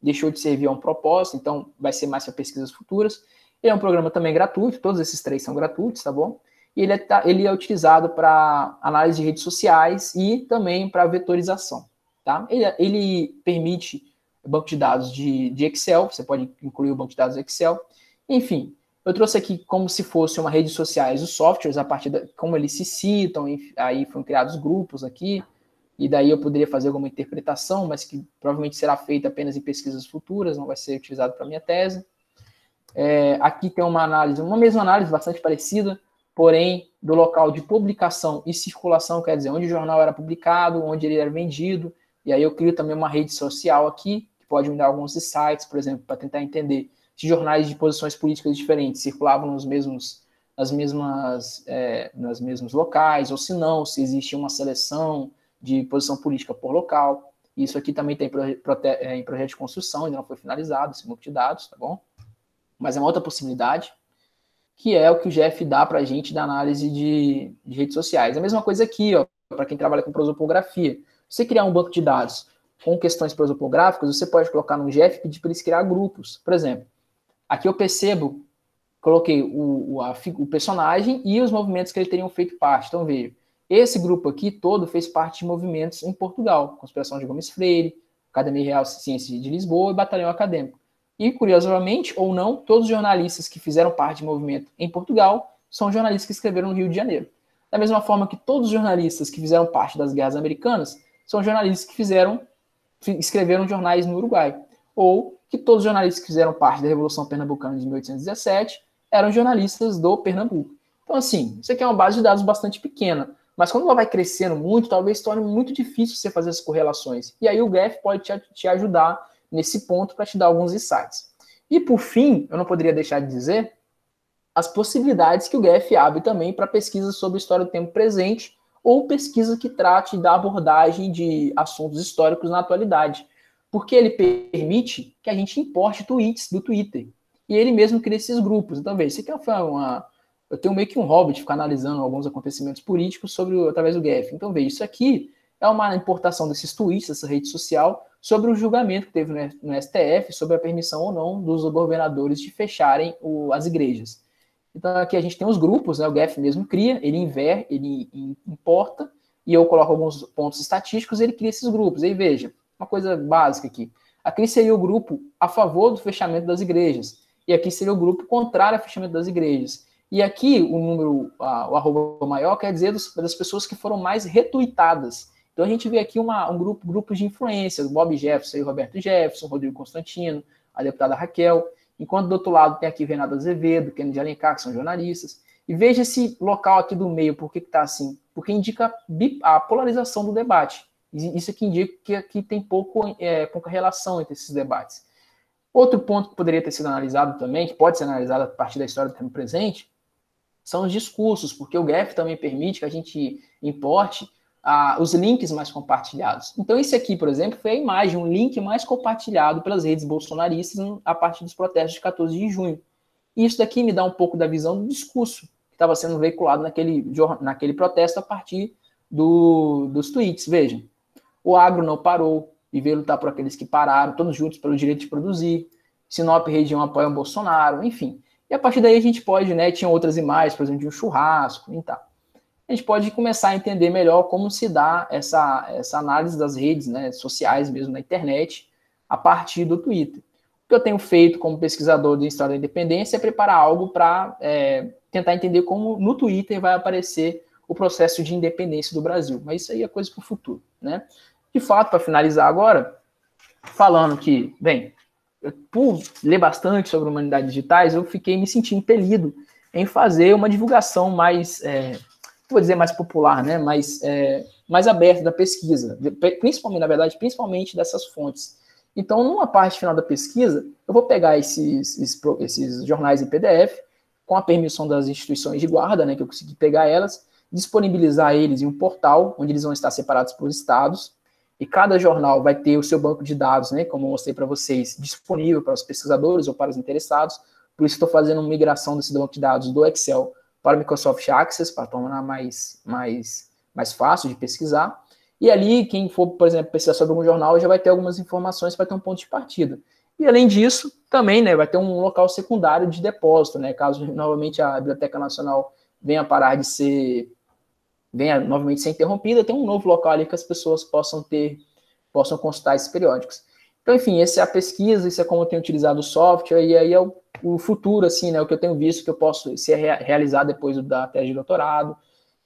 Speaker 2: deixou de servir a um propósito, então vai ser mais para pesquisas futuras. Ele é um programa também gratuito, todos esses 3 são gratuitos, tá bom? E ele é utilizado para análise de redes sociais e também para vetorização, tá? Ele permite banco de dados de Excel, você pode incluir o banco de dados Excel. Enfim, eu trouxe aqui como se fosse uma rede sociais os softwares, a partir de como eles se citam, aí foram criados grupos aqui, e daí eu poderia fazer alguma interpretação, mas que provavelmente será feita apenas em pesquisas futuras, não vai ser utilizado para a minha tese. Aqui tem uma mesma análise bastante parecida, porém do local de publicação e circulação, quer dizer, onde o jornal era publicado, onde ele era vendido, e aí eu crio também uma rede social aqui, que pode me dar alguns insights, por exemplo, para tentar entender se jornais de posições políticas diferentes circulavam nos mesmos locais, ou se não, se existia uma seleção de posição política por local. Isso aqui também tem em projeto de construção, ainda não foi finalizado, esse banco de dados, tá bom? Mas é uma outra possibilidade, que é o que o GEF dá para a gente da análise de redes sociais. A mesma coisa aqui, ó, para quem trabalha com prosopografia. Se você criar um banco de dados com questões prosopográficas, você pode colocar no GEF e pedir para eles criar grupos. Por exemplo, aqui eu coloquei o personagem e os movimentos que ele teriam feito parte. Então, veja, esse grupo aqui todo fez parte de movimentos em Portugal, Conspiração de Gomes Freire, Academia Real de Ciências de Lisboa e Batalhão Acadêmico. E, curiosamente, ou não, todos os jornalistas que fizeram parte de movimento em Portugal são jornalistas que escreveram no Rio de Janeiro. Da mesma forma que todos os jornalistas que fizeram parte das guerras americanas são jornalistas que escreveram jornais no Uruguai. Ou que todos os jornalistas que fizeram parte da Revolução Pernambucana de 1817 eram jornalistas do Pernambuco. Então, assim, isso aqui é uma base de dados bastante pequena, mas quando ela vai crescendo muito, talvez torne muito difícil você fazer as correlações. E aí o GEF pode te ajudar nesse ponto para te dar alguns insights. E por fim, eu não poderia deixar de dizer as possibilidades que o GEF abre também para pesquisas sobre história do tempo presente ou pesquisa que trate da abordagem de assuntos históricos na atualidade. Porque ele permite que a gente importe tweets do Twitter. E ele mesmo cria esses grupos. Então, veja, isso aqui foi eu tenho meio que um hobby de ficar analisando alguns acontecimentos políticos através do GEF. Então, veja, isso aqui é uma importação desses tweets, dessa rede social, sobre o julgamento que teve no STF, sobre a permissão ou não dos governadores de fecharem as igrejas. Então, aqui a gente tem os grupos, né? O GEF mesmo cria, ele importa, e eu coloco alguns pontos estatísticos, ele cria esses grupos. Aí veja, uma coisa básica aqui. Aqui seria o grupo a favor do fechamento das igrejas. E aqui seria o grupo contrário ao fechamento das igrejas. E aqui o número, o arroba maior, quer dizer das pessoas que foram mais retuitadas. Então a gente vê aqui grupos de influência, Bob Jefferson, Roberto Jefferson, Rodrigo Constantino, a deputada Raquel. Enquanto do outro lado tem aqui Renato Azevedo, Kennedy Alencar, que são jornalistas. E veja esse local aqui do meio, por que está assim? Porque indica a polarização do debate. Isso aqui indica que tem pouca relação entre esses debates. Outro ponto que poderia ter sido analisado também, que pode ser analisado a partir da história do tempo presente, são os discursos, porque o GEF também permite que a gente importe os links mais compartilhados. Então, esse aqui, por exemplo, foi a imagem, um link mais compartilhado pelas redes bolsonaristas a partir dos protestos de 14 de junho. E isso daqui me dá um pouco da visão do discurso que estava sendo veiculado naquele protesto a partir dos tweets. Vejam, o agro não parou e veio lutar por aqueles que pararam, todos juntos pelo direito de produzir. Sinop região apoia o Bolsonaro, enfim. E a partir daí a gente pode, né, tinha outras imagens, por exemplo, de um churrasco e tal. A gente pode começar a entender melhor como se dá essa análise das redes, né, sociais mesmo, na internet, a partir do Twitter. O que eu tenho feito como pesquisador de História da Independência é preparar algo para tentar entender como no Twitter vai aparecer o processo de independência do Brasil. Mas isso aí é coisa para o futuro, né? De fato, para finalizar agora, falando que, bem, por ler bastante sobre humanidades digitais, eu fiquei me sentindo impelido em fazer uma divulgação mais, vou dizer mais popular, né, mais aberta da pesquisa, principalmente dessas fontes. Então, numa parte final da pesquisa, eu vou pegar esses jornais em PDF, com a permissão das instituições de guarda, né, que eu consegui pegar elas, disponibilizar eles em um portal, onde eles vão estar separados por estados, e cada jornal vai ter o seu banco de dados, né, como eu mostrei para vocês, disponível para os pesquisadores ou para os interessados. Por isso estou fazendo uma migração desse banco de dados do Excel para o Microsoft Access, para tornar mais fácil de pesquisar. E ali, quem for, por exemplo, pesquisar sobre algum jornal, já vai ter algumas informações para ter um ponto de partida. E além disso, também, né, vai ter um local secundário de depósito, né, caso novamente a Biblioteca Nacional venha novamente ser interrompida, tem um novo local ali que as pessoas possam consultar esses periódicos. Então, enfim, essa é a pesquisa, isso é como eu tenho utilizado o software, e aí é o futuro, assim, né, o que eu tenho visto que eu posso realizar depois da tese de doutorado,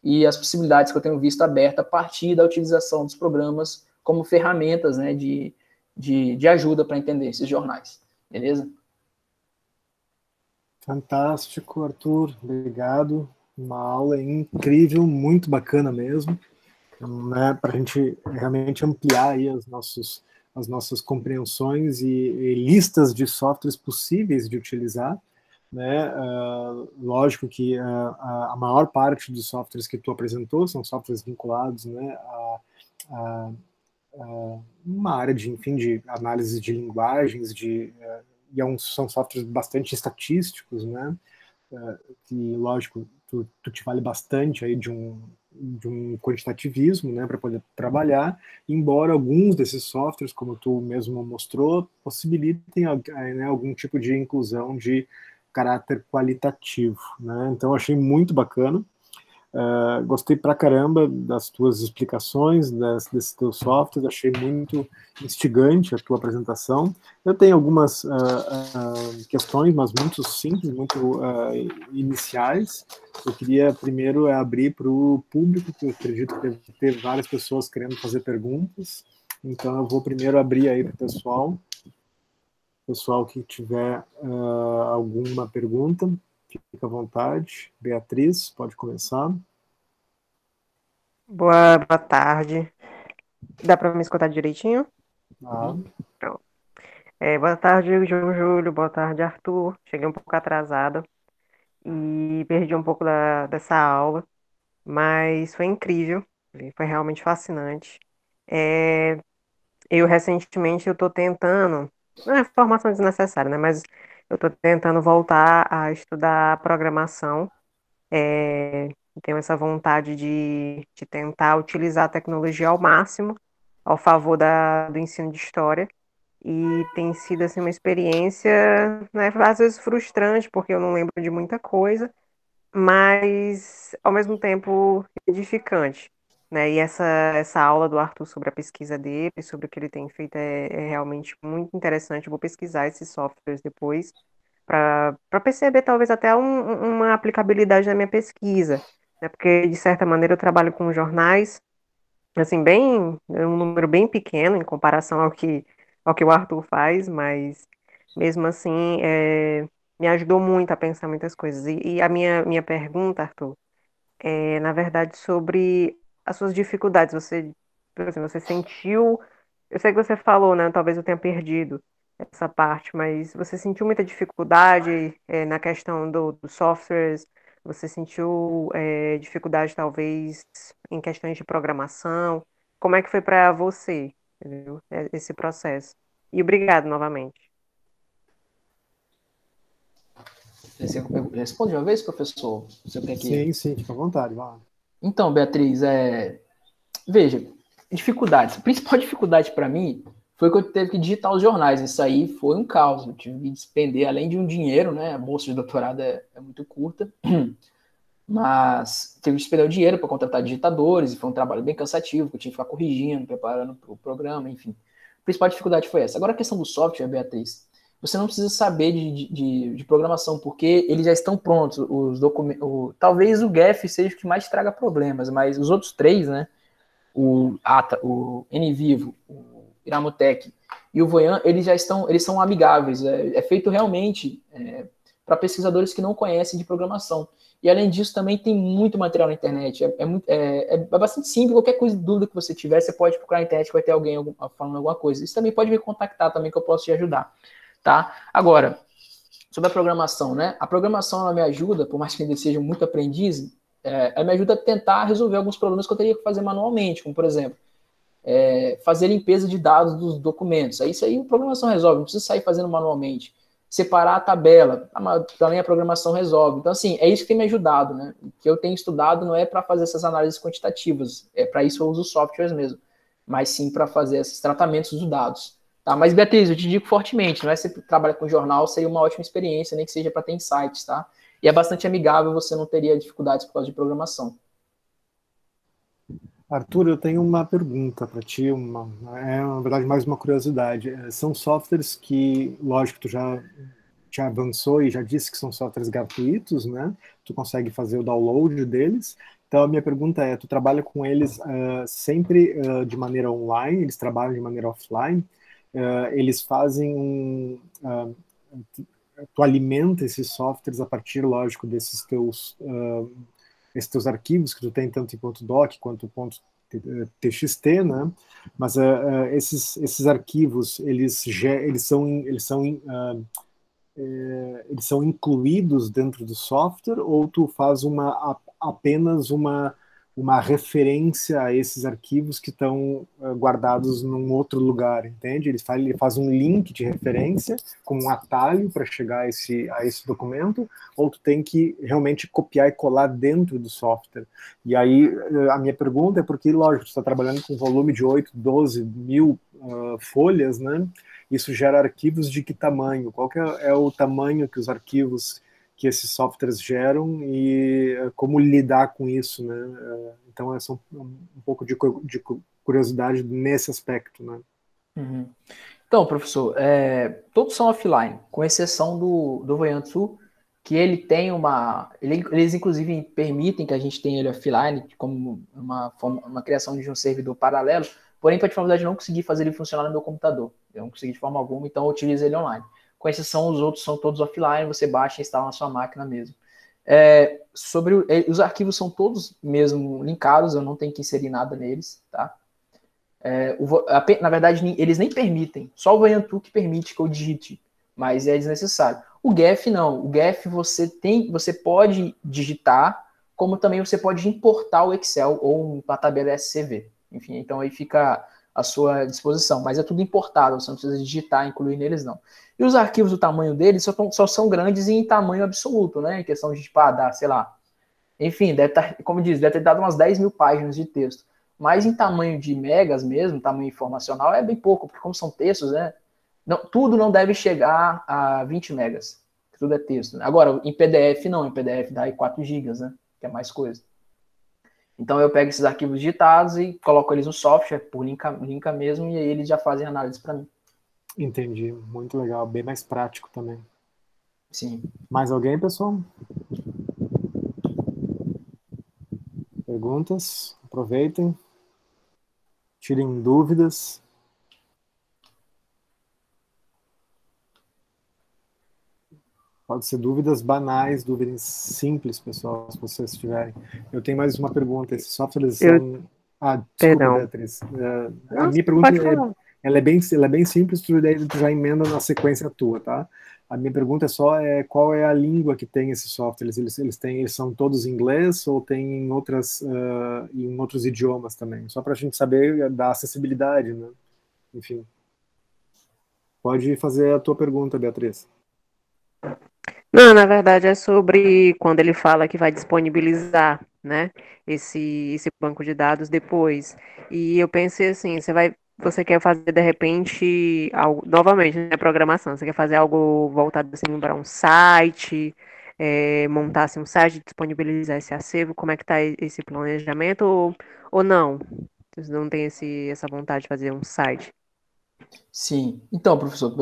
Speaker 2: e as possibilidades que eu tenho visto abertas a partir da utilização dos programas como ferramentas, né, de ajuda para entender esses jornais. Beleza?
Speaker 1: Fantástico, Arthur. Obrigado. Uma aula incrível, muito bacana mesmo, né, para a gente realmente ampliar aí as nossas compreensões e listas de softwares possíveis de utilizar, né? Lógico que a maior parte dos softwares que tu apresentou são softwares vinculados, né, a uma área de, enfim, de análise de linguagens, são softwares bastante estatísticos, né? Que, lógico, tu te vale bastante aí de um quantitativismo, né, para poder trabalhar, embora alguns desses softwares, como tu mesmo mostrou, possibilitem, né, algum tipo de inclusão de caráter qualitativo, né? Então achei muito bacana. Gostei pra caramba das tuas explicações, desse teu software, achei muito instigante a tua apresentação. Eu tenho algumas questões, mas muito simples, muito iniciais. Eu queria primeiro abrir para o público, que eu acredito que deve ter várias pessoas querendo fazer perguntas. Então eu vou primeiro abrir aí para o pessoal que tiver alguma pergunta. Fica à vontade. Beatriz, pode começar.
Speaker 3: Boa tarde. Dá para me escutar direitinho?
Speaker 1: Ah.
Speaker 3: Pronto. Boa tarde, João Júlio. Boa tarde, Arthur. Cheguei um pouco atrasada e perdi um pouco dessa aula, mas foi incrível. Foi realmente fascinante. Recentemente eu estou tentando, não é formação desnecessária, né? Mas eu estou tentando voltar a estudar programação É, tenho essa vontade de tentar utilizar a tecnologia ao máximo ao favor do ensino de história. E tem sido assim uma experiência, né, às vezes frustrante, porque eu não lembro de muita coisa, mas ao mesmo tempo edificante, né? E essa aula do Arthur sobre a pesquisa dele, sobre o que ele tem feito é realmente muito interessante. Eu vou pesquisar esses softwares depois para perceber talvez até uma aplicabilidade na minha pesquisa, né? Porque de certa maneira eu trabalho com jornais, assim, é um número bem pequeno em comparação ao que o Arthur faz, mas mesmo assim me ajudou muito a pensar muitas coisas. E a minha pergunta, Arthur, é, na verdade, sobre as suas dificuldades. Você, por exemplo, você sentiu. Eu sei que você falou, né? Talvez eu tenha perdido essa parte, mas você sentiu muita dificuldade, na questão dos softwares? Você sentiu, dificuldade, talvez, em questões de programação? Como é que foi para você, entendeu? Esse processo? E obrigado novamente.
Speaker 2: Você responde uma vez, professor? Você tem que...
Speaker 1: Sim, sim, fica à vontade, vai lá.
Speaker 2: Então, Beatriz, veja, dificuldades. A principal dificuldade para mim foi que eu teve que digitar os jornais. Isso aí foi um caos. Eu tive que despender, além de um dinheiro, né? A bolsa de doutorado é muito curta, mas teve que despender o dinheiro para contratar digitadores, e foi um trabalho bem cansativo, que eu tinha que ficar corrigindo, preparando para o programa, enfim. A principal dificuldade foi essa. Agora a questão do software, Beatriz, você não precisa saber de programação, porque eles já estão prontos. Os documentos, talvez o GEF seja o que mais traga problemas, mas os outros três, né? O NVivo, o Iramutec e o Voyan, eles são amigáveis. É feito realmente para pesquisadores que não conhecem de programação. E além disso, também tem muito material na internet. É bastante simples. Qualquer coisa, dúvida que você tiver, você pode procurar na internet, que vai ter alguém falando alguma coisa. Isso também pode me contactar também, que eu posso te ajudar. Tá? Agora, sobre a programação, né? A programação ela me ajuda, por mais que ainda seja muito aprendiz, ela me ajuda a tentar resolver alguns problemas que eu teria que fazer manualmente, como por exemplo, fazer limpeza de dados dos documentos. Isso aí a programação resolve, não precisa sair fazendo manualmente. Separar a tabela, também a programação resolve. Então, assim, é isso que tem me ajudado, né? O que eu tenho estudado não é para fazer essas análises quantitativas, para isso eu uso softwares mesmo, mas sim para fazer esses tratamentos dos dados. Tá? Mas, Beatriz, eu te digo fortemente, não é se você trabalha com jornal, seria uma ótima experiência, nem que seja para ter insights, tá? E é bastante amigável, você não teria dificuldades por causa de programação.
Speaker 1: Arthur, eu tenho uma pergunta para ti, na verdade mais uma curiosidade. São softwares que, lógico, tu já avançou e já disse que são softwares gratuitos, né? Tu consegue fazer o download deles. Então a minha pergunta é, tu trabalha com eles sempre de maneira online? Eles trabalham de maneira offline? Eles fazem tu alimenta esses softwares a partir, lógico, esses teus arquivos que tu tem tanto em .doc quanto .txt, né? Mas esses arquivos eles são incluídos dentro do software ou tu faz apenas uma referência a esses arquivos que estão guardados num outro lugar, entende? Ele faz um link de referência com um atalho para chegar a esse documento, ou tu tem que realmente copiar e colar dentro do software. E aí a minha pergunta é porque, lógico, tu está trabalhando com um volume de 8, 12 mil folhas, né? Isso gera arquivos de que tamanho? Qual que é o tamanho que os arquivos que esses softwares geram e como lidar com isso, né? Então, é só um pouco de curiosidade nesse aspecto, né?
Speaker 2: Uhum. Então, professor, todos são offline, com exceção do Voyantu, que ele tem eles inclusive permitem que a gente tenha ele offline, como uma criação de um servidor paralelo, porém, para a dificuldade, eu não consegui fazer ele funcionar no meu computador. Eu não consegui de forma alguma, então eu utilizo ele online. Com exceção, os outros são todos offline, você baixa e instala na sua máquina mesmo. Os arquivos são todos mesmo linkados, eu não tenho que inserir nada neles, tá? Na verdade, eles nem permitem, só o Voyantu que permite que eu digite, mas é desnecessário. O GEF não, o GEF você pode digitar, como também você pode importar o Excel ou uma tabela SCV. Enfim, então aí fica à sua disposição, mas é tudo importado, você não precisa digitar, incluir neles não. E os arquivos, o tamanho deles só são grandes em tamanho absoluto, né? Em questão de, sei lá, Enfim, deve estar, como diz, deve ter dado umas 10 mil páginas de texto. Mas em tamanho de megas mesmo, tamanho informacional, é bem pouco, porque como são textos, né? Não, tudo não deve chegar a 20 megas. Tudo é texto. Né? Agora, em PDF não, em PDF dá aí 4 gigas, né? Que é mais coisa. Então eu pego esses arquivos digitados e coloco eles no software, por linka mesmo, e aí eles já fazem análise para mim.
Speaker 1: Entendi, muito legal, bem mais prático também.
Speaker 2: Sim.
Speaker 1: Mais alguém, pessoal? Perguntas? Aproveitem. Tirem dúvidas. Pode ser dúvidas banais, dúvidas simples, pessoal, se vocês tiverem. Eu tenho mais uma pergunta. Esses softwares são... desculpa,
Speaker 3: Perdão.
Speaker 1: Beatriz. A minha pergunta ela é bem simples, tu já emenda na sequência tua, tá? A minha pergunta é só qual é a língua que tem esses softwares? Eles são todos em inglês ou tem em outros idiomas também? Só para a gente saber da acessibilidade, né? Enfim. Pode fazer a tua pergunta, Beatriz.
Speaker 3: Não, na verdade é sobre quando ele fala que vai disponibilizar, né, esse banco de dados depois. E eu pensei assim, você quer fazer de repente algo, novamente, né, programação, você quer fazer algo voltado assim para um site, montar assim, um site, disponibilizar esse acervo, como é que tá esse planejamento ou não? Vocês não têm essa vontade de fazer um site?
Speaker 2: Sim. Então, professor,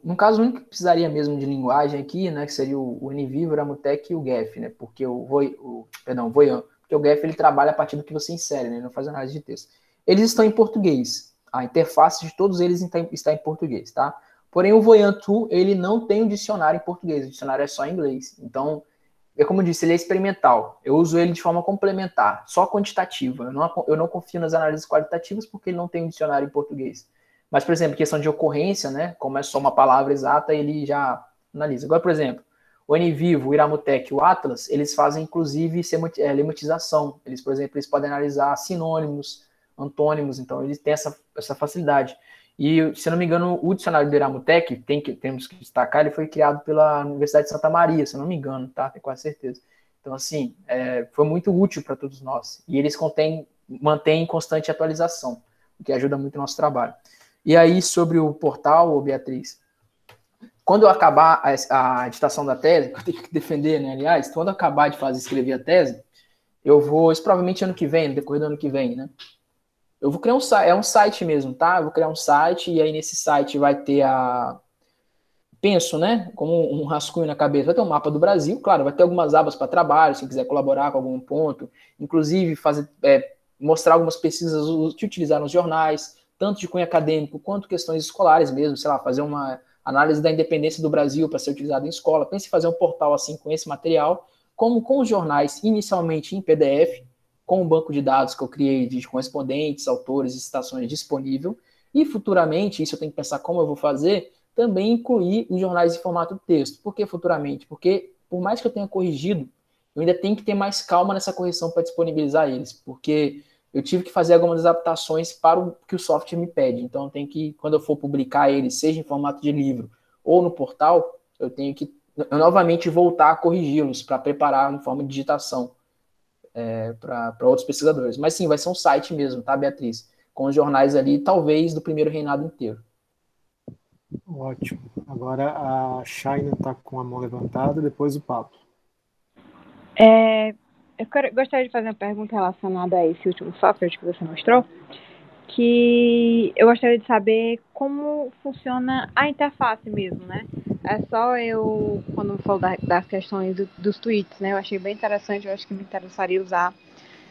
Speaker 2: no caso, o único que precisaria mesmo de linguagem aqui, né, que seria o NVivo, o Iramutec e o GEF, né, porque o Voyan, porque o GEF ele trabalha a partir do que você insere, né, ele não faz análise de texto. Eles estão em português, a interface de todos eles está em português, tá? Porém, o Voyan 2, ele não tem um dicionário em português, o dicionário é só em inglês. Então, como eu disse, ele é experimental. Eu uso ele de forma complementar, só quantitativa. Eu não confio nas análises qualitativas porque ele não tem um dicionário em português. Mas, por exemplo, questão de ocorrência, né? Como é só uma palavra exata, ele já analisa. Agora, por exemplo, o NVivo, o Iramutec e o Atlas, eles fazem, inclusive, lematização. Eles, por exemplo, eles podem analisar sinônimos, antônimos, então eles têm essa facilidade. E, se não me engano, o dicionário do Iramutec, temos que destacar, ele foi criado pela Universidade de Santa Maria, se não me engano, tá? Tenho quase certeza. Então, assim, foi muito útil para todos nós. E eles mantêm constante atualização, o que ajuda muito o nosso trabalho. E aí, sobre o portal, Beatriz, quando eu acabar a editação da tese, que eu tenho que defender, né, aliás, quando eu acabar de escrever a tese, eu vou, isso provavelmente ano que vem, no decorrer do ano que vem, né? Eu vou criar um site, é um site mesmo, tá? Eu vou criar um site e aí nesse site vai ter penso, né, como um rascunho na cabeça, vai ter um mapa do Brasil, claro, vai ter algumas abas para trabalho, se quiser colaborar com algum ponto, inclusive mostrar algumas pesquisas que utilizaram os jornais, tanto de cunho acadêmico quanto questões escolares mesmo, sei lá, fazer uma análise da independência do Brasil para ser utilizado em escola. Pense em fazer um portal assim com esse material, como com os jornais inicialmente em PDF, com o banco de dados que eu criei de correspondentes, autores e citações disponível, e futuramente, isso eu tenho que pensar como eu vou fazer, também incluir os jornais em formato texto. Por que futuramente? Porque, por mais que eu tenha corrigido, eu ainda tenho que ter mais calma nessa correção para disponibilizar eles, porque eu tive que fazer algumas adaptações para o que o software me pede. Então, eu tenho que, quando eu for publicar eles, seja em formato de livro ou no portal, eu tenho que novamente voltar a corrigi-los para preparar em forma de digitação para outros pesquisadores. Mas sim, vai ser um site mesmo, tá, Beatriz? Com os jornais ali, talvez, do primeiro reinado inteiro.
Speaker 1: Ótimo. Agora a Shaina está com a mão levantada, depois o Pablo.
Speaker 4: Gostaria de fazer uma pergunta relacionada a esse último software que você mostrou, que eu gostaria de saber como funciona a interface mesmo, né? É só quando falou das questões dos tweets, né? Eu achei bem interessante, eu acho que me interessaria usar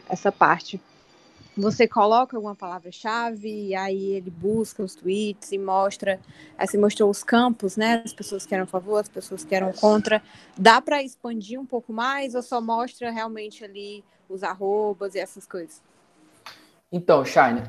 Speaker 4: essa parte. Você coloca alguma palavra-chave e aí ele busca os tweets e mostra, assim, mostrou os campos, né? As pessoas que eram a favor, as pessoas que eram contra. Dá para expandir um pouco mais ou só mostra realmente ali os arrobas e essas coisas?
Speaker 2: Então, Shine,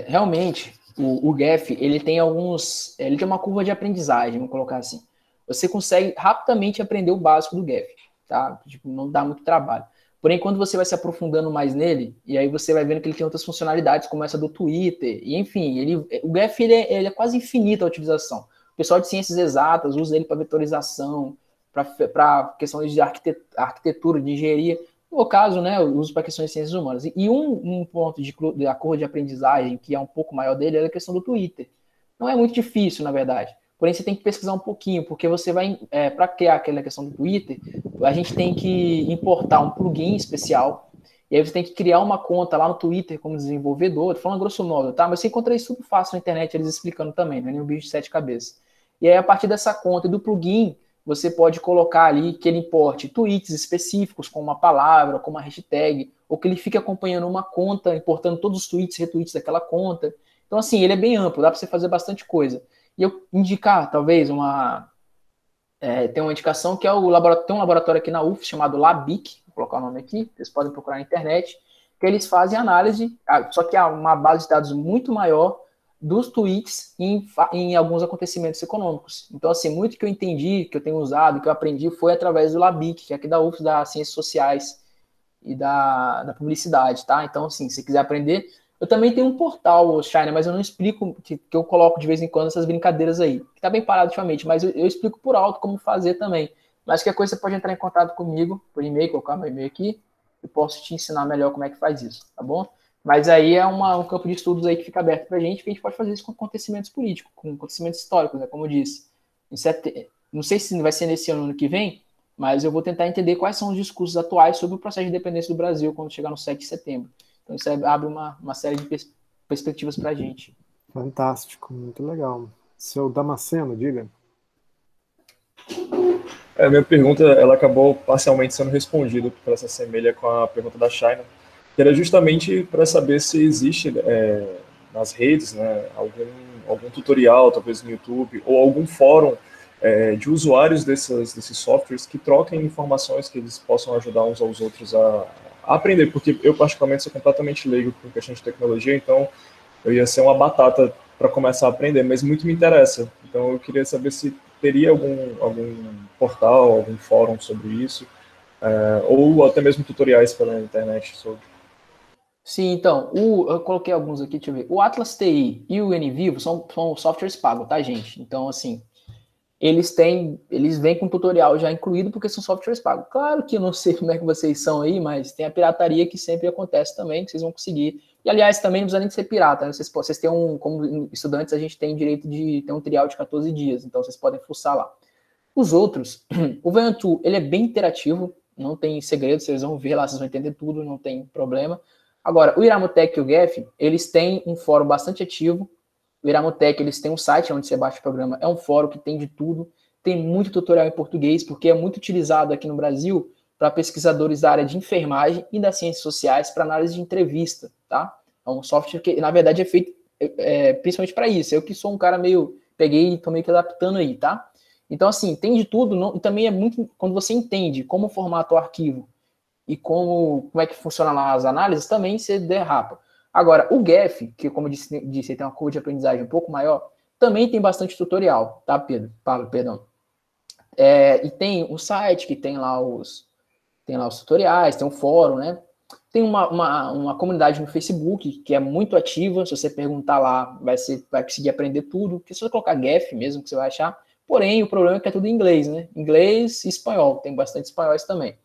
Speaker 2: realmente o GEF ele tem uma curva de aprendizagem, vamos colocar assim. Você consegue rapidamente aprender o básico do GEF, tá? Tipo, não dá muito trabalho. Porém, quando você vai se aprofundando mais nele, e aí você vai vendo que ele tem outras funcionalidades, como essa do Twitter, e enfim, o GEF ele é quase infinito a utilização. O pessoal de ciências exatas usa ele para vetorização, para questões de arquitetura, de engenharia, no caso, né, eu uso para questões de ciências humanas. E um ponto de acordo de aprendizagem, que é um pouco maior dele, é a questão do Twitter. Não é muito difícil, na verdade. Porém, você tem que pesquisar um pouquinho, porque você vai, para criar aquela questão do Twitter, a gente tem que importar um plugin especial, e aí você tem que criar uma conta lá no Twitter como desenvolvedor, tô falando grosso modo, tá? Mas você encontra isso tudo fácil na internet, eles explicando também, não é nenhum bicho de 7 cabeças. E aí, a partir dessa conta e do plugin, você pode colocar ali que ele importe tweets específicos com uma palavra, com uma hashtag, ou que ele fique acompanhando uma conta, importando todos os tweets e retweets daquela conta. Então, assim, ele é bem amplo, dá para você fazer bastante coisa. E eu indicar, talvez, tem uma indicação que é tem um laboratório aqui na UF chamado Labic, vou colocar o nome aqui, vocês podem procurar na internet, que eles fazem análise, só que há uma base de dados muito maior dos tweets em alguns acontecimentos econômicos. Então, assim, muito que eu entendi, que eu tenho usado, que eu aprendi, foi através do Labic, que é aqui da UF, das Ciências Sociais e da Publicidade, tá? Então, assim, se quiser aprender, eu também tenho um portal, China, mas eu não explico, que eu coloco de vez em quando essas brincadeiras aí, que tá bem parado ultimamente, mas eu explico por alto como fazer também. Mas qualquer coisa você pode entrar em contato comigo, por e-mail, colocar meu e-mail aqui, eu posso te ensinar melhor como é que faz isso, tá bom? Mas aí é um campo de estudos aí que fica aberto pra gente, que a gente pode fazer isso com acontecimentos políticos, com acontecimentos históricos, né, como eu disse. Não sei se vai ser nesse ano que vem, mas eu vou tentar entender quais são os discursos atuais sobre o processo de independência do Brasil quando chegar no 7 de setembro. Então isso abre uma série de perspectivas para a gente.
Speaker 1: Fantástico, muito legal. Seu Damasceno, diga.
Speaker 5: A minha pergunta ela acabou parcialmente sendo respondida, porque ela se assemelha com a pergunta da China, que era justamente para saber se existe nas redes, né, algum tutorial, talvez no YouTube, ou algum fórum de usuários desses softwares que troquem informações que eles possam ajudar uns aos outros a aprender, porque eu particularmente sou completamente leigo com questão de tecnologia, então eu ia ser uma batata para começar a aprender, mas muito me interessa. Então eu queria saber se teria algum portal, algum fórum sobre isso, ou até mesmo tutoriais pela internet sobre.
Speaker 2: Sim, então, eu coloquei alguns aqui, deixa eu ver. O Atlas TI e o NVivo são softwares pagos, tá, gente? Então, assim, eles vêm com tutorial já incluído porque são softwares pagos. Claro que eu não sei como é que vocês são aí, mas tem a pirataria que sempre acontece também, que vocês vão conseguir. E, aliás, também não precisa nem de ser pirata, né? Vocês têm como estudantes, a gente tem direito de ter um trial de 14 dias, então vocês podem fuçar lá. Os outros, o Ventu, ele é bem interativo, não tem segredo, vocês vão ver lá, vocês vão entender tudo, não tem problema. Agora, o Iramutec e o GEF, eles têm um fórum bastante ativo. O Iramutec, eles têm um site onde você baixa o programa, é um fórum que tem de tudo, tem muito tutorial em português, porque é muito utilizado aqui no Brasil para pesquisadores da área de enfermagem e das ciências sociais para análise de entrevista, tá? É um software que, na verdade, é feito principalmente para isso. Eu que sou um cara peguei e tô meio que adaptando aí, tá? Então, assim, tem de tudo, e também é muito, quando você entende como formata o arquivo e como é que funciona lá as análises, também você derrapa. Agora, o GEF, que como eu disse, tem uma curva de aprendizagem um pouco maior, também tem bastante tutorial, tá, Pablo, perdão. E tem o site que tem lá os tutoriais, tem um fórum, né? Tem uma comunidade no Facebook que é muito ativa, se você perguntar lá, vai conseguir aprender tudo, porque se você colocar GEF mesmo, que você vai achar, porém, o problema é que é tudo em inglês, né? Inglês e espanhol, tem bastante espanhóis também.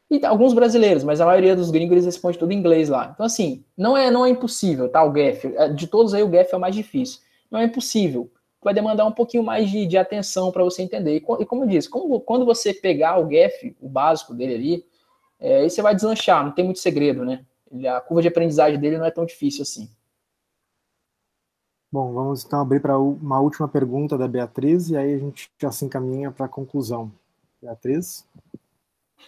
Speaker 2: E alguns brasileiros, mas a maioria dos gringos eles respondem tudo em inglês lá. Então, assim, não é impossível, tá? O GEF, de todos aí, o GEF é o mais difícil. Não é impossível. Vai demandar um pouquinho mais de atenção para você entender. E como eu disse, quando você pegar o GEF, o básico dele ali, aí você vai deslanchar, não tem muito segredo, né? A curva de aprendizagem dele não é tão difícil assim.
Speaker 1: Bom, vamos então abrir para uma última pergunta da Beatriz, e aí a gente já se encaminha para a conclusão. Beatriz?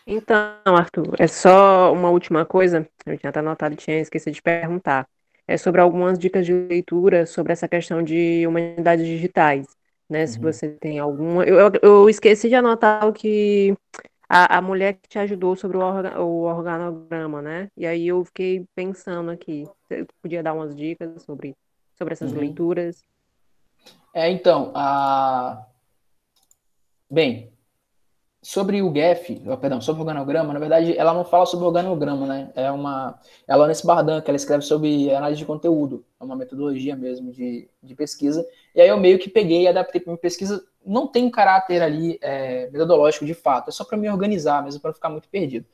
Speaker 3: Então, Arthur, é só uma última coisa, eu tinha até anotado e tinha esquecido de perguntar. É sobre algumas dicas de leitura sobre essa questão de humanidades digitais, né? Se você tem alguma. Eu esqueci de anotar o que a mulher que te ajudou sobre o organograma, né? E aí eu fiquei pensando aqui. Você podia dar umas dicas sobre essas leituras?
Speaker 2: Então, bem, sobre o GEF, sobre o organograma, na verdade, ela não fala sobre o organograma, né? É a Alanis Bardan, que ela escreve sobre análise de conteúdo, é uma metodologia mesmo de pesquisa. E aí eu meio que peguei e adaptei para minha pesquisa, não tem um caráter ali metodológico de fato, é só para me organizar mesmo, para não ficar muito perdido.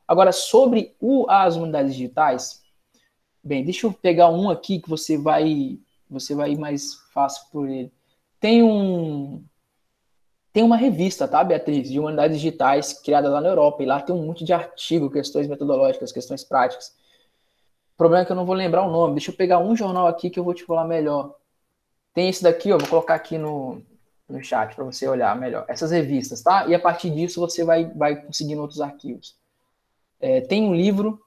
Speaker 2: Agora, sobre as humanidades digitais, bem, deixa eu pegar um aqui que você vai ir mais fácil por ele. Tem uma revista, tá, Beatriz, de humanidades digitais, criada lá na Europa, e lá tem um monte de artigo, questões metodológicas, questões práticas. O problema é que eu não vou lembrar o nome. Deixa eu pegar um jornal aqui que eu vou te falar melhor. Tem esse daqui, ó, vou colocar aqui no chat para você olhar melhor. Essas revistas, tá? E a partir disso você vai conseguindo outros arquivos. Tem um livro,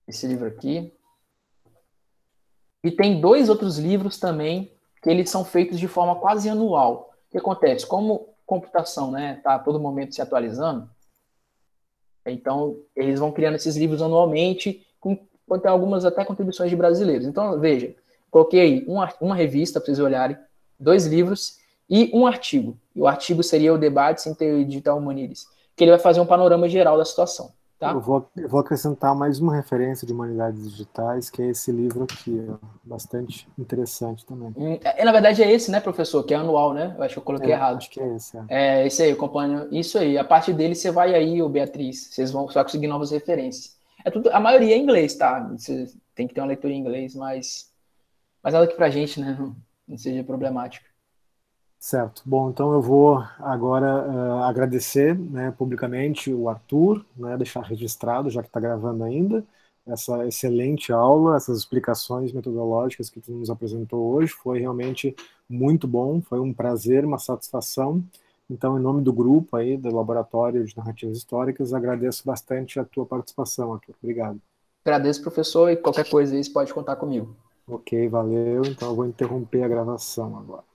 Speaker 2: esse livro aqui, e tem 2 outros livros também, que eles são feitos de forma quase anual. O que acontece? Como computação, né, tá a todo momento se atualizando, então eles vão criando esses livros anualmente, com algumas até contribuições de brasileiros. Então, veja, coloquei aí uma revista, para vocês olharem, 2 livros e um artigo. E o artigo seria o Debates em Teoria Digital Humanities, que ele vai fazer um panorama geral da situação. Tá?
Speaker 1: Eu vou acrescentar mais uma referência de humanidades digitais, que é esse livro aqui, ó, bastante interessante também.
Speaker 2: Na verdade é esse, né, professor, que é anual, né? Eu acho que eu coloquei errado.
Speaker 1: Acho que é esse.
Speaker 2: Esse aí, eu acompanho. Isso aí, a partir dele você vai aí, Beatriz, você vai conseguir novas referências. A maioria é em inglês, tá? Você tem que ter uma leitura em inglês, mas nada que pra gente, né, não seja problemático.
Speaker 1: Certo. Bom, então eu vou agora agradecer, né, publicamente o Arthur, né, deixar registrado, já que está gravando ainda, essa excelente aula, essas explicações metodológicas que tu nos apresentou hoje. Foi realmente muito bom, foi um prazer, uma satisfação. Então, em nome do grupo aí, do Laboratório de Narrativas Históricas, agradeço bastante a tua participação, Arthur. Obrigado.
Speaker 2: Agradeço, professor, e qualquer coisa aí você pode contar comigo.
Speaker 1: Ok, valeu. Então eu vou interromper a gravação agora.